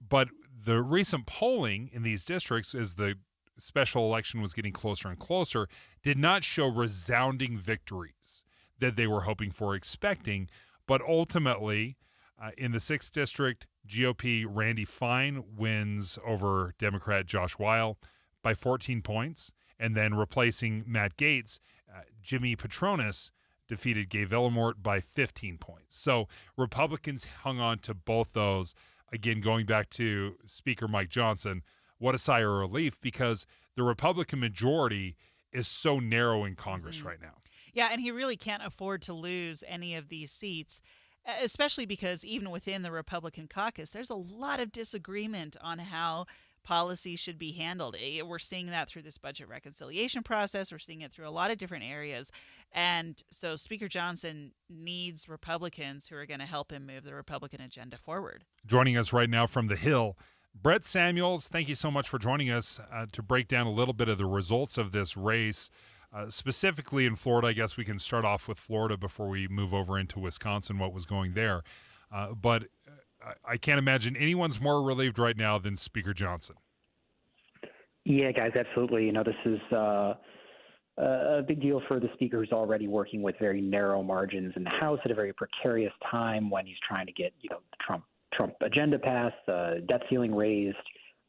But the recent polling in these districts, as the special election was getting closer and closer, did not show resounding victories that they were hoping for, expecting. But ultimately, in the 6th district, GOP Randy Fine wins over Democrat Josh Weil by 14 points, and then replacing Matt Gaetz, Jimmy Patronis defeated Gay Villamort by 15 points. So Republicans hung on to both those. Again, going back to Speaker Mike Johnson, what a sigh of relief, because the Republican majority is so narrow in Congress right now. Yeah, and he really can't afford to lose any of these seats, especially because even within the Republican caucus, there's a lot of disagreement on how policy should be handled. We're seeing that through this budget reconciliation process. We're seeing it through a lot of different areas. And so Speaker Johnson needs Republicans who are going to help him move the Republican agenda forward. Joining us right now from the Hill, Brett Samuels, thank you so much for joining us to break down a little bit of the results of this race. Specifically in Florida, I guess we can start off with Florida before we move over into Wisconsin, what was going there. But I can't imagine anyone's more relieved right now than Speaker Johnson. Yeah, guys, absolutely. This is a big deal for the speaker who's already working with very narrow margins in the House at a very precarious time when he's trying to get, the Trump agenda passed, debt ceiling raised,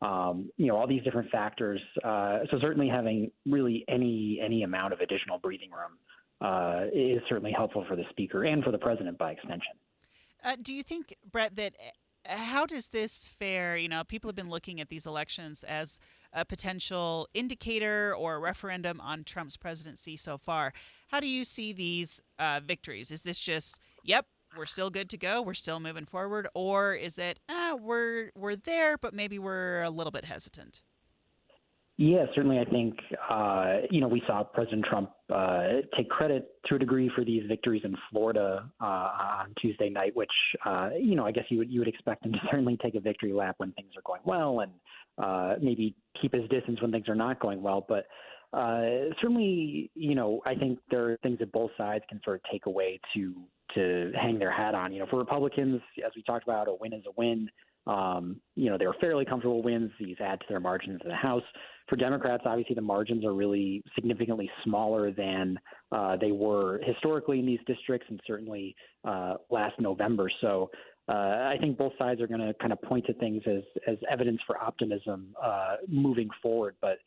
all these different factors. So certainly having really any amount of additional breathing room is certainly helpful for the speaker and for the president by extension. Do you think, Brett, that how does this fare? People have been looking at these elections as a potential indicator or a referendum on Trump's presidency so far. How do you see these victories? Is this just, yep, we're still good to go, we're still moving forward, or is it, we're there, but maybe we're a little bit hesitant? Yeah, certainly. I think, we saw President Trump take credit to a degree for these victories in Florida on Tuesday night, which, I guess you would expect him to certainly take a victory lap when things are going well and maybe keep his distance when things are not going well. But certainly, I think there are things that both sides can sort of take away to hang their hat on. For Republicans, as we talked about, a win is a win. They were fairly comfortable wins. These add to their margins in the House. For Democrats, obviously the margins are really significantly smaller than they were historically in these districts and certainly last November. So I think both sides are going to kind of point to things as evidence for optimism moving forward. But,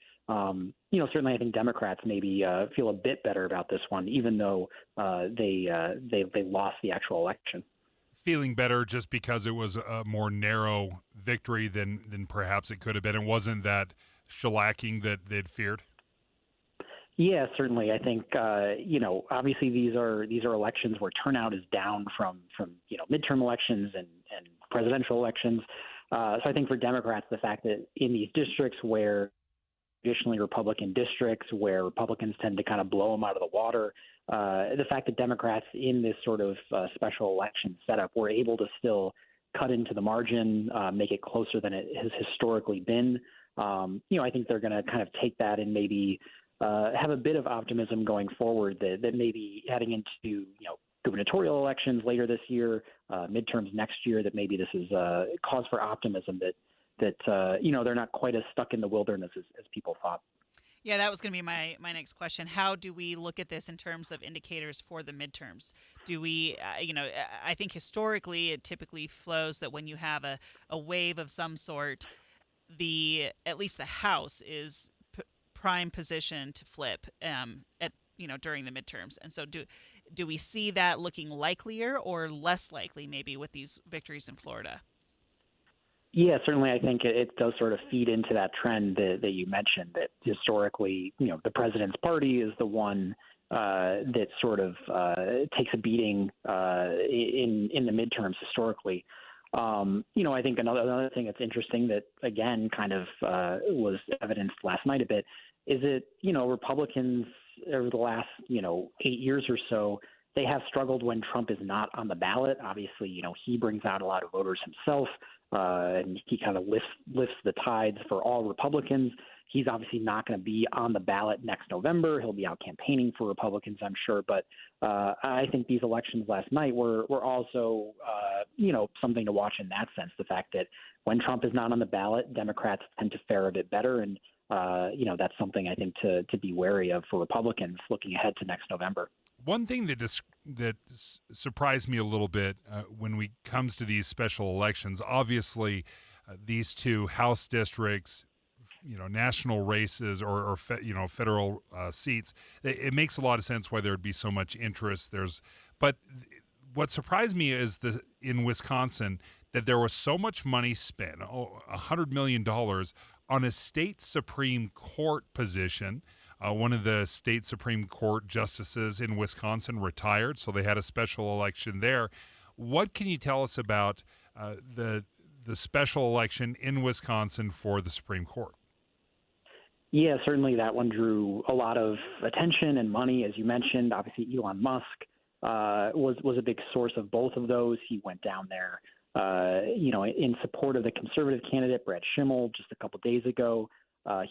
certainly I think Democrats maybe feel a bit better about this one, even though they lost the actual election. Feeling better just because it was a more narrow victory than perhaps it could have been. It wasn't that shellacking that they'd feared. Yeah, certainly. I think obviously these are elections where turnout is down from midterm elections and presidential elections. So I think for Democrats, the fact that in these districts where traditionally Republican districts, where Republicans tend to kind of blow them out of the water, the fact that Democrats in this sort of special election setup were able to still cut into the margin, make it closer than it has historically been. I think they're going to kind of take that and maybe have a bit of optimism going forward that maybe heading into, gubernatorial elections later this year, midterms next year, that maybe this is a cause for optimism that they're not quite as stuck in the wilderness as people thought. Yeah, that was going to be my next question. How do we look at this in terms of indicators for the midterms? Do we, I think historically it typically flows that when you have a wave of some sort, at least the House is prime position to flip during the midterms. And so do we see that looking likelier or less likely maybe with these victories in Florida? Yeah, certainly. I think it does sort of feed into that trend that you mentioned, that historically, the president's party is the one that sort of takes a beating in the midterms historically. I think another thing that's interesting that, again, kind of was evidenced last night a bit is that, Republicans over the last, 8 years or so, they have struggled when Trump is not on the ballot. Obviously, he brings out a lot of voters himself, and he kind of lifts the tides for all Republicans. He's obviously not going to be on the ballot next November. He'll be out campaigning for Republicans, I'm sure. But I think these elections last night were also, something to watch in that sense. The fact that when Trump is not on the ballot, Democrats tend to fare a bit better. And, that's something I think to be wary of for Republicans looking ahead to next November. One thing that surprised me a little bit when we comes to these special elections, obviously these two House districts national races or federal seats, it makes a lot of sense why there would be so much interest. But what surprised me is in Wisconsin that there was so much money spent, $100 million, on a state Supreme Court position. One of the state Supreme Court justices in Wisconsin retired, so they had a special election there. What can you tell us about the special election in Wisconsin for the Supreme Court? Yeah, certainly that one drew a lot of attention and money, as you mentioned. Obviously, Elon Musk was a big source of both of those. He went down there, in support of the conservative candidate, Brad Schimmel, just a couple days ago.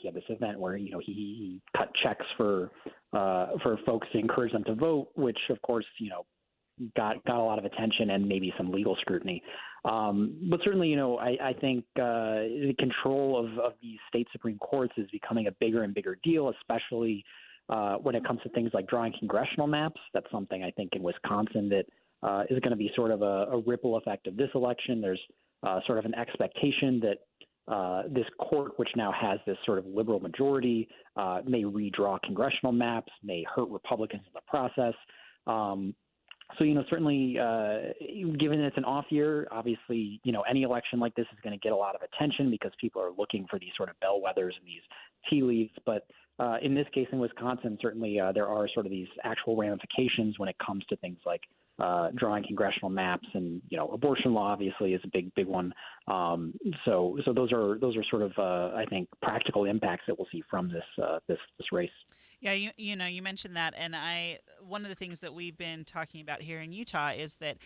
He had this event where, he cut checks for folks to encourage them to vote, which, of course, got a lot of attention and maybe some legal scrutiny. But certainly, I think the control of these state Supreme Courts is becoming a bigger and bigger deal, especially when it comes to things like drawing congressional maps. That's something I think in Wisconsin that is going to be sort of a ripple effect of this election. There's sort of an expectation that this court, which now has this sort of liberal majority, may redraw congressional maps, may hurt Republicans in the process. So, certainly, given it's an off year, obviously, any election like this is going to get a lot of attention because people are looking for these sort of bellwethers and these tea leaves. But in this case, in Wisconsin, certainly there are sort of these actual ramifications when it comes to things like drawing congressional maps, and abortion law obviously is a big one. So those are sort of I think practical impacts that we'll see from this race. Yeah, you mentioned that, and one of the things that we've been talking about here in Utah is that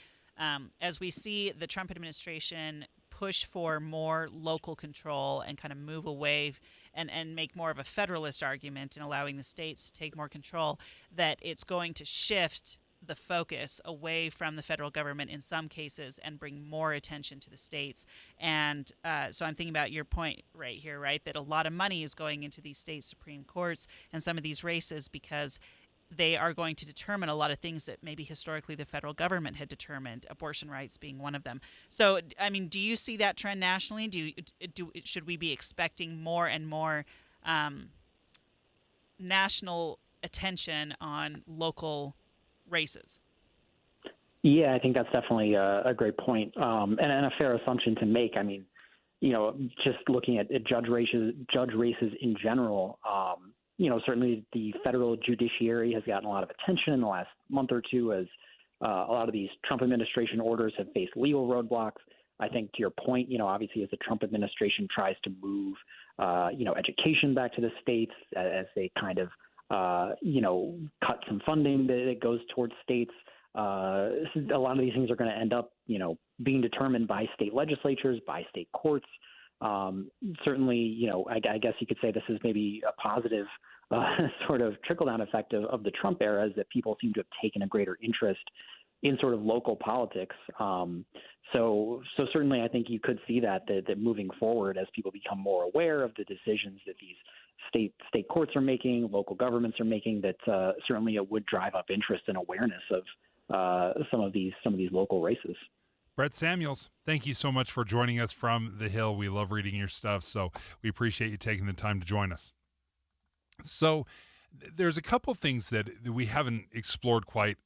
as we see the Trump administration push for more local control and kind of move away and make more of a federalist argument in allowing the states to take more control, that it's going to shift the focus away from the federal government in some cases and bring more attention to the states. And so I'm thinking about your point right here, right, that a lot of money is going into these state Supreme Courts and some of these races because they are going to determine a lot of things that maybe historically the federal government had determined, abortion rights being one of them. So, I mean, do you see that trend nationally? Should we be expecting more and more national attention on local races? Yeah, I think that's definitely a great point, and a fair assumption to make. I mean, just looking at judge races in general, certainly the federal judiciary has gotten a lot of attention in the last month or two as a lot of these Trump administration orders have faced legal roadblocks. I think to your point, obviously as the Trump administration tries to move, education back to the states as they kind of cut some funding that goes towards states. A lot of these things are going to end up, being determined by state legislatures, by state courts. Certainly, I guess you could say this is maybe a positive sort of trickle-down effect of the Trump era, is that people seem to have taken a greater interest in sort of local politics. So certainly I think you could see that moving forward as people become more aware of the decisions that these state courts are making, local governments are making, that certainly it would drive up interest and awareness of some of these local races. Brett Samuels, thank you so much for joining us from the Hill. We love reading your stuff, so we appreciate you taking the time to join us. So there's a couple things that we haven't explored quite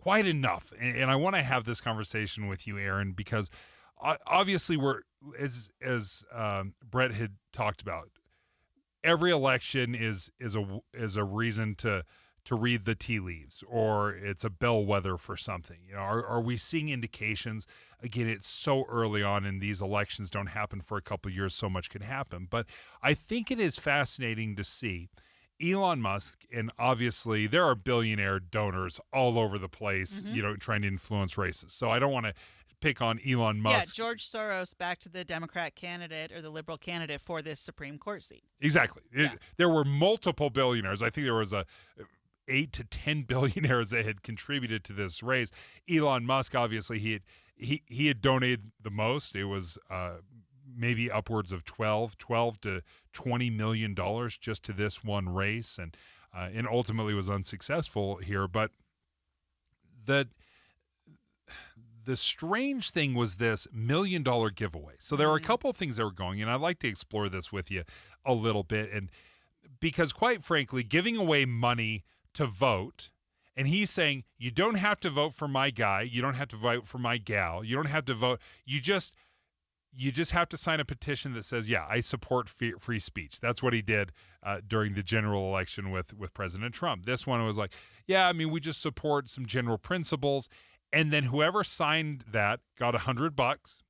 enough, and I want to have this conversation with you, Aaron, because obviously we're, as Brett had talked about, every election is a reason to read the tea leaves, or it's a bellwether for something. Are we seeing indications? Again, it's so early on, and these elections don't happen for a couple of years. So much can happen, but I think it is fascinating to see Elon Musk, and obviously there are billionaire donors all over the place, trying to influence races. So I don't want to pick on Elon Musk. Yeah, George Soros backed the Democrat candidate or the liberal candidate for this Supreme Court seat. Exactly. Yeah. There were multiple billionaires. I think there was 8 to 10 billionaires that had contributed to this race. Elon Musk, obviously, he had donated the most. It was maybe upwards of $12 to $20 million just to this one race, and ultimately was unsuccessful here. But the strange thing was this $1 million giveaway. So there are a couple of things that were going, and I'd like to explore this with you a little bit. And because quite frankly, giving away money to vote, and he's saying, you don't have to vote for my guy, you don't have to vote for my gal, you don't have to vote, you just have to sign a petition that says, yeah, I support free speech. That's what he did during the general election with President Trump. This one was like, yeah, I mean, we just support some general principles. And then whoever signed that got $100,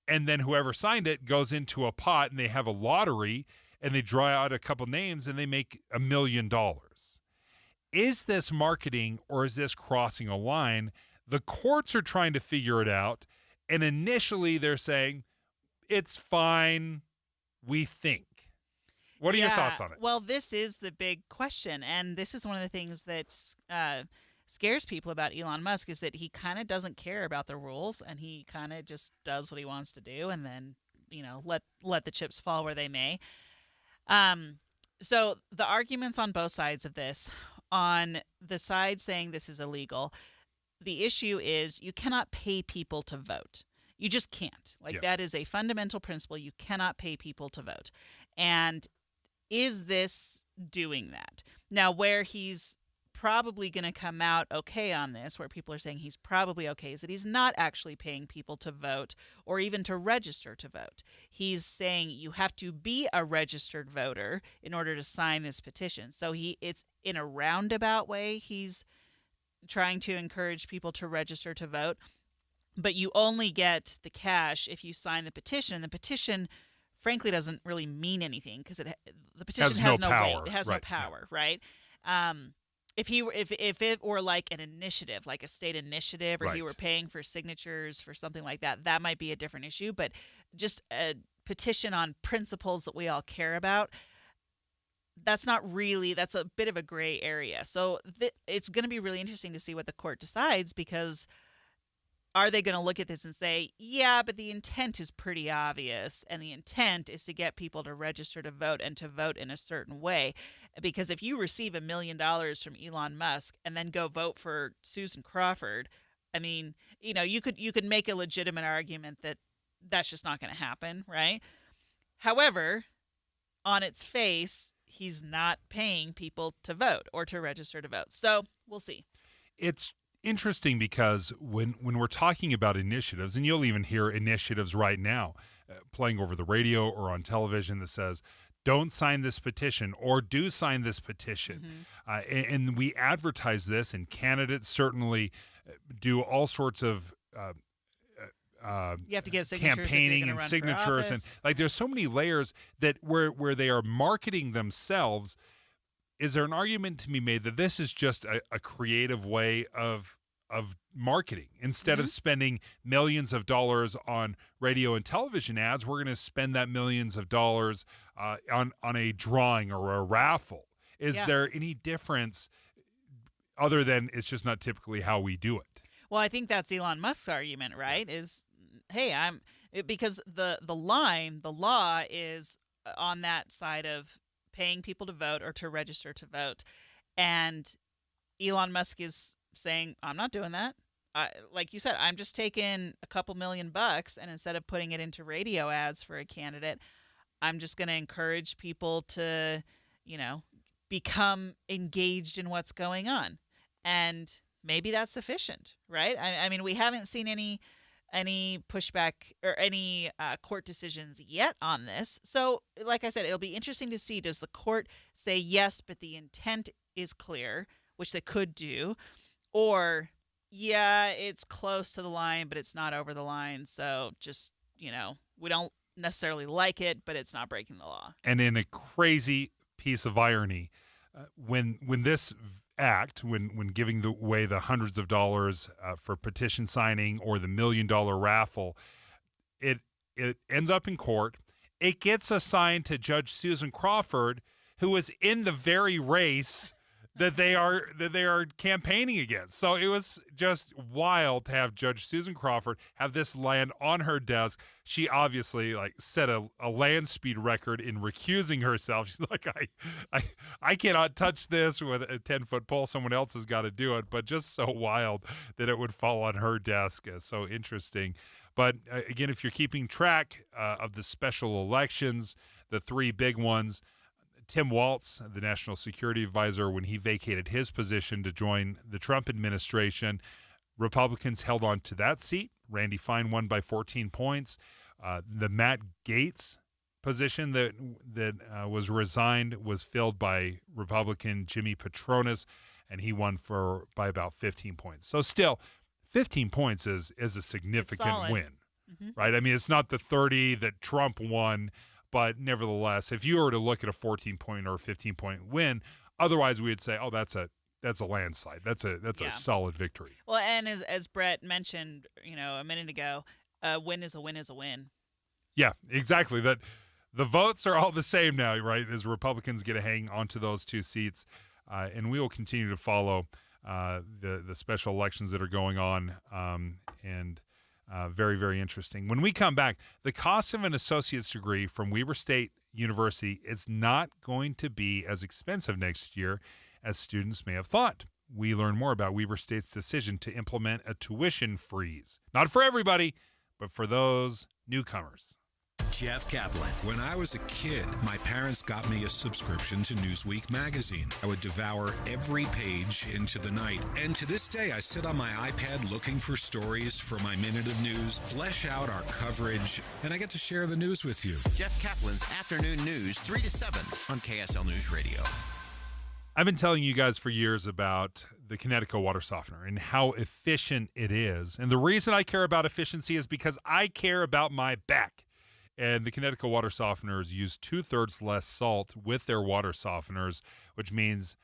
and then whoever signed it goes into a pot, and they have a lottery, and they draw out a couple names, and they make $1 million. Is this marketing, or is this crossing a line? The courts are trying to figure it out, and initially they're saying, it's fine, we think. What are your thoughts on it? Well, this is the big question, and this is one of the things that's scares people about Elon Musk, is that he kind of doesn't care about the rules, and he kind of just does what he wants to do, and then let the chips fall where they may. So the arguments on both sides of this, on the side saying this is illegal, the issue is you cannot pay people to vote. You just can't. That is a fundamental principle. You cannot pay people to vote. And is this doing that? Now, where he's probably going to come out okay on this, where people are saying he's probably okay, is that he's not actually paying people to vote or even to register to vote. He's saying you have to be a registered voter in order to sign this petition. So it's in a roundabout way, he's trying to encourage people to register to vote, but you only get the cash if you sign the petition. The petition, frankly, doesn't really mean anything because the petition has no weight. It has no power, right? If it were like an initiative, like a state initiative, or he were paying for signatures for something like that, that might be a different issue. But just a petition on principles that we all care about, that's a bit of a gray area. So it's going to be really interesting to see what the court decides, because are they going to look at this and say, yeah, but the intent is pretty obvious, and the intent is to get people to register to vote and to vote in a certain way? Because if you receive $1 million from Elon Musk and then go vote for Susan Crawford, I mean, you could make a legitimate argument that that's just not going to happen, right? However, on its face, he's not paying people to vote or to register to vote. So we'll see. It's interesting because when we're talking about initiatives, and you'll even hear initiatives right now playing over the radio or on television that says, don't sign this petition or do sign this petition. And we advertise this, and candidates certainly do all sorts of you have to get signatures campaigning and signatures, and there's so many layers that where they are marketing themselves. Is there an argument to be made that this is just a creative way of marketing? Instead of spending millions of dollars on radio and television ads, we're going to spend that millions of dollars on a drawing or a raffle. Is there any difference other than it's just not typically how we do it? Well, I think that's Elon Musk's argument, right? Is, hey, because the law is on that side of paying people to vote or to register to vote. And Elon Musk is saying, I'm not doing that. Like you said, I'm just taking a couple $1 million, and instead of putting it into radio ads for a candidate, I'm just going to encourage people to, become engaged in what's going on. And maybe that's sufficient, right? I mean, we haven't seen any pushback or any court decisions yet on this. So, like I said, it'll be interesting to see, does the court say yes, but the intent is clear, which they could do, or, yeah, it's close to the line, but it's not over the line. So just, we don't necessarily like it, but it's not breaking the law. And in a crazy piece of irony, when this act, when giving away the hundreds of dollars for petition signing or the $1 million raffle, it ends up in court. It gets assigned to Judge Susan Crawford, who was in the very race that they are campaigning against. So it was just wild to have Judge Susan Crawford have this land on her desk. She obviously set a land speed record in recusing herself. She's like, I cannot touch this with a 10-foot pole. Someone else has got to do it. But just so wild that it would fall on her desk. So interesting. But again, if you're keeping track of the special elections, the three big ones, Tim Walz, the national security advisor, when he vacated his position to join the Trump administration, Republicans held on to that seat. Randy Fine won by 14 points. The Matt Gaetz position that was resigned was filled by Republican Jimmy Patronis, and he won by about 15 points. So still, 15 points is a significant win, right? I mean, it's not the 30 that Trump won. But nevertheless, if you were to look at a 14-point or a 15-point win, otherwise we would say, oh, that's a landslide. That's a solid victory. Well, and as Brett mentioned, a minute ago, a win is a win is a win. Yeah, exactly. That the votes are all the same now, right? As Republicans get to hang onto those two seats, and we will continue to follow the special elections that are going on, and. Very, very interesting. When we come back, the cost of an associate's degree from Weber State University is not going to be as expensive next year as students may have thought. We learn more about Weber State's decision to implement a tuition freeze. Not for everybody, but for those newcomers. Jeff Kaplan. When I was a kid, my parents got me a subscription to Newsweek magazine. I would devour every page into the night. And to this day, I sit on my iPad looking for stories for my Minute of News, flesh out our coverage, and I get to share the news with you. Jeff Kaplan's Afternoon News, 3 to 7 on KSL News Radio. I've been telling you guys for years about the Kinetico water softener and how efficient it is. And the reason I care about efficiency is because I care about my back. And the Kinetico water softeners use 2/3 less salt with their water softeners, which means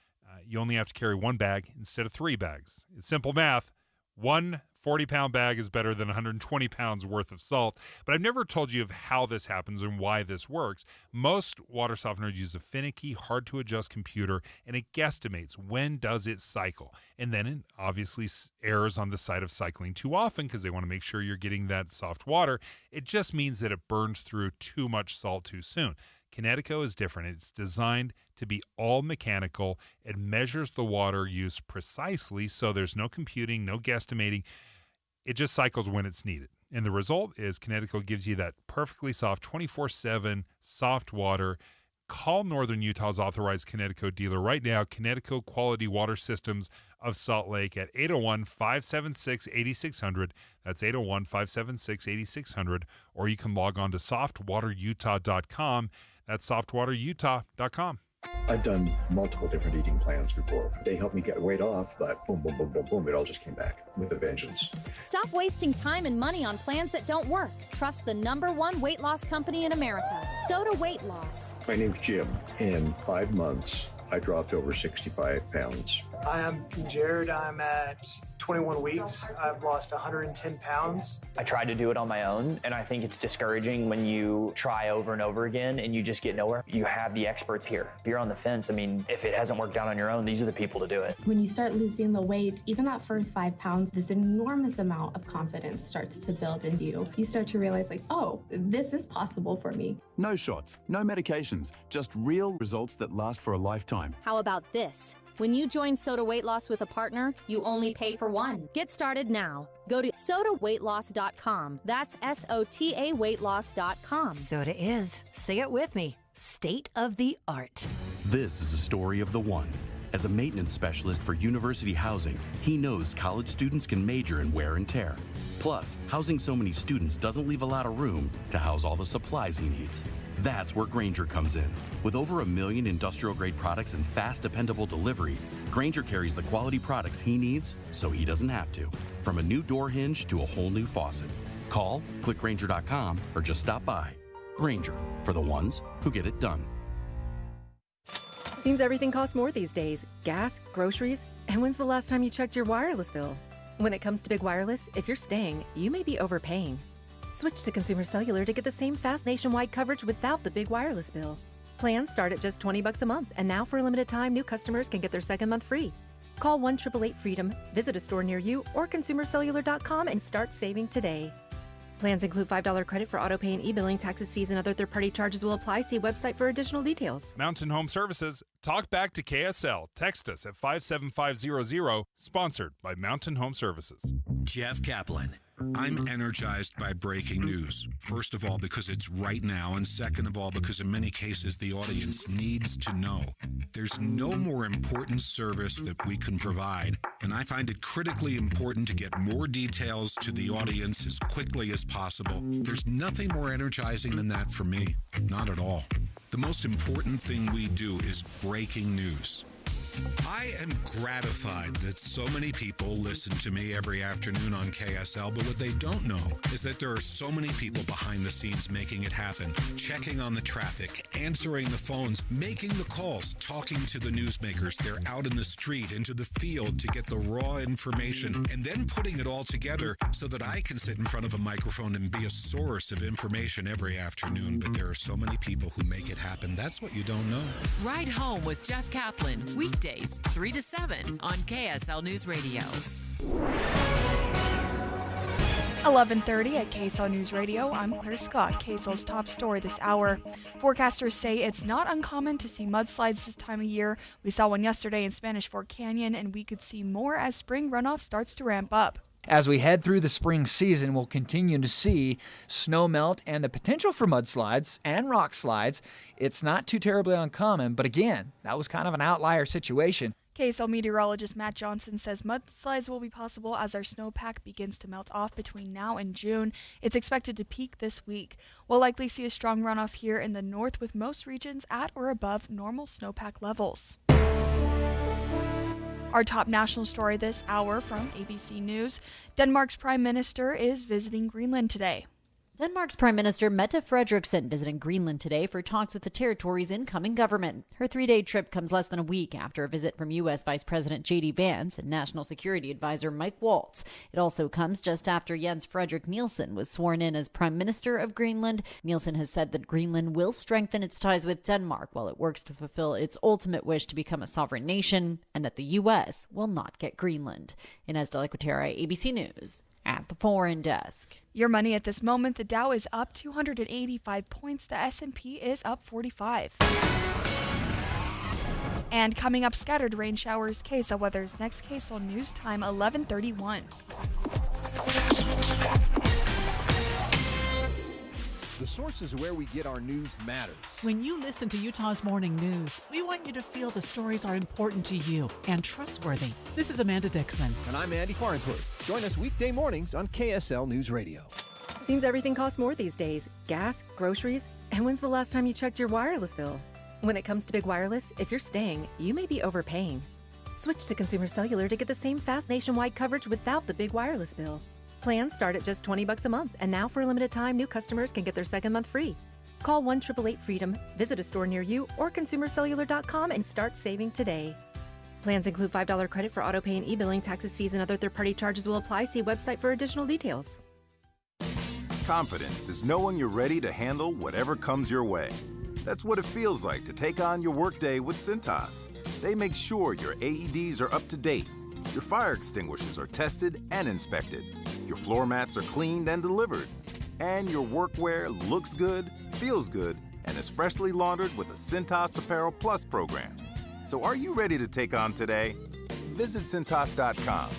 you only have to carry one bag instead of 3 bags. It's simple math. One 40-pound bag is better than 120 pounds worth of salt. But I've never told you of how this happens and why this works. Most water softeners use a finicky, hard-to-adjust computer, and it guesstimates when does it cycle. And then it obviously errs on the side of cycling too often because they want to make sure you're getting that soft water. It just means that it burns through too much salt too soon. Kinetico is different. It's designed to be all mechanical. It measures the water use precisely, so there's no computing, no guesstimating. It just cycles when it's needed. And the result is Kinetico gives you that perfectly soft 24/7 soft water. Call Northern Utah's authorized Kinetico dealer right now, Kinetico Quality Water Systems of Salt Lake at 801-576-8600. That's 801-576-8600. Or you can log on to softwaterutah.com. That's softwaterutah.com. I've done multiple different eating plans before. They helped me get weight off, but boom, boom, boom, boom, boom, it all just came back with a vengeance. Stop wasting time and money on plans that don't work. Trust the #1 weight loss company in America, Soda Weight Loss. My name's Jim. In 5 months, I dropped over 65 pounds. Hi, I'm Jared. I'm at 21 weeks. I've lost 110 pounds. I tried to do it on my own, and I think it's discouraging when you try over and over again and you just get nowhere. You have the experts here. If you're on the fence, I mean, if it hasn't worked out on your own, these are the people to do it. When you start losing the weight, even that first 5 pounds, this enormous amount of confidence starts to build into you. You start to realize, like, oh, this is possible for me. No shots, no medications, just real results that last for a lifetime. How about this? When you join Soda Weight Loss with a partner, you only pay for one. Get started now. Go to sodaweightloss.com. That's SOTA weightloss.com. Soda is, say it with me, state of the art. This is a story of the one. As a maintenance specialist for university housing, he knows college students can major in wear and tear. Plus, housing so many students doesn't leave a lot of room to house all the supplies he needs. That's where Grainger comes in. With over 1 million industrial-grade products and fast, dependable delivery, Grainger carries the quality products he needs so he doesn't have to. From a new door hinge to a whole new faucet. Call, click Grainger.com, or just stop by. Grainger, for the ones who get it done. Seems everything costs more these days. Gas, groceries, and when's the last time you checked your wireless bill? When it comes to Big Wireless, if you're staying, you may be overpaying. Switch to Consumer Cellular to get the same fast nationwide coverage without the big wireless bill. Plans start at just $20 a month, and now for a limited time, new customers can get their second month free. Call 1-888-FREEDOM, visit a store near you, or consumercellular.com and start saving today. Plans include $5 credit for auto pay and e-billing. Taxes, fees, and other third-party charges will apply. See website for additional details. Mountain Home Services. Talk back to KSL. Text us at 57500. Sponsored by Mountain Home Services. Jeff Kaplan. I'm energized by breaking news. First of all, because it's right now, and second of all, because in many cases the audience needs to know. There's no more important service that we can provide, and I find it critically important to get more details to the audience as quickly as possible. There's nothing more energizing than that for me. Not at all. The most important thing we do is breaking news. I am gratified that so many people listen to me every afternoon on KSL, but what they don't know is that there are so many people behind the scenes making it happen, checking on the traffic, answering the phones, making the calls, talking to the newsmakers. They're out in the street, into the field to get the raw information, and then putting it all together so that I can sit in front of a microphone and be a source of information every afternoon. But there are so many people who make it happen. That's what you don't know. Ride Home with Jeff Kaplan, weekdays 3 to 7 on KSL News Radio. 11:30 at KSL News Radio. I'm Claire Scott. KSL's top story this hour. Forecasters say it's not uncommon to see mudslides this time of year. We saw one yesterday in Spanish Fork Canyon, and we could see more as spring runoff starts to ramp up. As we head through the spring season, we'll continue to see snow melt and the potential for mudslides and rock slides. It's not too terribly uncommon, but again, that was kind of an outlier situation. KSL meteorologist Matt Johnson says mudslides will be possible as our snowpack begins to melt off between now and June. It's expected to peak this week. We'll likely see a strong runoff here in the north, with most regions at or above normal snowpack levels. Our top national story this hour from ABC News. Denmark's Prime Minister is visiting Greenland today. Denmark's Prime Minister Mette Frederiksen visiting Greenland today for talks with the territory's incoming government. Her 3-day trip comes less than a week after a visit from U.S. Vice President J.D. Vance and National Security Advisor Mike Waltz. It also comes just after Jens Frederik Nielsen was sworn in as Prime Minister of Greenland. Nielsen has said that Greenland will strengthen its ties with Denmark while it works to fulfill its ultimate wish to become a sovereign nation, and that the U.S. will not get Greenland. Inez Delacuetera, ABC News. At the foreign desk. Your money at this moment, the Dow is up 285 points, the S&P is up 45. And coming up, scattered rain showers. KSL Weather's next KSL News Time, 11:31. The sources where we get our news matters. When you listen to Utah's Morning News, we want you to feel the stories are important to you and trustworthy. This is Amanda Dixon. And I'm Andy Farnsworth. Join us weekday mornings on KSL News Radio. Seems everything costs more these days. Gas, groceries, and when's the last time you checked your wireless bill? When it comes to big wireless, if you're staying, you may be overpaying. Switch to Consumer Cellular to get the same fast nationwide coverage without the big wireless bill. Plans start at just $20 a month, and now for a limited time, new customers can get their second month free. Call 1-888-FREEDOM, visit a store near you, or consumercellular.com and start saving today. Plans include $5 credit for auto pay and e-billing. Taxes, fees, and other third-party charges will apply. See website for additional details. Confidence is knowing you're ready to handle whatever comes your way. That's what it feels like to take on your workday with Cintas. They make sure your AEDs are up to date, your fire extinguishers are tested and inspected, your floor mats are cleaned and delivered, and your workwear looks good, feels good, and is freshly laundered with a Cintas Apparel Plus program. So are you ready to take on today? Visit Cintas.com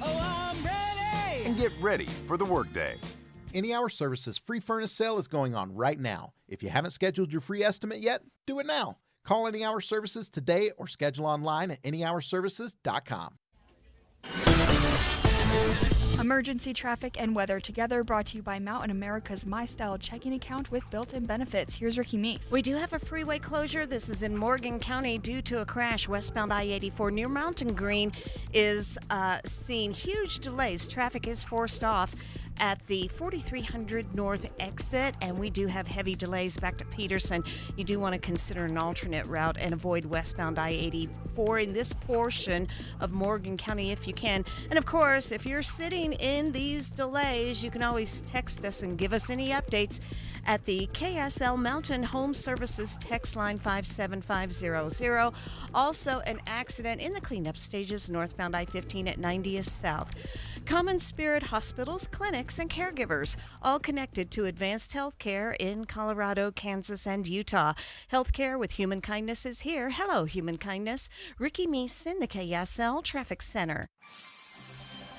and get ready for the workday. Any Hour Services free furnace sale is going on right now. If you haven't scheduled your free estimate yet, do it now. Call Any Hour Services today or schedule online at anyhourservices.com. Emergency traffic and weather together, brought to you by Mountain America's My Style checking account with built-in benefits. Here's Ricky Meese. We do have a freeway closure. This is in Morgan County due to a crash. Westbound I-84 near Mountain Green is seeing huge delays. Traffic is forced off. at the 4300 North exit, and we do have heavy delays back to Peterson. You do want to consider an alternate route and avoid westbound I-84 in this portion of Morgan County if you can. And of course, if you're sitting in these delays, you can always text us and give us any updates at the KSL Mountain Home Services text line 57500. Also, an accident in the cleanup stages northbound I-15 at 90th South. Common Spirit Hospitals, clinics, and caregivers, all connected to advanced health care in Colorado, Kansas, and Utah. Healthcare with Human Kindness is here. Hello, Human Kindness. Ricky Meese in the KSL Traffic Center.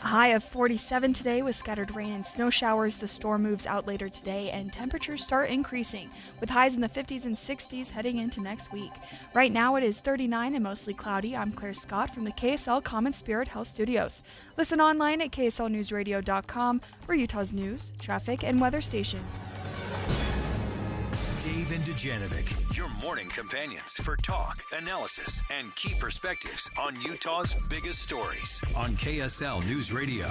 A high of 47 today with scattered rain and snow showers. The storm moves out later today and temperatures start increasing with highs in the 50s and 60s heading into next week. Right now it is 39 and mostly cloudy. I'm Claire Scott from the KSL Common Spirit Health Studios. Listen online at kslnewsradio.com for Utah's news, traffic, and weather station. Dave and Dujanovic, your morning companions for talk, analysis, and key perspectives on Utah's biggest stories on KSL News Radio.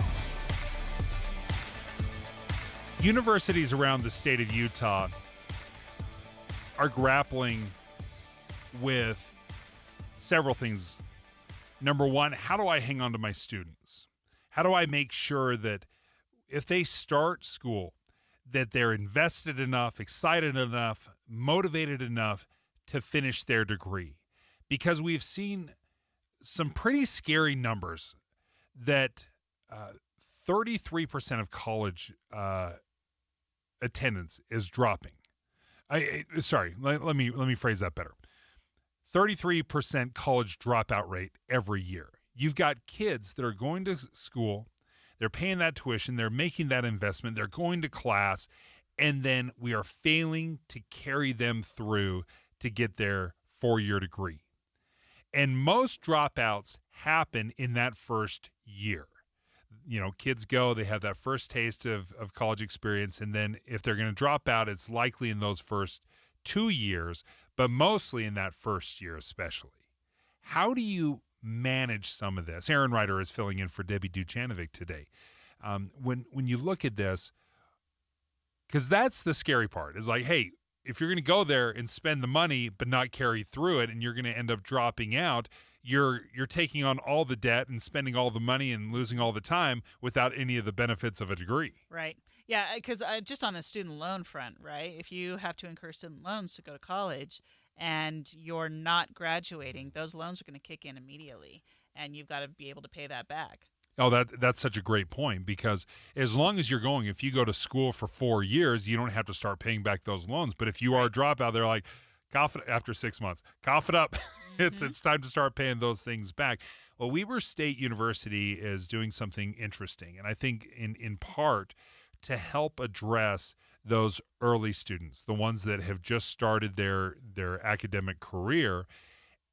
Universities around the state of Utah are grappling with several things. Number one, how do I hang on to my students? How do I make sure that if they start school, that they're invested enough, excited enough, motivated enough to finish their degree? Because we've seen some pretty scary numbers that 33% of college attendance is dropping. Let me phrase that better. 33% college dropout rate every year. You've got kids that are going to school, they're paying that tuition, they're making that investment, they're going to class, and then we are failing to carry them through to get their four-year degree. And most dropouts happen in that first year. You know, kids go, they have that first taste of college experience, and then if they're going to drop out, it's likely in those first 2 years, but mostly in that first year especially. How do you manage some of this? Aaron Ryder is filling in for Debbie Dujanovic today. When you look at this, because that's the scary part, is like, hey, if you're going to go there and spend the money but not carry through it, and you're going to end up dropping out, you're taking on all the debt and spending all the money and losing all the time without any of the benefits of a degree. Right. Yeah, because just on the student loan front, right, if you have to incur student loans to go to college and you're not graduating, those loans are going to kick in immediately, and you've got to be able to pay that back. Oh, that's such a great point, because as long as you're going, if you go to school for 4 years, you don't have to start paying back those loans. But if you are a dropout, they're like, cough it after 6 months, cough it up. It's time to start paying those things back. Well, Weber State University is doing something interesting, and I think in part to help address those early students, the ones that have just started their academic career.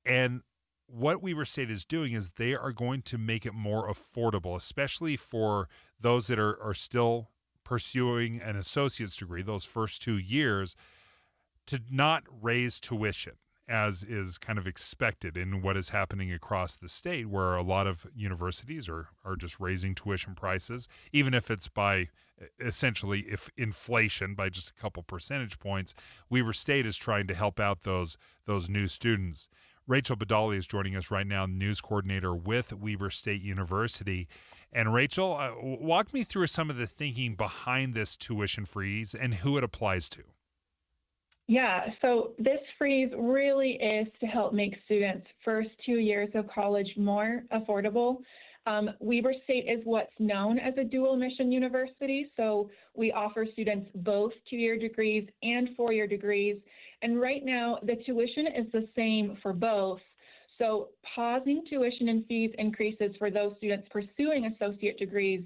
And what Weber State is doing is they are going to make it more affordable, especially for those that are still pursuing an associate's degree, those first 2 years, to not raise tuition, as is kind of expected in what is happening across the state, where a lot of universities are just raising tuition prices, even if it's by essentially inflation by just a couple percentage points. Weber State is trying to help out those new students. Rachel Badali is joining us right now, news coordinator with Weber State University. And Rachel, walk me through some of the thinking behind this tuition freeze and who it applies to. Yeah, so this freeze really is to help make students' first 2 years of college more affordable. Weber State is what's known as a dual mission university, so we offer students both 2-year degrees and 4-year degrees. And right now, the tuition is the same for both. So pausing tuition and fees increases for those students pursuing associate degrees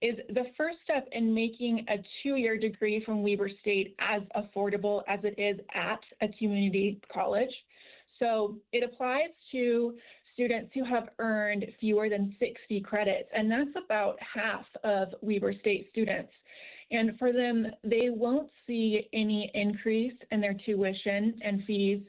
is the first step in making a 2-year degree from Weber State as affordable as it is at a community college. So it applies to students who have earned fewer than 60 credits, and that's about half of Weber State students. And for them, they won't see any increase in their tuition and fees.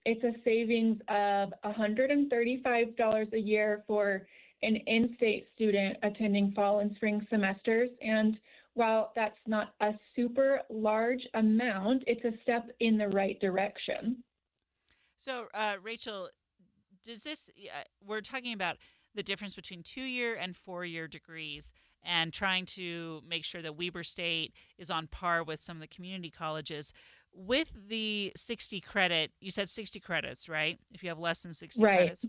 It's a savings of $135 a year for an in-state student attending fall and spring semesters. And while that's not a super large amount, it's a step in the right direction. So, Rachel, does this, we're talking about the difference between 2-year and 4-year degrees and trying to make sure that Weber State is on par with some of the community colleges. With the 60 credit, you said 60 credits, right? If you have less than 60 Right. credits.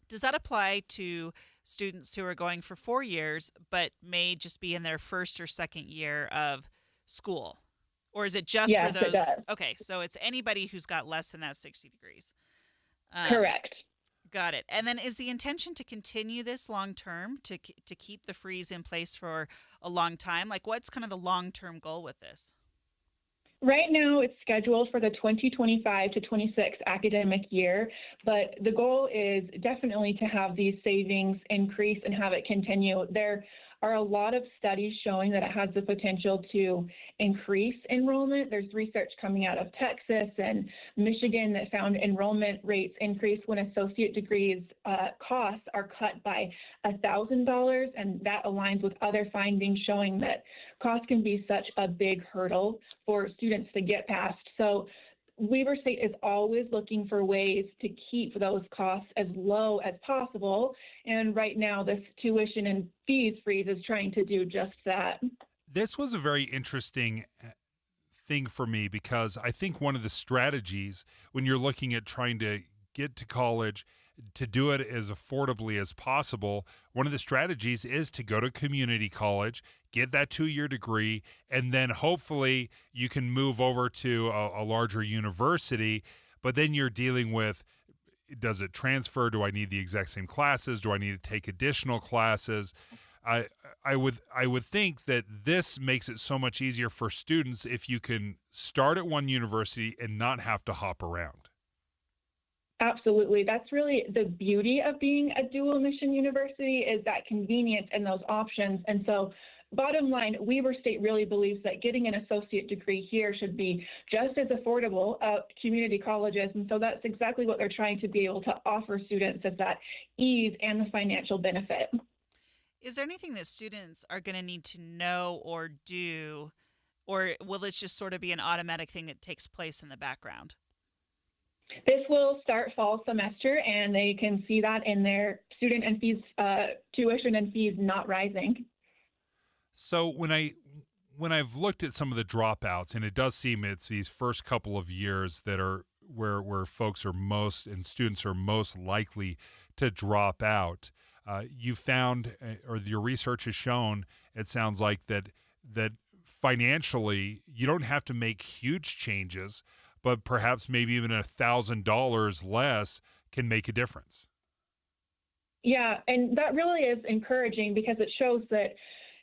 Does that apply to students who are going for 4 years but may just be in their first or second year of school? Or is it just Yes, for those? it does. Okay, so it's anybody who's got less than that 60 degrees. Correct. Got it. And then is the intention to continue this long term, to keep the freeze in place for a long time? Like, what's kind of the long-term goal with this? Right now, it's scheduled for the 2025 to 26 academic year, but the goal is definitely to have these savings increase and have it continue. There are a lot of studies showing that it has the potential to increase enrollment. There's research coming out of Texas and Michigan that found enrollment rates increase when associate degrees costs are cut by $1,000, and that aligns with other findings showing that cost can be such a big hurdle for students to get past. So Weber State is always looking for ways to keep those costs as low as possible. And right now, this tuition and fees freeze is trying to do just that. This was a very interesting thing for me because I think one of the strategies when you're looking at trying to get to college, to do it as affordably as possible, one of the strategies is to go to community college, get that 2-year degree, and then hopefully you can move over to a larger university. But then you're dealing with, does it transfer? Do I need the exact same classes? Do I need to take additional classes? I would think that this makes it so much easier for students if you can start at one university and not have to hop around. Absolutely. That's really the beauty of being a dual mission university, is that convenience and those options. And so bottom line, Weber State really believes that getting an associate degree here should be just as affordable at community colleges. And so that's exactly what they're trying to be able to offer students, is that ease and the financial benefit. Is there anything that students are going to need to know or do, or will it just sort of be an automatic thing that takes place in the background? This will start fall semester, and they can see that in their student and fees, tuition and fees not rising. So when I've looked at some of the dropouts, and it does seem it's these first couple of years that are where folks are most and students are most likely to drop out. You found, or your research has shown, it sounds like that financially you don't have to make huge changes, but perhaps maybe even $1,000 less can make a difference. Yeah, and that really is encouraging because it shows that,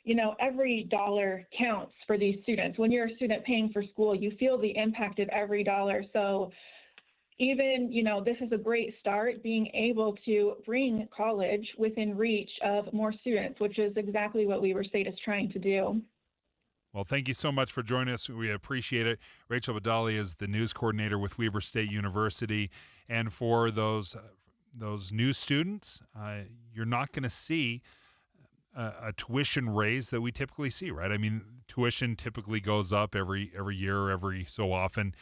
you know, every dollar counts for these students. When you're a student paying for school, you feel the impact of every dollar. So even, you know, this is a great start, being able to bring college within reach of more students, which is exactly what Weber State is trying to do. Well, thank you so much for joining us. We appreciate it. Rachel Badali is the news coordinator with Weber State University. And for those new students, you're not going to see a tuition raise that we typically see, right? I mean, tuition typically goes up every year, every so often,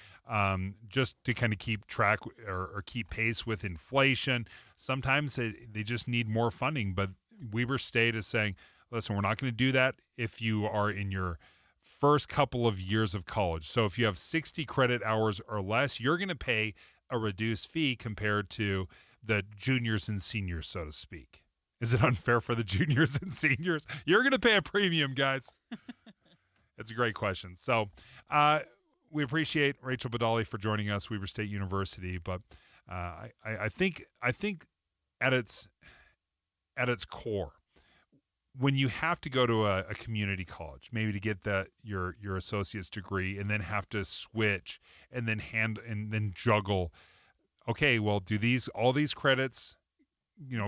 just to kind of keep track or keep pace with inflation. Sometimes they just need more funding, but Weber State is saying, listen, we're not going to do that if you are in your first couple of years of college. So if you have 60 credit hours or less, you're going to pay a reduced fee compared to the juniors and seniors, so to speak. Is it unfair for the juniors and seniors? You're going to pay a premium, guys. It's a great question. So we appreciate Rachel Badali for joining us, Weber State University. But I think at its core, when you have to go to a community college, maybe to get your associate's degree, and then have to switch and then juggle, okay, well, do all these credits,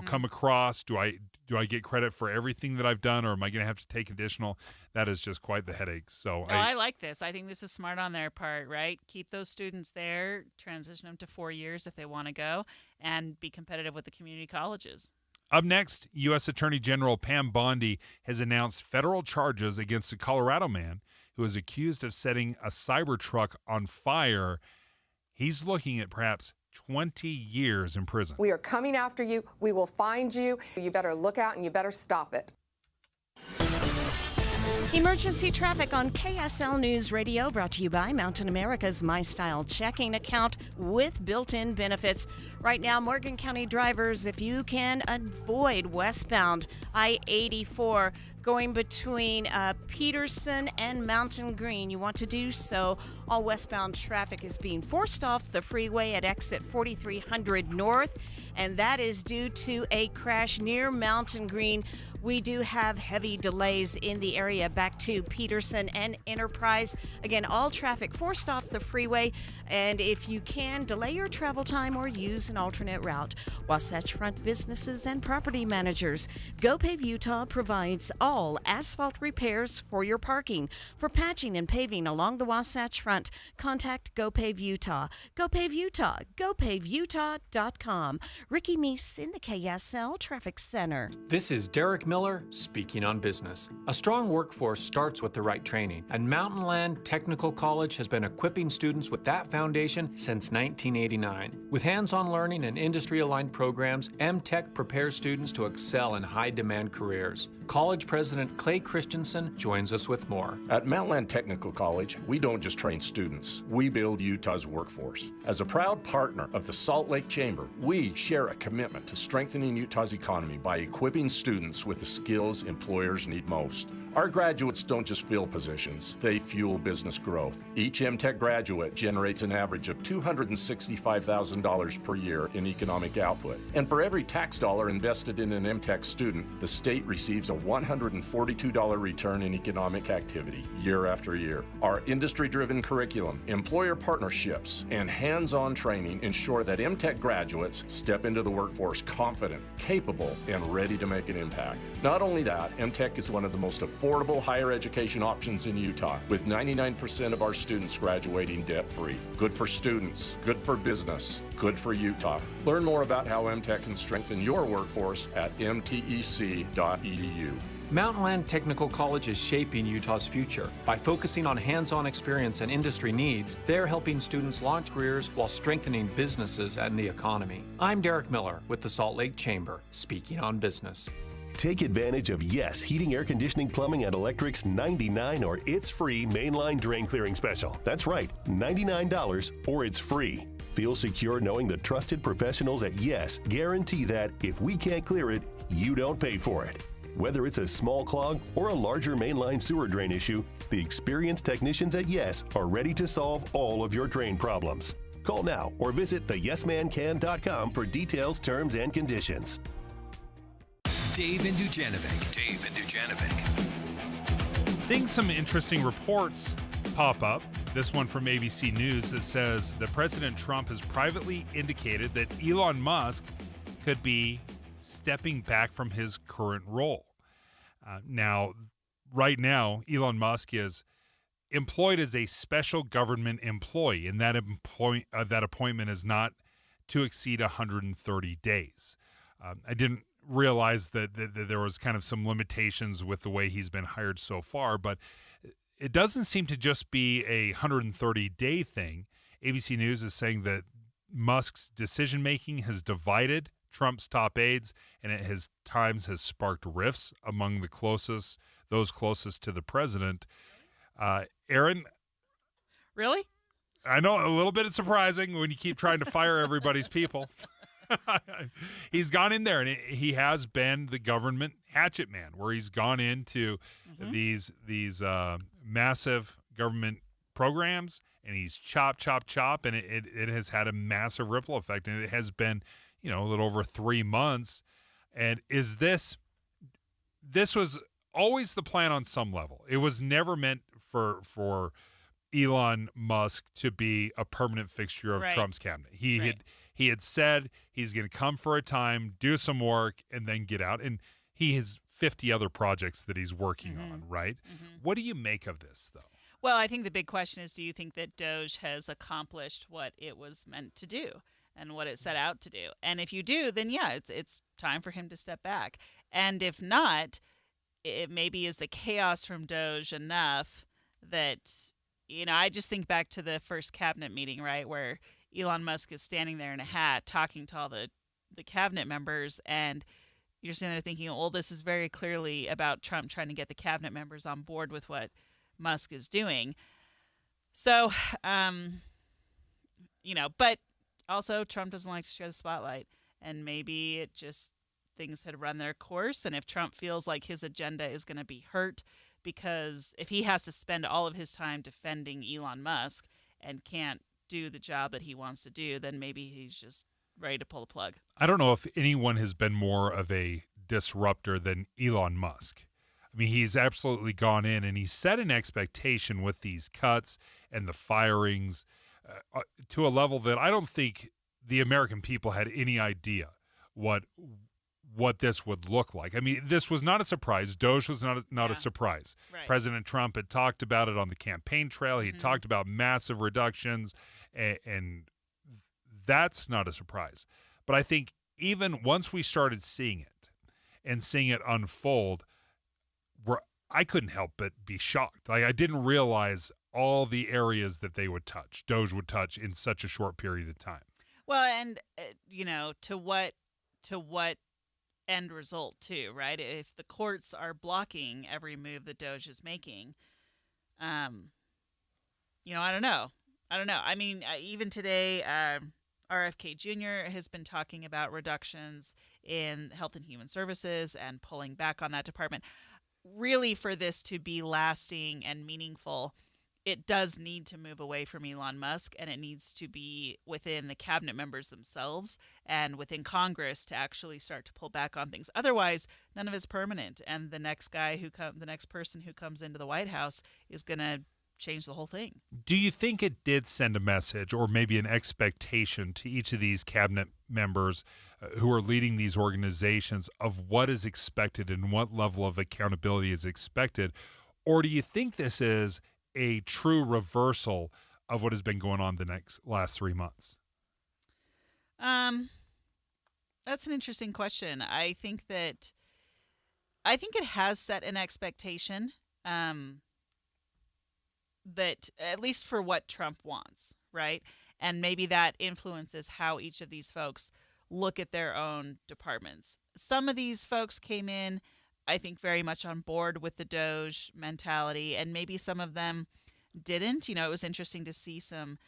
come across? Do I get credit for everything that I've done, or am I going to have to take additional? That is just quite the headache. So I like this. I think this is smart on their part, right? Keep those students there, transition them to 4 years if they want to go, and be competitive with the community colleges. Up next, U.S. Attorney General Pam Bondi has announced federal charges against a Colorado man who is accused of setting a Cybertruck on fire. He's looking at perhaps 20 years in prison. We are coming after you. We will find you. You better look out and you better stop it. Emergency traffic on KSL News Radio, brought to you by Mountain America's My Style checking account with built-in benefits. Right now, Morgan County drivers, if you can avoid westbound I-84 going between Peterson and Mountain Green, you want to do so. All westbound traffic is being forced off the freeway at exit 4300 North, and that is due to a crash near Mountain Green. We do have heavy delays in the area back to Peterson and Enterprise. Again, all traffic forced off the freeway, and if you can, delay your travel time or use an alternate route. Wasatch Front businesses and property managers. GoPave Utah provides all asphalt repairs for your parking. For patching and paving along the Wasatch Front, contact GoPave Utah. GoPave Utah, GoPaveUtah.com. Ricky Meese in the KSL Traffic Center. This is Derek Miller speaking on business. A strong workforce starts with the right training, and Mountain Land Technical College has been equipping students with that foundation since 1989. With hands-on learning and industry-aligned programs, MTech prepares students to excel in high-demand careers. College President Clay Christensen joins us with more. At Mountain Land Technical College, we don't just train students, we build Utah's workforce. As a proud partner of the Salt Lake Chamber, we share a commitment to strengthening Utah's economy by equipping students with the skills employers need most. Our graduates don't just fill positions, they fuel business growth. Each MTech graduate generates an average of $265,000 per year in economic output. And for every tax dollar invested in an MTech student, the state receives a $142 return in economic activity year after year. Our industry-driven curriculum, employer partnerships, and hands-on training ensure that MTech graduates step into the workforce confident, capable, and ready to make an impact. Not only that, MTech is one of the most affordable higher education options in Utah, with 99% of our students graduating debt-free. Good for students, good for business, good for Utah. Learn more about how MTech can strengthen your workforce at mtec.edu. Mountain Land Technical College is shaping Utah's future. By focusing on hands-on experience and industry needs, they're helping students launch careers while strengthening businesses and the economy. I'm Derek Miller with the Salt Lake Chamber, speaking on business. Take advantage of Yes Heating, Air Conditioning, Plumbing, and Electric's $99 or it's free mainline drain clearing special. That's right, $99 or it's free. Feel secure knowing the trusted professionals at Yes guarantee that if we can't clear it, you don't pay for it. Whether it's a small clog or a larger mainline sewer drain issue, the experienced technicians at Yes are ready to solve all of your drain problems. Call now or visit theyesmancan.com for details, terms, and conditions. Dave and Dujanovic. Dave and Dujanovic. Seeing some interesting reports pop up. This one from ABC News that says that President Trump has privately indicated that Elon Musk could be stepping back from his current role. Right now, Elon Musk is employed as a special government employee, and that appointment is not to exceed 130 days. I didn't realize that there was kind of some limitations with the way he's been hired so far, but it doesn't seem to just be a 130-day thing. ABC News is saying that Musk's decision-making has divided Trump's top aides, and it has sparked rifts among those closest to the president. Aaron? Really? I know, a little bit surprising when you keep trying to fire everybody's people. He's gone in there, and he has been the government hatchet man, where he's gone into these massive government programs, and he's chop, and it has had a massive ripple effect, and it has been, a little over 3 months. And this was always the plan on some level. It was never meant for Elon Musk to be a permanent fixture of Trump's cabinet. He had said he's going to come for a time, do some work, and then get out. And he has 50 other projects that he's working on, right? What do you make of this, though? Well, I think the big question is, do you think that Doge has accomplished what it was meant to do? and what it set out to do. And if you do, then yeah, it's time for him to step back. And if not, it maybe is the chaos from Doge enough that, I just think back to the first cabinet meeting, right, where Elon Musk is standing there in a hat talking to all the cabinet members, and you're sitting there thinking, well, this is very clearly about Trump trying to get the cabinet members on board with what Musk is doing. So, but also Trump doesn't like to share the spotlight, and maybe it just things had run their course. And if Trump feels like his agenda is going to be hurt, because if he has to spend all of his time defending Elon Musk and can't do the job that he wants to do, then maybe he's just ready to pull the plug. I don't know if anyone has been more of a disruptor than Elon Musk. I mean, he's absolutely gone in and he set an expectation with these cuts and the firings to a level that I don't think the American people had any idea what this would look like. I mean, this was not a surprise. Doge was not a surprise. Right. President Trump had talked about it on the campaign trail. He talked about massive reductions, and that's not a surprise. But I think even once we started seeing it and seeing it unfold, I couldn't help but be shocked. Like, I didn't realize all the areas that they would touch, Doge would touch in such a short period of time. Well, and to what end result too, right? If the courts are blocking every move that Doge is making, I don't know. I mean, even today, RFK Jr. has been talking about reductions in Health and Human Services and pulling back on that department. Really, for this to be lasting and meaningful, it does need to move away from Elon Musk, and it needs to be within the cabinet members themselves and within Congress to actually start to pull back on things. Otherwise, none of it's permanent, and the next person who comes into the White House is going to change the whole thing. Do you think it did send a message or maybe an expectation to each of these cabinet members who are leading these organizations of what is expected and what level of accountability is expected? Or do you think this is a true reversal of what has been going on the last 3 months? That's an interesting question. I think it has set an expectation, that at least for what Trump wants, right? And maybe that influences how each of these folks look at their own departments. Some of these folks came in, I think, very much on board with the Doge mentality, and maybe some of them didn't. It was interesting to see some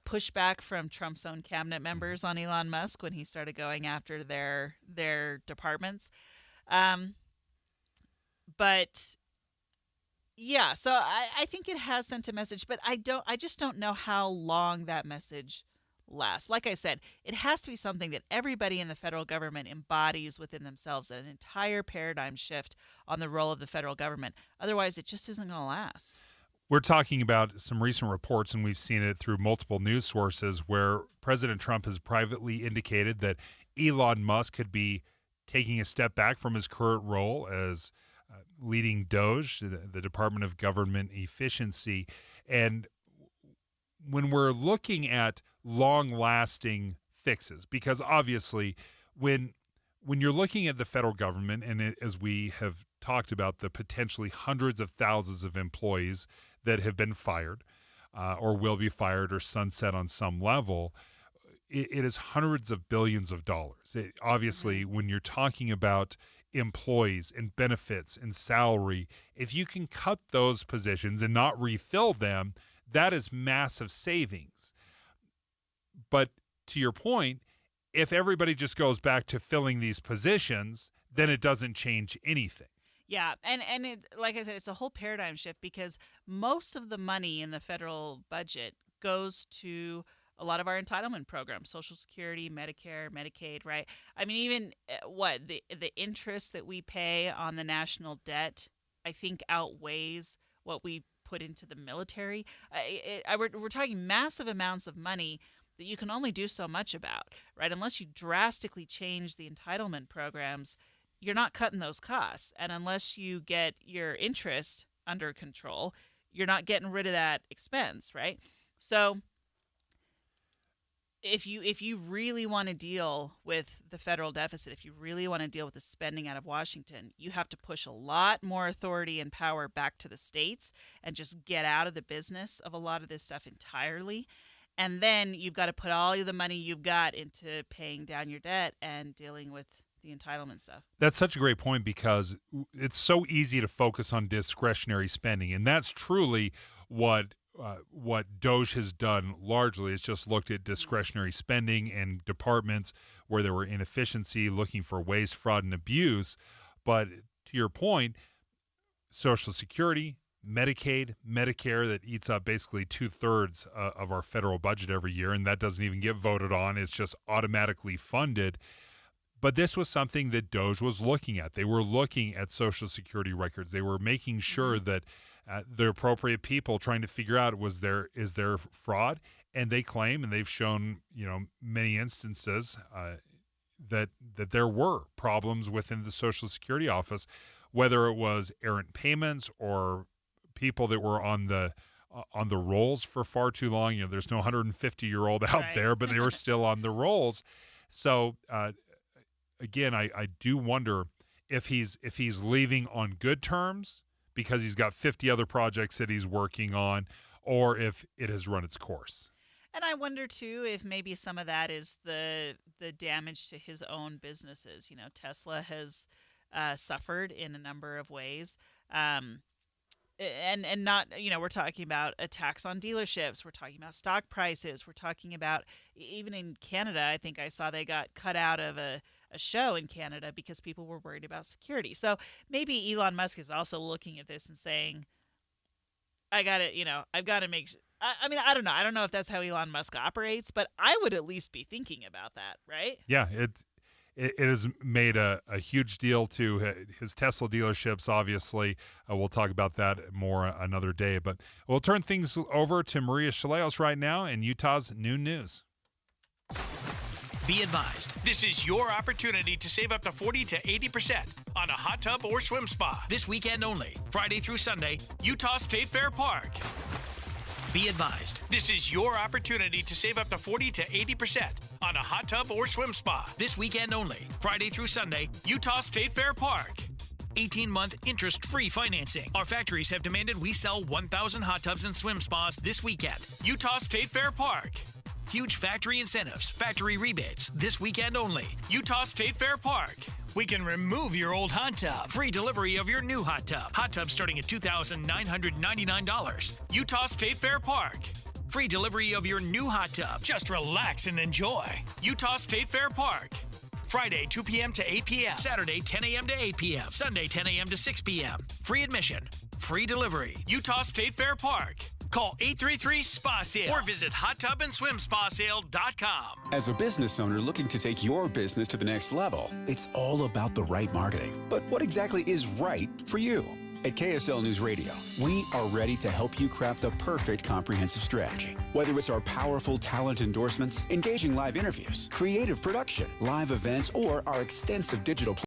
pushback from Trump's own cabinet members on Elon Musk when he started going after their departments. But yeah, so I think it has sent a message, but I just don't know how long that message lasts. Like I said, it has to be something that everybody in the federal government embodies within themselves, an entire paradigm shift on the role of the federal government. Otherwise, it just isn't going to last. We're talking about some recent reports, and we've seen it through multiple news sources, where President Trump has privately indicated that Elon Musk could be taking a step back from his current role as leading Doge, the Department of Government Efficiency. And when we're looking at long-lasting fixes, because obviously when you're looking at the federal government, and as we have talked about, the potentially hundreds of thousands of employees that have been fired or will be fired or sunset on some level, it is hundreds of billions of dollars. Obviously, when you're talking about employees and benefits and salary, if you can cut those positions and not refill them, that is massive savings. But to your point, if everybody just goes back to filling these positions, then it doesn't change anything. Yeah, and it, like I said, it's a whole paradigm shift, because most of the money in the federal budget goes to a lot of our entitlement programs, Social Security, Medicare, Medicaid, right? I mean, even the interest that we pay on the national debt, I think, outweighs what we put into the military. We're talking massive amounts of money that you can only do so much about, right? Unless you drastically change the entitlement programs, you're not cutting those costs. And unless you get your interest under control, you're not getting rid of that expense, right? So if you really want to deal with the federal deficit, if you really want to deal with the spending out of Washington, you have to push a lot more authority and power back to the states and just get out of the business of a lot of this stuff entirely. And then you've got to put all of the money you've got into paying down your debt and dealing with the entitlement stuff. That's such a great point, because it's so easy to focus on discretionary spending, and that's truly what DOGE has done largely. Is just looked at discretionary spending and departments where there were inefficiency, looking for waste, fraud, and abuse. But to your point, Social Security, Medicaid, Medicare, that eats up basically 2/3 of our federal budget every year, and that doesn't even get voted on. It's just automatically funded. But this was something that DOGE was looking at. They were looking at Social Security records. They were making sure that the appropriate people, trying to figure out is there fraud, and they claim, and they've shown many instances that there were problems within the Social Security office, whether it was errant payments or people that were on the rolls for far too long. There's no 150-year-old out there, but they were still on the rolls. So again, I do wonder if he's leaving on good terms because he's got 50 other projects that he's working on, or if it has run its course. And I wonder too if maybe some of that is the damage to his own businesses. Tesla has suffered in a number of ways. And not, we're talking about a tax on dealerships. We're talking about stock prices. We're talking about, even in Canada, I think I saw they got cut out of a show in Canada because people were worried about security. So maybe Elon Musk is also looking at this and saying, I've got to make I mean, I don't know. I don't know if that's how Elon Musk operates, but I would at least be thinking about that, right? Yeah, it has made a huge deal to his Tesla dealerships, obviously. We'll talk about that more another day. But we'll turn things over to Maria Chaleos right now in Utah's Noon News. Be advised, this is your opportunity to save up to 40 to 80% on a hot tub or swim spa. This weekend only, Friday through Sunday, Utah State Fair Park. Be advised, this is your opportunity to save up to 40 to 80% on a hot tub or swim spa. This weekend only, Friday through Sunday, Utah State Fair Park. 18-month interest-free financing. Our factories have demanded we sell 1,000 hot tubs and swim spas this weekend. Utah State Fair Park. Huge factory incentives, factory rebates, this weekend only. Utah State Fair Park. We can remove your old hot tub. Free delivery of your new hot tub. Hot tub starting at $2,999. Utah State Fair Park. Free delivery of your new hot tub. Just relax and enjoy. Utah State Fair Park. Friday, 2 p.m. to 8 p.m. Saturday, 10 a.m. to 8 p.m. Sunday, 10 a.m. to 6 p.m. Free admission. Free delivery. Utah State Fair Park. Call 833-SPA-SALE or visit hottubandSwimSpaSale.com. As a business owner looking to take your business to the next level, it's all about the right marketing. But what exactly is right for you? At KSL News Radio, we are ready to help you craft the perfect comprehensive strategy. Whether it's our powerful talent endorsements, engaging live interviews, creative production, live events, or our extensive digital